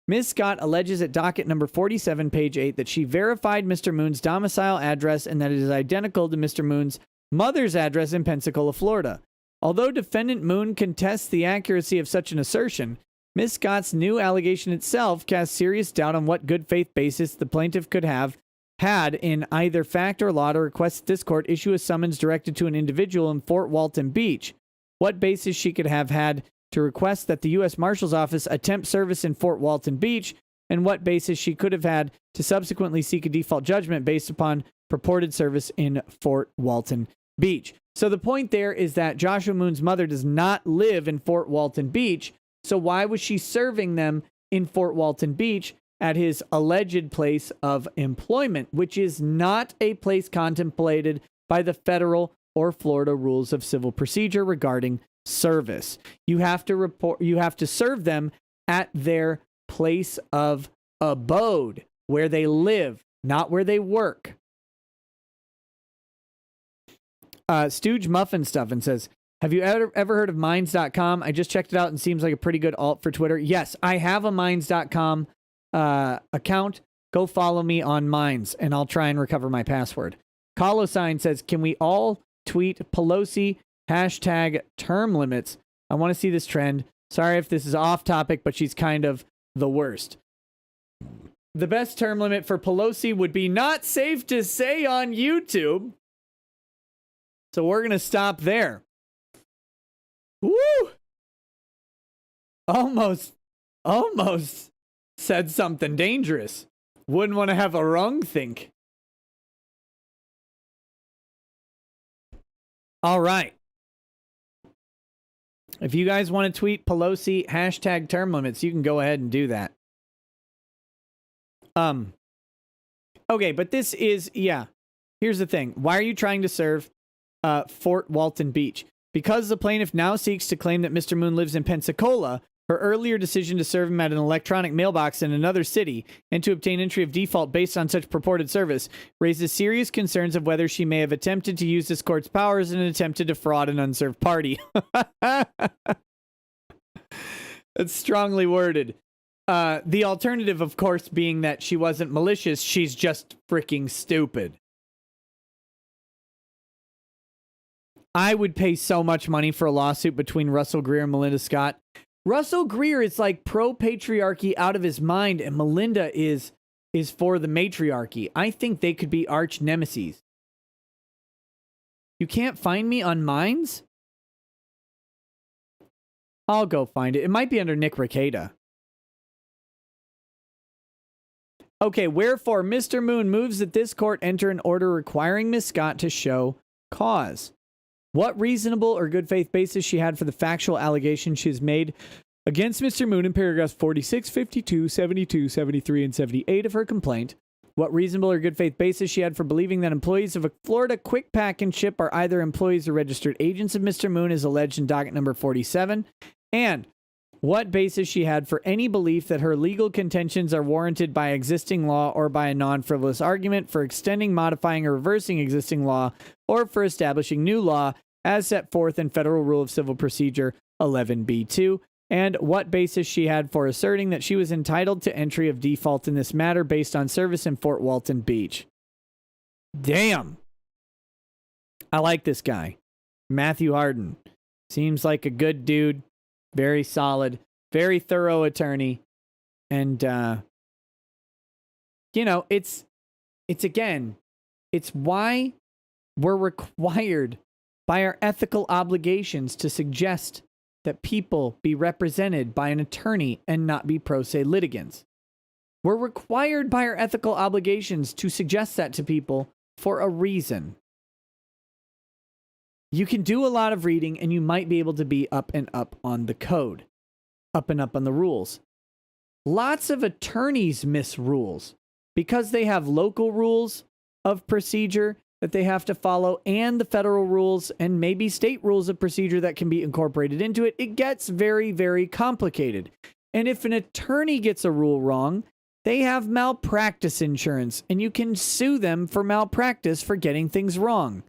Ms. Scott alleges at docket number 47, page 8, that she verified Mr. Moon's domicile address and that it is identical to Mr. Moon's mother's address in Pensacola, Florida. Although defendant Moon contests the accuracy of such an assertion, Ms. Scott's new allegation itself casts serious doubt on what good faith basis the plaintiff could have had in either fact or law to request that this court issue a summons directed to an individual in Fort Walton Beach. What basis she could have had to request that the U.S. Marshal's Office attempt service in Fort Walton Beach, and what basis she could have had to subsequently seek a default judgment based upon purported service in Fort Walton Beach. So the point there is that Joshua Moon's mother does not live in Fort Walton Beach, so why was she serving them in Fort Walton Beach at his alleged place of employment, which is not a place contemplated by the federal or Florida rules of civil procedure regarding service. You have to serve them at their place of abode, where they live, not where they work. Stooge Muffin Stuffin says, have you ever heard of Minds.com? I just checked it out and seems like a pretty good alt for Twitter. Yes, I have a Minds.com account. Go follow me on Minds, and I'll try and recover my password. Colosign says, can we all tweet Pelosi hashtag term limits? I want to see this trend. Sorry if this is off topic, but she's kind of the worst. The best term limit for Pelosi would be not safe to say on YouTube. So we're going to stop there. Woo! Almost said something dangerous. Wouldn't want to have a wrong think. All right. If you guys want to tweet Pelosi hashtag term limits, you can go ahead and do that. Okay, but this is, here's the thing. Why are you trying to serve Fort Walton Beach? Because the plaintiff now seeks to claim that Mr. Moon lives in Pensacola, her earlier decision to serve him at an electronic mailbox in another city and to obtain entry of default based on such purported service raises serious concerns of whether she may have attempted to use this court's powers in an attempt to defraud an unserved party. That's strongly worded. The alternative, of course, being that she wasn't malicious, she's just freaking stupid. I would pay so much money for a lawsuit between Russell Greer and Melinda Scott. Russell Greer is like pro-patriarchy out of his mind, and Melinda is for the matriarchy. I think they could be arch nemeses. You can't find me on Minds? I'll go find it. It might be under Nick Rekieta. Okay, wherefore Mr. Moon moves that this court enter an order requiring Miss Scott to show cause. What reasonable or good faith basis she had for the factual allegations she has made against Mr. Moon in paragraphs 46, 52, 72, 73, and 78 of her complaint. What reasonable or good faith basis she had for believing that employees of a Florida quick pack and ship are either employees or registered agents of Mr. Moon as alleged in docket number 47. And what basis she had for any belief that her legal contentions are warranted by existing law or by a non-frivolous argument for extending, modifying, or reversing existing law or for establishing new law as set forth in Federal Rule of Civil Procedure 11b2, and what basis she had for asserting that she was entitled to entry of default in this matter based on service in Fort Walton Beach. Damn. I like this guy. Matthew Harden. Seems like a good dude. Very solid. Very thorough attorney. And, it's why we're required by our ethical obligations to suggest that people be represented by an attorney and not be pro se litigants. We're required by our ethical obligations to suggest that to people for a reason. You can do a lot of reading and you might be able to be up and up on the code, up and up on the rules. Lots of attorneys miss rules because they have local rules of procedure that they have to follow and the federal rules and maybe state rules of procedure that can be incorporated into it. It gets very, very complicated. And if an attorney gets a rule wrong, they have malpractice insurance and you can sue them for malpractice for getting things wrong.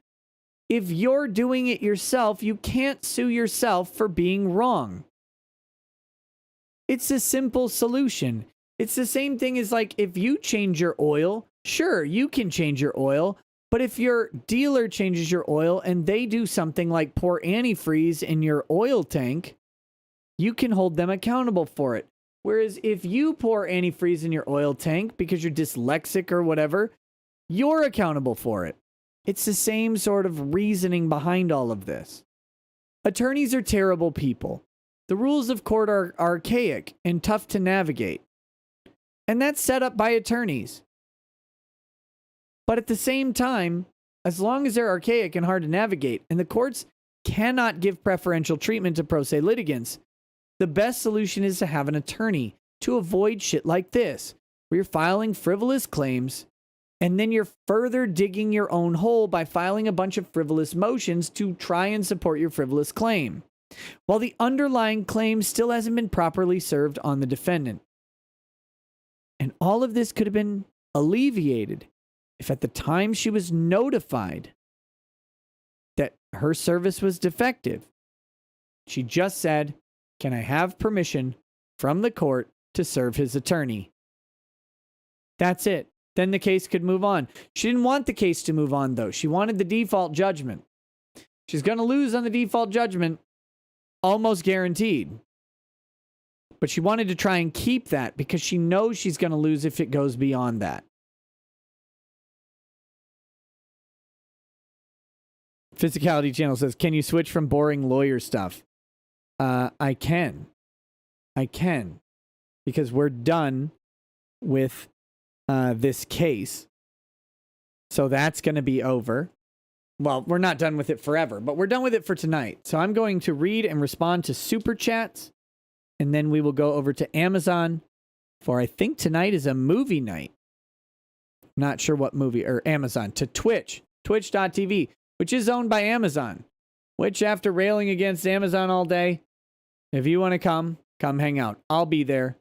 If you're doing it yourself, you can't sue yourself for being wrong. It's a simple solution. It's the same thing as like if you change your oil, sure, you can change your oil. But if your dealer changes your oil and they do something like pour antifreeze in your oil tank, you can hold them accountable for it. Whereas if you pour antifreeze in your oil tank because you're dyslexic or whatever, you're accountable for it. It's the same sort of reasoning behind all of this. Attorneys are terrible people. The rules of court are archaic and tough to navigate. And that's set up by attorneys. But at the same time, as long as they're archaic and hard to navigate, and the courts cannot give preferential treatment to pro se litigants, the best solution is to have an attorney to avoid shit like this, where you're filing frivolous claims, and then you're further digging your own hole by filing a bunch of frivolous motions to try and support your frivolous claim, while the underlying claim still hasn't been properly served on the defendant. And all of this could have been alleviated if at the time she was notified that her service was defective, she just said, "Can I have permission from the court to serve his attorney?" That's it. Then the case could move on. She didn't want the case to move on, though. She wanted the default judgment. She's going to lose on the default judgment, almost guaranteed. But she wanted to try and keep that because she knows she's going to lose if it goes beyond that. Physicality Channel says, can you switch from boring lawyer stuff? I can. Because we're done with this case. So that's going to be over. Well, we're not done with it forever, but we're done with it for tonight. So I'm going to read and respond to super chats. And then we will go over to Amazon for, I think tonight is a movie night. Not sure what movie, or Amazon, to Twitch, twitch.tv, which is owned by Amazon. Which, after railing against Amazon all day, if you want to come hang out. I'll be there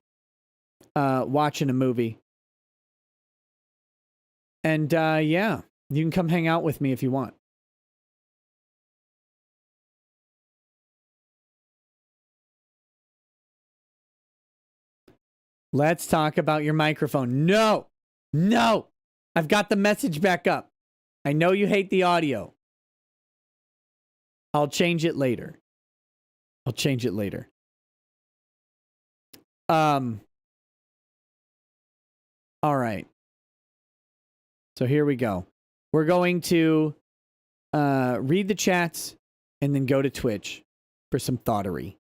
watching a movie. And yeah, you can come hang out with me if you want. Let's talk about your microphone. No. I've got the message back up. I know you hate the audio. I'll change it later. All right. So here we go. We're going to read the chats and then go to Twitch for some thoughtery.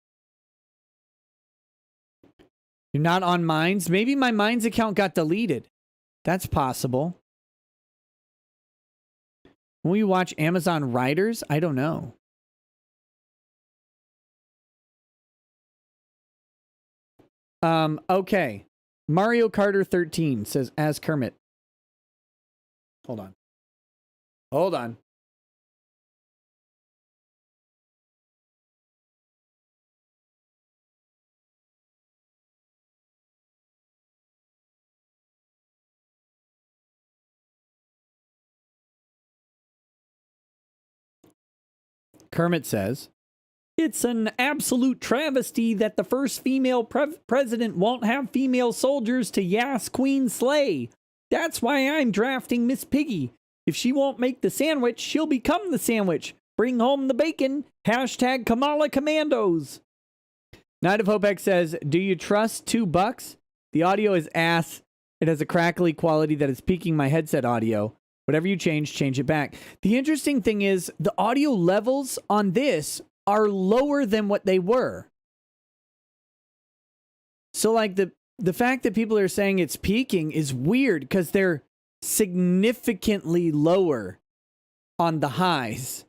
You're not on Minds? Maybe my Minds account got deleted. That's possible. Will you watch Amazon Riders? I don't know. Okay. Mario Carter 13 says, as Kermit. Hold on. Kermit says, it's an absolute travesty that the first female president won't have female soldiers to Yas Queen slay. That's why I'm drafting Miss Piggy. If she won't make the sandwich, she'll become the sandwich. Bring home the bacon. Hashtag Kamala Commandos. Night of Hope X says, do you trust $2? The audio is ass. It has a crackly quality that is peaking my headset audio. Whatever you change it back. The interesting thing is the audio levels on this are lower than what they were. So like the fact that people are saying it's peaking is weird because they're significantly lower on the highs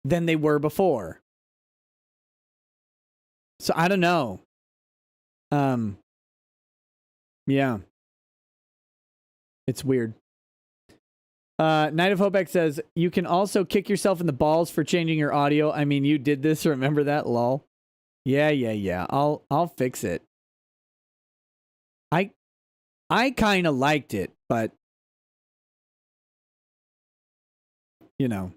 than they were before. So I don't know. Yeah. It's weird. Night of Hope X says, you can also kick yourself in the balls for changing your audio. I mean, you did this. Remember that? Lol. Yeah. I'll fix it. I kind of liked it, but you know.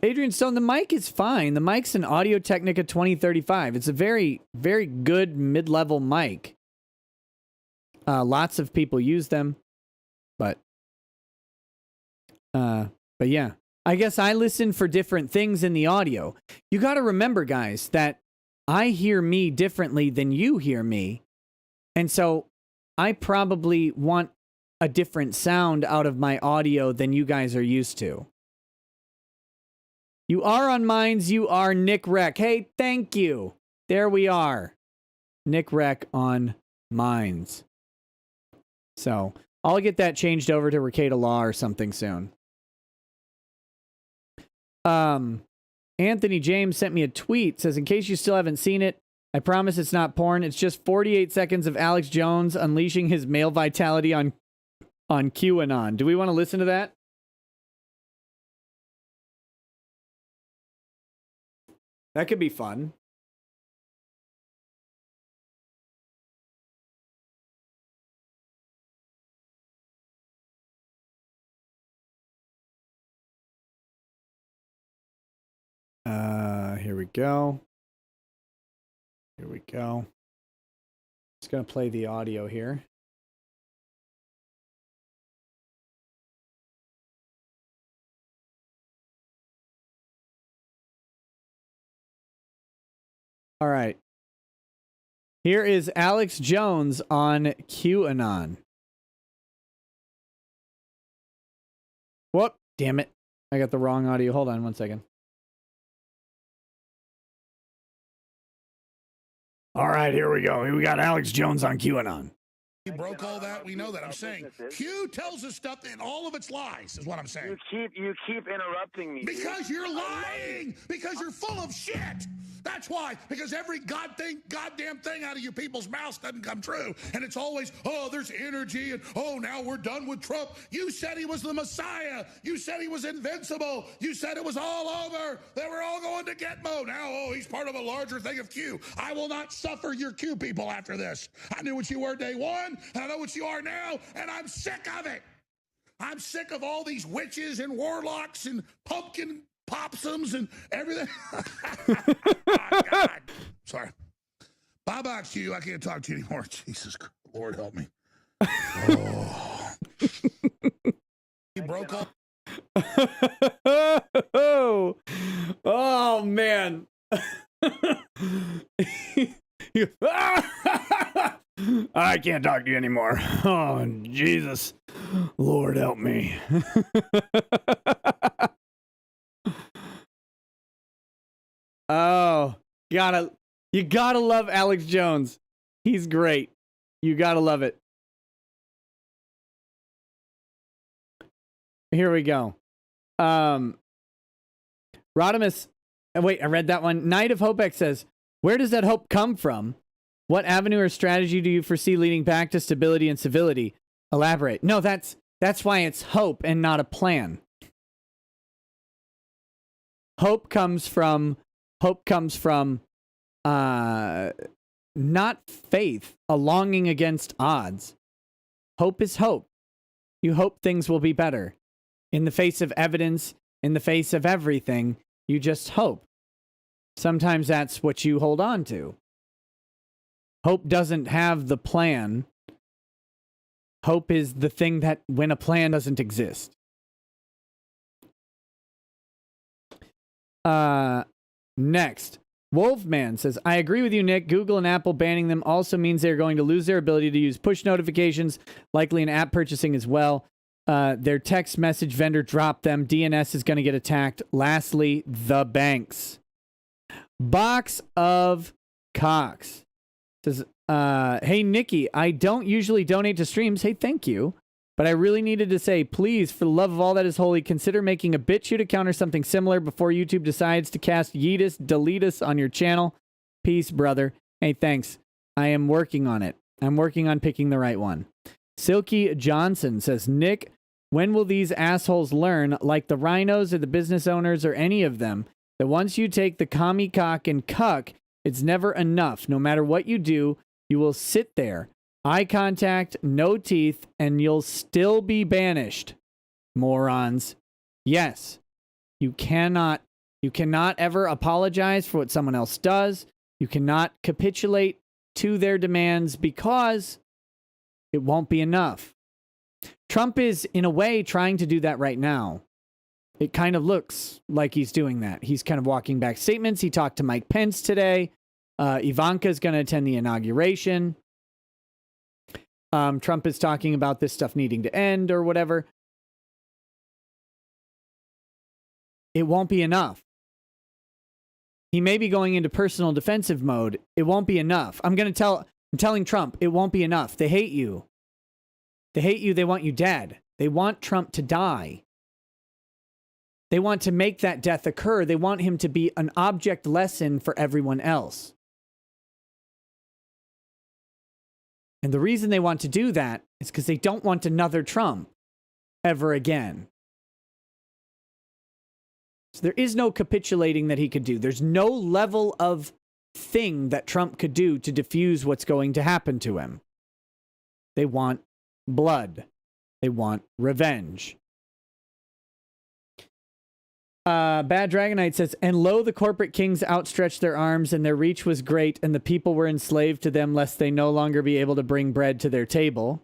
Adrian Stone, the mic is fine. The mic's an Audio Technica 2035. It's a very, very good mid-level mic. Lots of people use them, but yeah, I guess I listen for different things in the audio. You got to remember, guys, that I hear me differently than you hear me. And so I probably want a different sound out of my audio than you guys are used to. You are on Minds. You are Nick Rec. Hey, thank you. There we are. Nick Rec on Minds. So I'll get that changed over to Ricada Law or something soon. Anthony James sent me a tweet, says, in case you still haven't seen it, I promise it's not porn. It's just 48 seconds of Alex Jones unleashing his male vitality on QAnon. Do we want to listen to that? That could be fun. Here we go. Here we go. Just going to play the audio here. All right. Here is Alex Jones on QAnon. Whoop, damn it. I got the wrong audio. Hold on one second. All right, here we go. We got Alex Jones on QAnon. He broke all that. We know that. I'm saying Q tells us stuff and all of it's lies, is what I'm saying. You keep interrupting me. Because you're lying. Because you're full of shit. That's why. Because every goddamn thing out of you people's mouths doesn't come true. And it's always, oh, there's energy, and oh, now we're done with Trump. You said he was the Messiah. You said he was invincible. You said it was all over. They were all going to Gitmo. Now, oh, he's part of a larger thing of Q. I will not suffer your Q people after this. I knew what you were day one, and I know what you are now, and I'm sick of it. I'm sick of all these witches and warlocks and pumpkin popsums and everything. Oh, God. Sorry. Bye-bye, Q. I can't talk to you anymore. Jesus, Lord help me. Oh. He broke off. Oh, man. I can't talk to you anymore. Oh, Jesus. Lord help me. Oh, you gotta love Alex Jones. He's great. You gotta love it. Here we go. Rodimus, wait, I read that one. Knight of Hopex says, where does that hope come from? What avenue or strategy do you foresee leading back to stability and civility? Elaborate. No, that's why it's hope and not a plan. Hope comes from not faith, a longing against odds. Hope is hope. You hope things will be better. In the face of evidence, in the face of everything, you just hope. Sometimes that's what you hold on to. Hope doesn't have the plan. Hope is the thing that when a plan doesn't exist. Next. Wolfman says, I agree with you, Nick. Google and Apple banning them also means they're going to lose their ability to use push notifications, likely in app purchasing as well. Their text message vendor dropped them. DNS is going to get attacked. Lastly, the banks. Box of Cocks says, hey, Nikki, I don't usually donate to streams. Hey, thank you. But I really needed to say, please, for the love of all that is holy, consider making a BitChute account or something similar before YouTube decides to cast Yeetus, delete us on your channel. Peace, brother. Hey, thanks. I am working on it. I'm working on picking the right one. Silky Johnson says, Nick, when will these assholes learn, like the rhinos or the business owners or any of them, that once you take the commie cock and cuck, it's never enough. No matter what you do, you will sit there. Eye contact, no teeth, and you'll still be banished. Morons. Yes. You cannot ever apologize for what someone else does. You cannot capitulate to their demands because it won't be enough. Trump is, in a way, trying to do that right now. It kind of looks like he's doing that. He's kind of walking back statements. He talked to Mike Pence today. Ivanka is going to attend the inauguration. Trump is talking about this stuff needing to end or whatever. It won't be enough. He may be going into personal defensive mode. It won't be enough. I'm telling Trump, it won't be enough. They hate you. They hate you. They want you dead. They want Trump to die. They want to make that death occur. They want him to be an object lesson for everyone else. And the reason they want to do that is because they don't want another Trump ever again. So there is no capitulating that he could do. There's no level of thing that Trump could do to diffuse what's going to happen to him. They want blood. They want revenge. Bad Dragonite says, and lo, the corporate kings outstretched their arms, and their reach was great, and the people were enslaved to them, lest they no longer be able to bring bread to their table.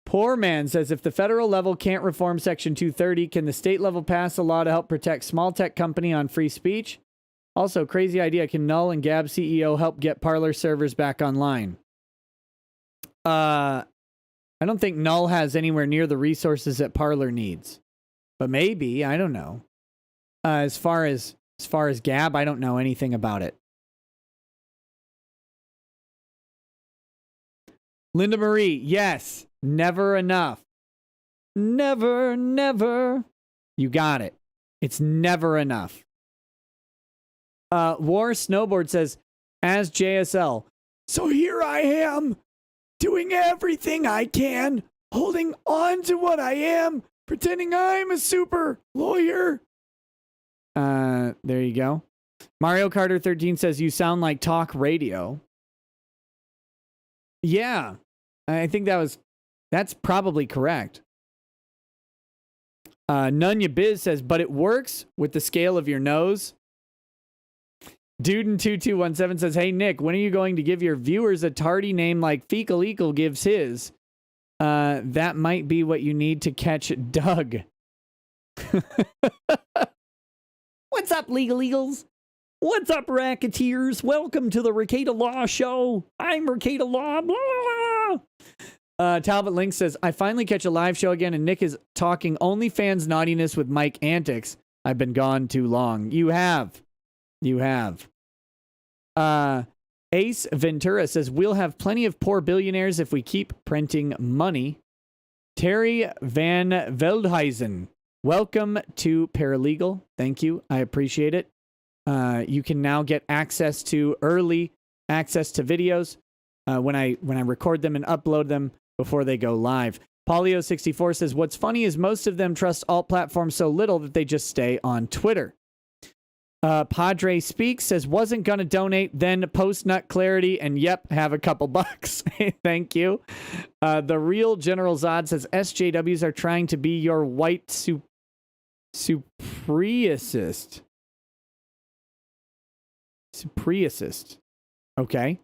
Poor Man says, if the federal level can't reform Section 230, can the state level pass a law to help protect small tech company on free speech? Also, crazy idea. Can Null and Gab CEO help get Parler servers back online? I don't think Null has anywhere near the resources that Parler needs. But maybe, I don't know. As far as Gab, I don't know anything about it. Linda Marie, yes, never enough. Never, never. You got it. It's never enough. War Snowboard says, as JSL, so here I am, doing everything I can, holding on to what I am, pretending I'm a super lawyer. There you go. Mario Carter 13 says, you sound like talk radio. Yeah, I think that's probably correct. Nunya Biz says, but it works with the scale of your nose. Duden2217 says, hey, Nick, when are you going to give your viewers a tardy name like Fecal Eagle gives his? That might be what you need to catch Doug. What's up, Legal Eagles? What's up, Racketeers? Welcome to the Ricada Law Show. I'm Ricada Law. Blah, blah, blah. Talbot Link says, I finally catch a live show again, and Nick is talking OnlyFans naughtiness with Mike antics. I've been gone too long. You have. You have. Ace Ventura says, we'll have plenty of poor billionaires if we keep printing money. Terry Van Veldhuizen, welcome to Paralegal. Thank you. I appreciate it. You can now get early access to videos when I record them and upload them before they go live. Polio64 says, what's funny is most of them trust alt platforms so little that they just stay on Twitter. Padre Speaks says, wasn't going to donate, then post nut clarity, and yep, have a couple bucks. Thank you. The real General Zod says, SJWs are trying to be your white supremacist. Supremacist. Okay.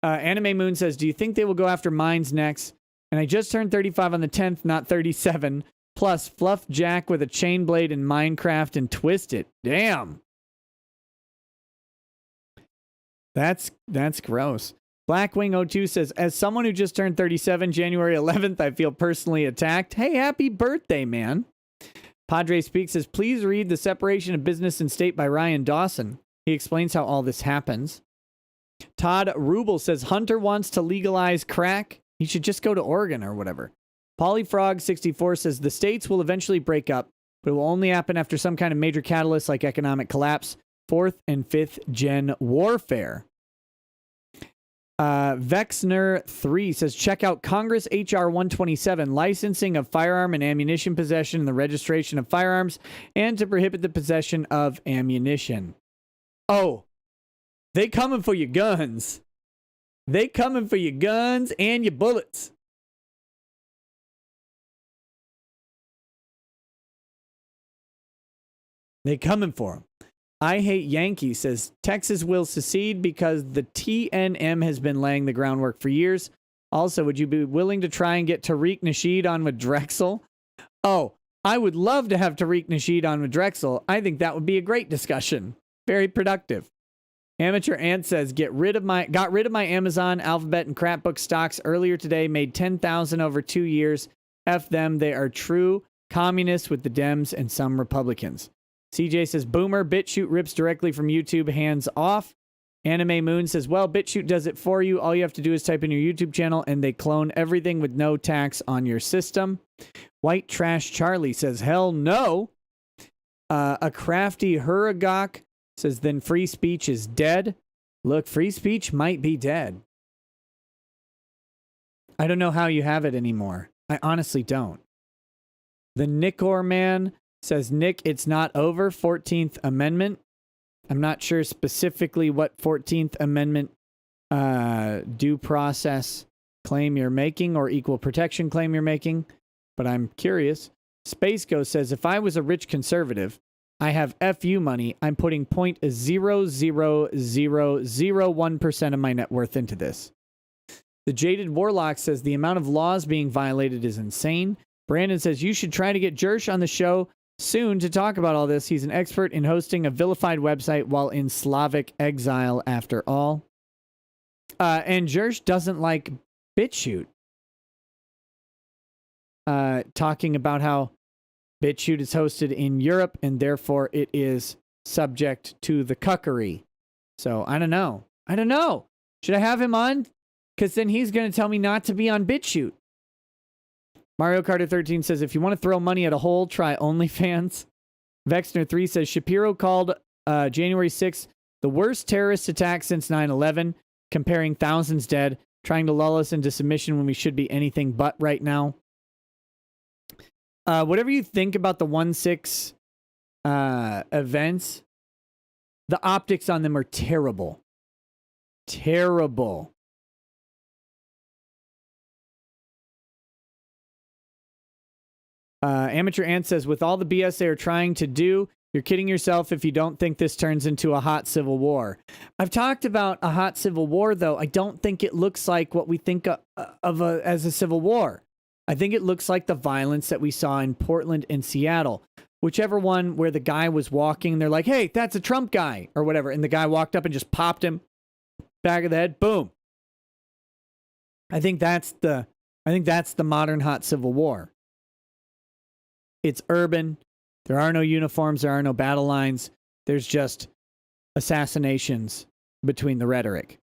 Anime Moon says, do you think they will go after mines next? And I just turned 35 on the 10th, not 37. Plus, fluff Jack with a chain blade in Minecraft and twist it. Damn. That's gross. Blackwing02 says, as someone who just turned 37 January 11th, I feel personally attacked. Hey, happy birthday, man. Padre Speaks says, please read The Separation of Business and State by Ryan Dawson. He explains how all this happens. Todd Rubel says, Hunter wants to legalize crack. He should just go to Oregon or whatever. Polyfrog64 says, the states will eventually break up, but it will only happen after some kind of major catalyst like economic collapse. 4th and 5th gen warfare. Vexner3 says, check out Congress H.R. 127, licensing of firearm and ammunition possession and the registration of firearms, and to prohibit the possession of ammunition. Oh, they coming for your guns. They coming for your guns and your bullets. They coming for them. I Hate Yankee says, Texas will secede because the TNM has been laying the groundwork for years. Also, would you be willing to try and get Tariq Nasheed on with Drexel? Oh, I would love to have Tariq Nasheed on with Drexel. I think that would be a great discussion. Very productive. Amateur Ant says, got rid of my Amazon, Alphabet, and Crapbook stocks earlier today. Made $10,000 over 2 years. F them. They are true communists with the Dems and some Republicans. CJ says, boomer, BitChute rips directly from YouTube, hands off. Anime Moon says, well, BitChute does it for you. All you have to do is type in your YouTube channel and they clone everything with no tax on your system. White Trash Charlie says, hell no. A crafty Huragok says, then free speech is dead. Look, free speech might be dead. I don't know how you have it anymore. I honestly don't. The Nickor Man says, Nick, it's not over. 14th Amendment. I'm not sure specifically what 14th Amendment due process claim you're making or equal protection claim you're making, but I'm curious. Space Ghost says, if I was a rich conservative, I have FU money. I'm putting 0.00001% of my net worth into this. The Jaded Warlock says the amount of laws being violated is insane. Brandon says you should try to get Jersh on the show soon to talk about all this. He's an expert in hosting a vilified website while in Slavic exile, after all. And Jersh doesn't like BitChute. Talking about how BitChute is hosted in Europe and therefore it is subject to the cuckery. So I don't know. Should I have him on? Because then he's going to tell me not to be on BitChute. Mario Carter 13 says, if you want to throw money at a hole, try OnlyFans. Vexner 3 says, Shapiro called January 6th the worst terrorist attack since 9/11, comparing thousands dead, trying to lull us into submission when we should be anything but right now. Whatever you think about the 1/6 events, the optics on them are terrible. Terrible. Amateur Ant says, with all the BS they are trying to do, you're kidding yourself if you don't think this turns into a hot civil war. I've talked about a hot civil war, though. I don't think it looks like what we think as a civil war. I think it looks like the violence that we saw in Portland and Seattle. Whichever one where the guy was walking, they're like, hey, that's a Trump guy, or whatever. And the guy walked up and just popped him back of the head. Boom. I think that's the modern hot civil war. It's urban. There are no uniforms. There are no battle lines. There's just assassinations between the rhetoric.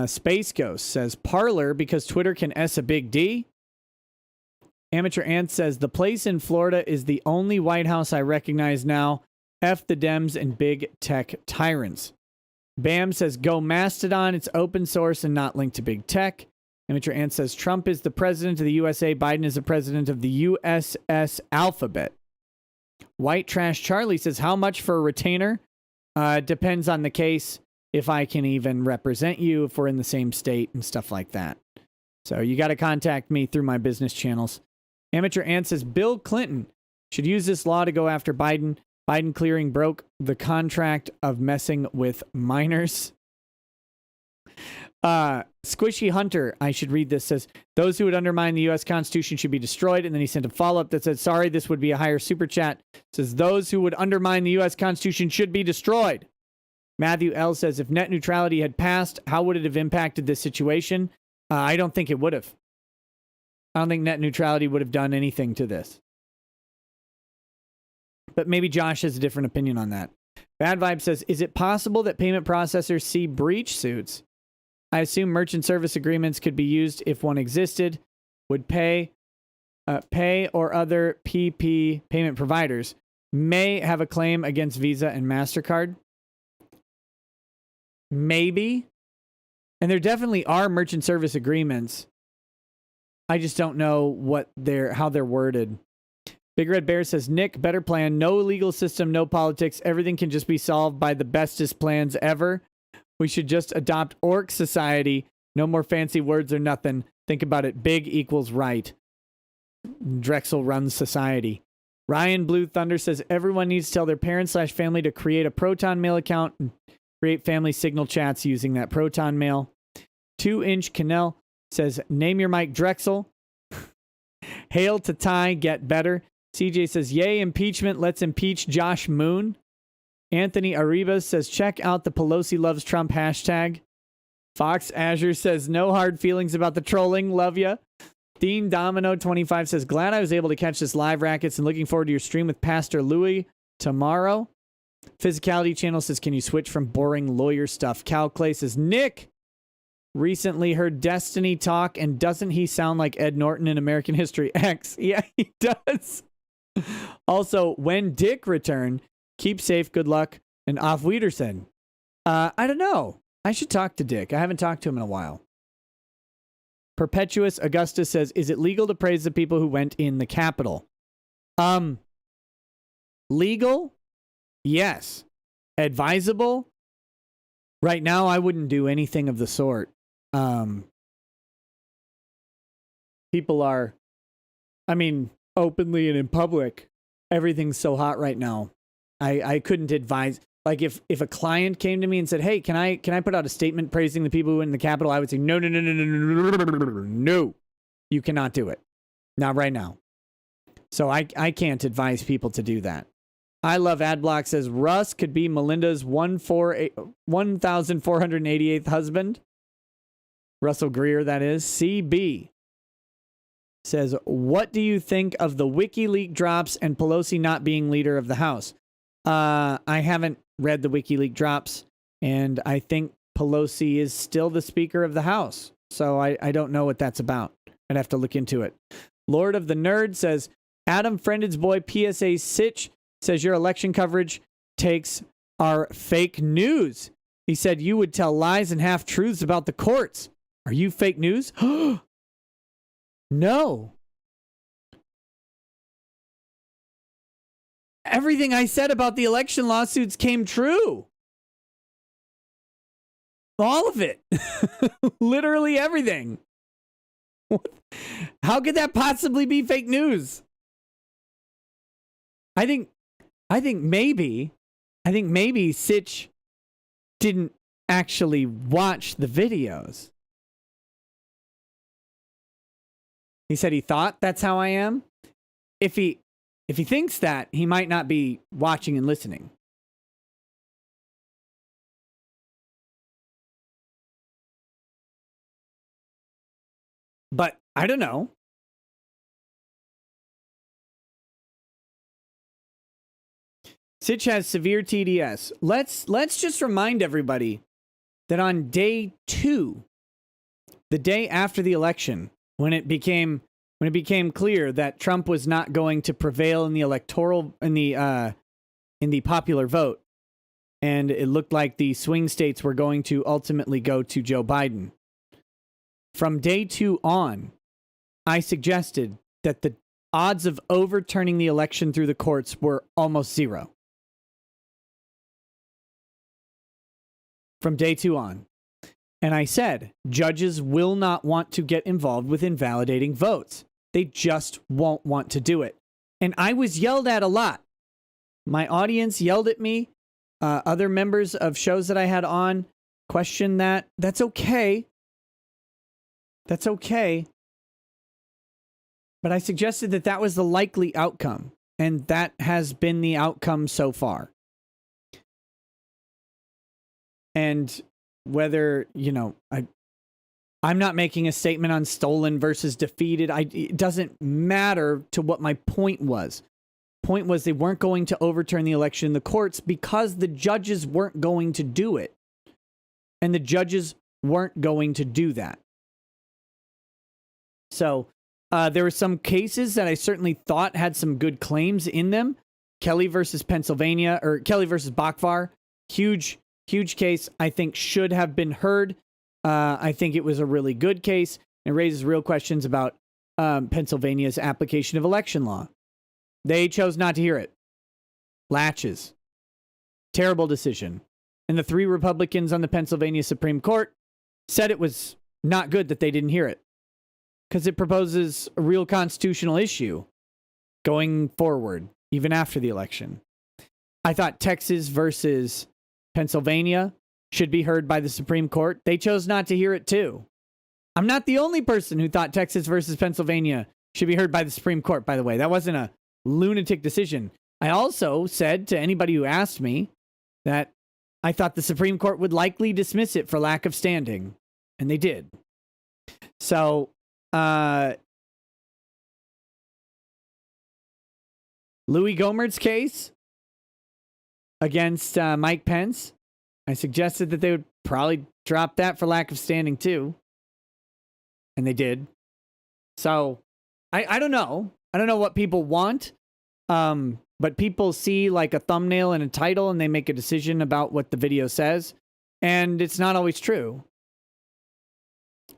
Space Ghost says, Parler because Twitter can S a big D. Amateur Ant says, the place in Florida is the only White House I recognize now. F the Dems and big tech tyrants. Bam says, go Mastodon. It's open source and not linked to big tech. Amateur Ant says, Trump is the president of the USA. Biden is the president of the USS Alphabet. White Trash Charlie says, how much for a retainer? Depends on the case. If I can even represent you, if we're in the same state and stuff like that. So you got to contact me through my business channels. Amateur Ant says, Bill Clinton should use this law to go after Biden. Biden clearing broke the contract of messing with minors. Squishy Hunter, I should read this, says, those who would undermine the U.S. Constitution should be destroyed. And then he sent a follow-up that said, sorry, this would be a higher super chat. Says, those who would undermine the U.S. Constitution should be destroyed. Matthew L. says, if net neutrality had passed, how would it have impacted this situation? I don't think it would have. I don't think net neutrality would have done anything to this. But maybe Josh has a different opinion on that. Bad Vibe says, is it possible that payment processors see breach suits? I assume merchant service agreements could be used if one existed. Would pay or other PP payment providers may have a claim against Visa and MasterCard. Maybe. And there definitely are merchant service agreements. I just don't know how they're worded. Big Red Bear says, Nick, better plan. No legal system, no politics. Everything can just be solved by the bestest plans ever. We should just adopt orc society. No more fancy words or nothing. Think about it. Big equals right. Drexel runs society. Ryan Blue Thunder says, everyone needs to tell their parents/family to create a Proton Mail account and create family signal chats using that Proton Mail. 2-inch Canel says, name your mic Drexel. Hail to Ty, get better. CJ says, yay, impeachment. Let's impeach Josh Moon. Anthony Arribas says, check out the Pelosi loves Trump hashtag. Fox Azure says, no hard feelings about the trolling. Love ya. Dean Domino 25 says, glad I was able to catch this live, Rackets, and looking forward to your stream with Pastor Louis tomorrow. Physicality Channel says, can you switch from boring lawyer stuff? Cal Clay says, Nick recently heard Destiny talk, and doesn't he sound like Ed Norton in American History X? Yeah, he does. Also, when Dick returned, keep safe, good luck, and Off Wiedersehen. I don't know. I should talk to Dick. I haven't talked to him in a while. Perpetuous Augustus says, is it legal to praise the people who went in the Capitol? Legal? Yes. Advisable? Right now, I wouldn't do anything of the sort. People are I mean, openly and in public, everything's so hot right now. I couldn't advise. Like if a client came to me and said, "Hey, can I put out a statement praising the people who went in the Capitol?" I would say, "No, no, no, no, no, no, no, no, no. You cannot do it. Not right now." So I can't advise people to do that. I Love Adblock says Russ could be Melinda's 1,488th husband. Russell Greer, that is. CB says, what do you think of the WikiLeaks drops and Pelosi not being leader of the House? I haven't read the WikiLeaks drops, and I think Pelosi is still the Speaker of the House. So I don't know what that's about. I'd have to look into it. Lord of the Nerd says, Adam Friended's boy PSA Sitch says your election coverage takes are fake news. He said you would tell lies and half-truths about the courts. Are you fake news? No. Everything I said about the election lawsuits came true. All of it. Literally everything. How could that possibly be fake news? I think maybe Sitch didn't actually watch the videos. He said he thought that's how I am. If he thinks that, he might not be watching and listening. But I don't know. Sitch has severe TDS. Let's just remind everybody that on day 2, the day after the election, when it became clear that Trump was not going to prevail in the popular vote, and it looked like the swing states were going to ultimately go to Joe Biden. From day 2 on, I suggested that the odds of overturning the election through the courts were almost zero. From day 2 on. And I said, judges will not want to get involved with invalidating votes. They just won't want to do it. And I was yelled at a lot. My audience yelled at me. Other members of shows that I had on questioned that. That's okay. That's okay. But I suggested that that was the likely outcome. And that has been the outcome so far. And whether, I'm not making a statement on stolen versus defeated. It doesn't matter to what my point was. Point was they weren't going to overturn the election in the courts because the judges weren't going to do it. And the judges weren't going to do that. So there were some cases that I certainly thought had some good claims in them. Kelly versus Pennsylvania, or Kelly versus Bakvar, huge case, I think should have been heard. I think it was a really good case. It raises real questions about Pennsylvania's application of election law. They chose not to hear it. Latches. Terrible decision. And the 3 Republicans on the Pennsylvania Supreme Court said it was not good that they didn't hear it, because it proposes a real constitutional issue going forward, even after the election. I thought Texas versus Pennsylvania should be heard by the Supreme Court. They chose not to hear it too. I'm not the only person who thought Texas versus Pennsylvania should be heard by the Supreme Court, by the way. That wasn't a lunatic decision. I also said to anybody who asked me that I thought the Supreme Court would likely dismiss it for lack of standing. And they did. So, Louis Gohmert's case against Mike Pence, I suggested that they would probably drop that for lack of standing too. And they did. So, I don't know. I don't know what people want. But people see like a thumbnail and a title and they make a decision about what the video says. And it's not always true.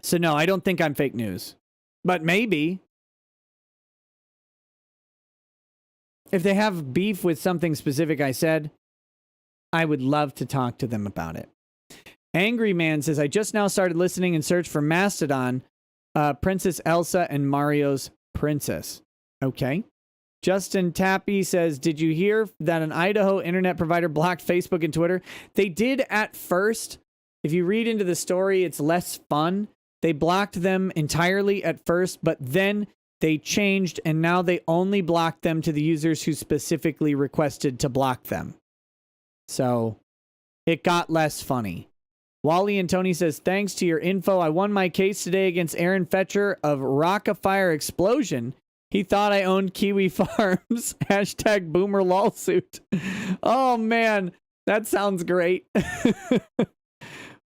So no, I don't think I'm fake news. But maybe. If they have beef with something specific I said, I would love to talk to them about it. Angry Man says, I just now started listening and searched for Mastodon, Princess Elsa and Mario's Princess. Okay. Justin Tappy says, did you hear that an Idaho internet provider blocked Facebook and Twitter? They did at first. If you read into the story, it's less fun. They blocked them entirely at first, but then they changed, and now they only block them to the users who specifically requested to block them. So it got less funny. Wally and Tony says, thanks to your info, I won my case today against Aaron Fetcher of Rockafire Explosion. He thought I owned Kiwi Farms. Hashtag boomer lawsuit. Oh, man. That sounds great.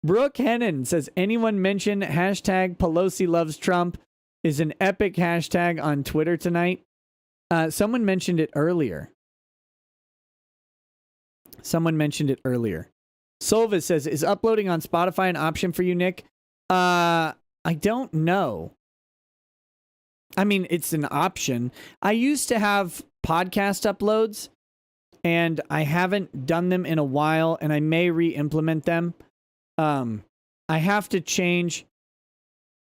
Brooke Hennon says, anyone mention hashtag Pelosi loves Trump is an epic hashtag on Twitter tonight. Someone mentioned it earlier. Solva says, is uploading on Spotify an option for you, Nick? I don't know. I mean, it's an option. I used to have podcast uploads, and I haven't done them in a while, and I may re-implement them. I have to change.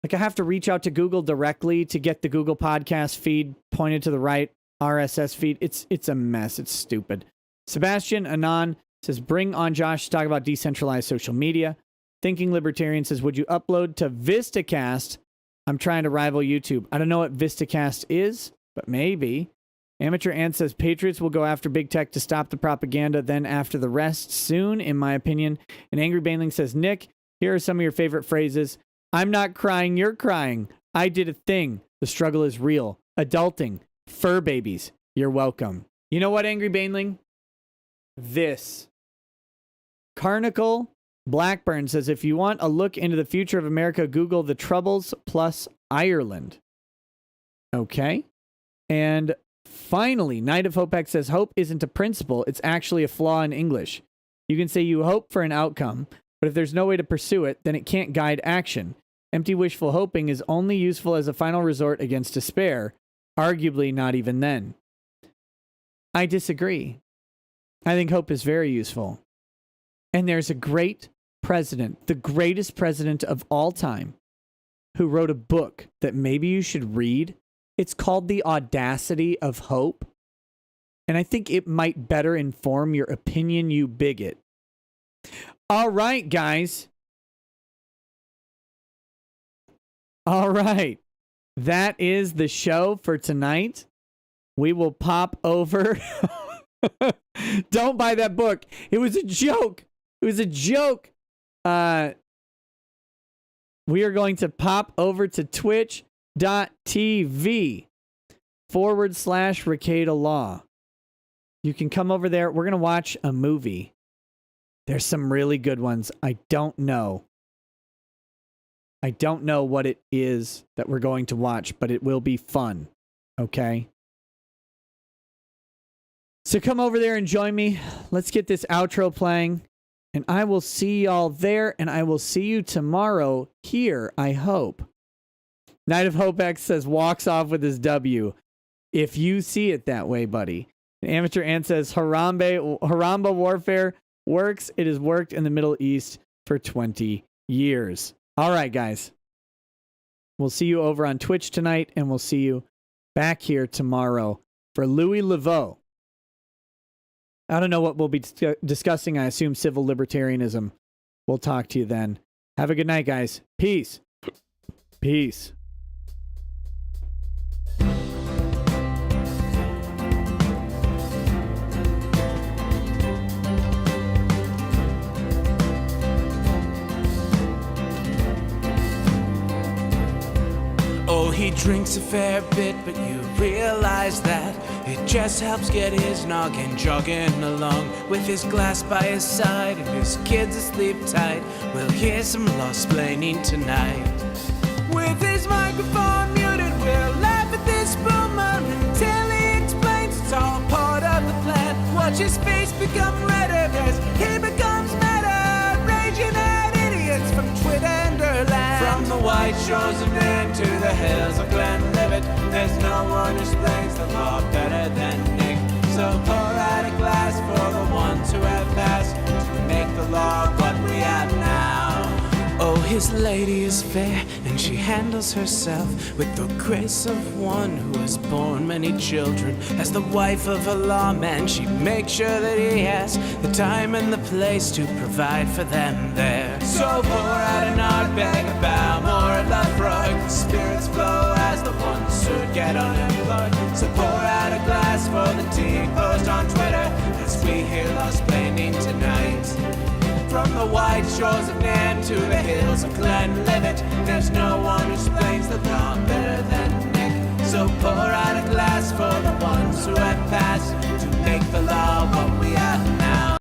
Like, I have to reach out to Google directly to get the Google podcast feed pointed to the right RSS feed. It's a mess. It's stupid. Sebastian Anon says, bring on Josh to talk about decentralized social media. Thinking Libertarian says, would you upload to Vistacast? I'm trying to rival YouTube. I don't know what Vistacast is, but maybe. Amateur Ant says, Patriots will go after big tech to stop the propaganda, then after the rest soon, in my opinion. And Angry Baneling says, Nick, here are some of your favorite phrases. I'm not crying, you're crying. I did a thing. The struggle is real. Adulting. Fur babies. You're welcome. You know what, Angry Baneling? This. Carnicle Blackburn says, if you want a look into the future of America, Google the Troubles plus Ireland. Okay. And finally, Knight of Hopex says, hope isn't a principle. It's actually a flaw in English. You can say you hope for an outcome, but if there's no way to pursue it, then it can't guide action. Empty wishful hoping is only useful as a final resort against despair. Arguably not even then. I disagree. I think hope is very useful. And there's a great president, the greatest president of all time, who wrote a book that maybe you should read. It's called The Audacity of Hope. And I think it might better inform your opinion, you bigot. All right, guys. All right. That is the show for tonight. We will pop over. Don't buy that book. It was a joke. It was a joke. We are going to pop over to twitch.tv/Ricada Law. You can come over there. We're going to watch a movie. There's some really good ones. I don't know what it is that we're going to watch, but it will be fun. Okay? So come over there and join me. Let's get this outro playing. And I will see y'all there, and I will see you tomorrow here, I hope. Knight of Hope X says, walks off with his W. If you see it that way, buddy. Amateur Ant says, Haramba warfare works. It has worked in the Middle East for 20 years. All right, guys. We'll see you over on Twitch tonight, and we'll see you back here tomorrow for Louis Laveau. I don't know what we'll be discussing. I assume civil libertarianism. We'll talk to you then. Have a good night, guys. Peace. Peace. Oh, he drinks a fair bit, but you realize that it just helps get his noggin jogging along. With his glass by his side and his kids asleep tight, we'll hear some law-splaining tonight. With his microphone muted, we'll laugh at this boomer until he explains it's all part of the plan. Watch his face become redder as he becomes meta, raging at idiots from Twitterland. From the white shores of Maine to the hills of Glenlivet, there's no one who explains the law better than Nick. So pour out a glass for the ones who have passed to make the law what we have now. Oh, his lady is fair and and she handles herself with the grace of one who has borne many children. As the wife of a lawman, she makes sure that he has the time and the place to provide for them there. So pour out an art bag about more love for the spirits flow as the ones who get unemployed. So pour out a glass for the tea post on Twitter as we hear Lost Planning tonight. From the white shores of Nam to the hills of Glenlivet, there's no one who explains the law better than Nick. So pour out a glass for the ones who have passed to make the law what we are now.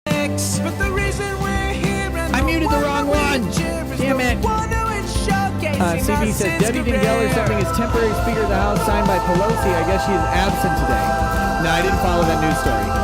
But the reason we're here and I muted the wrong one. Damn it. CB says Debbie Dingell something is temporary Speaker of the House signed by Pelosi. I guess she is absent today. No, I didn't follow that news story.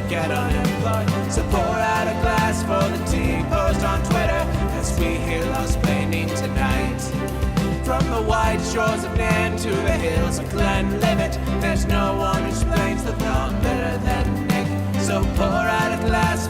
Get unemployed. So pour out a glass for the tea post on Twitter as we hear Lost Planning tonight. From the white shores of Nam to the hills of Glenlivet, there's no one who explains the law better than Nick. So pour out a glass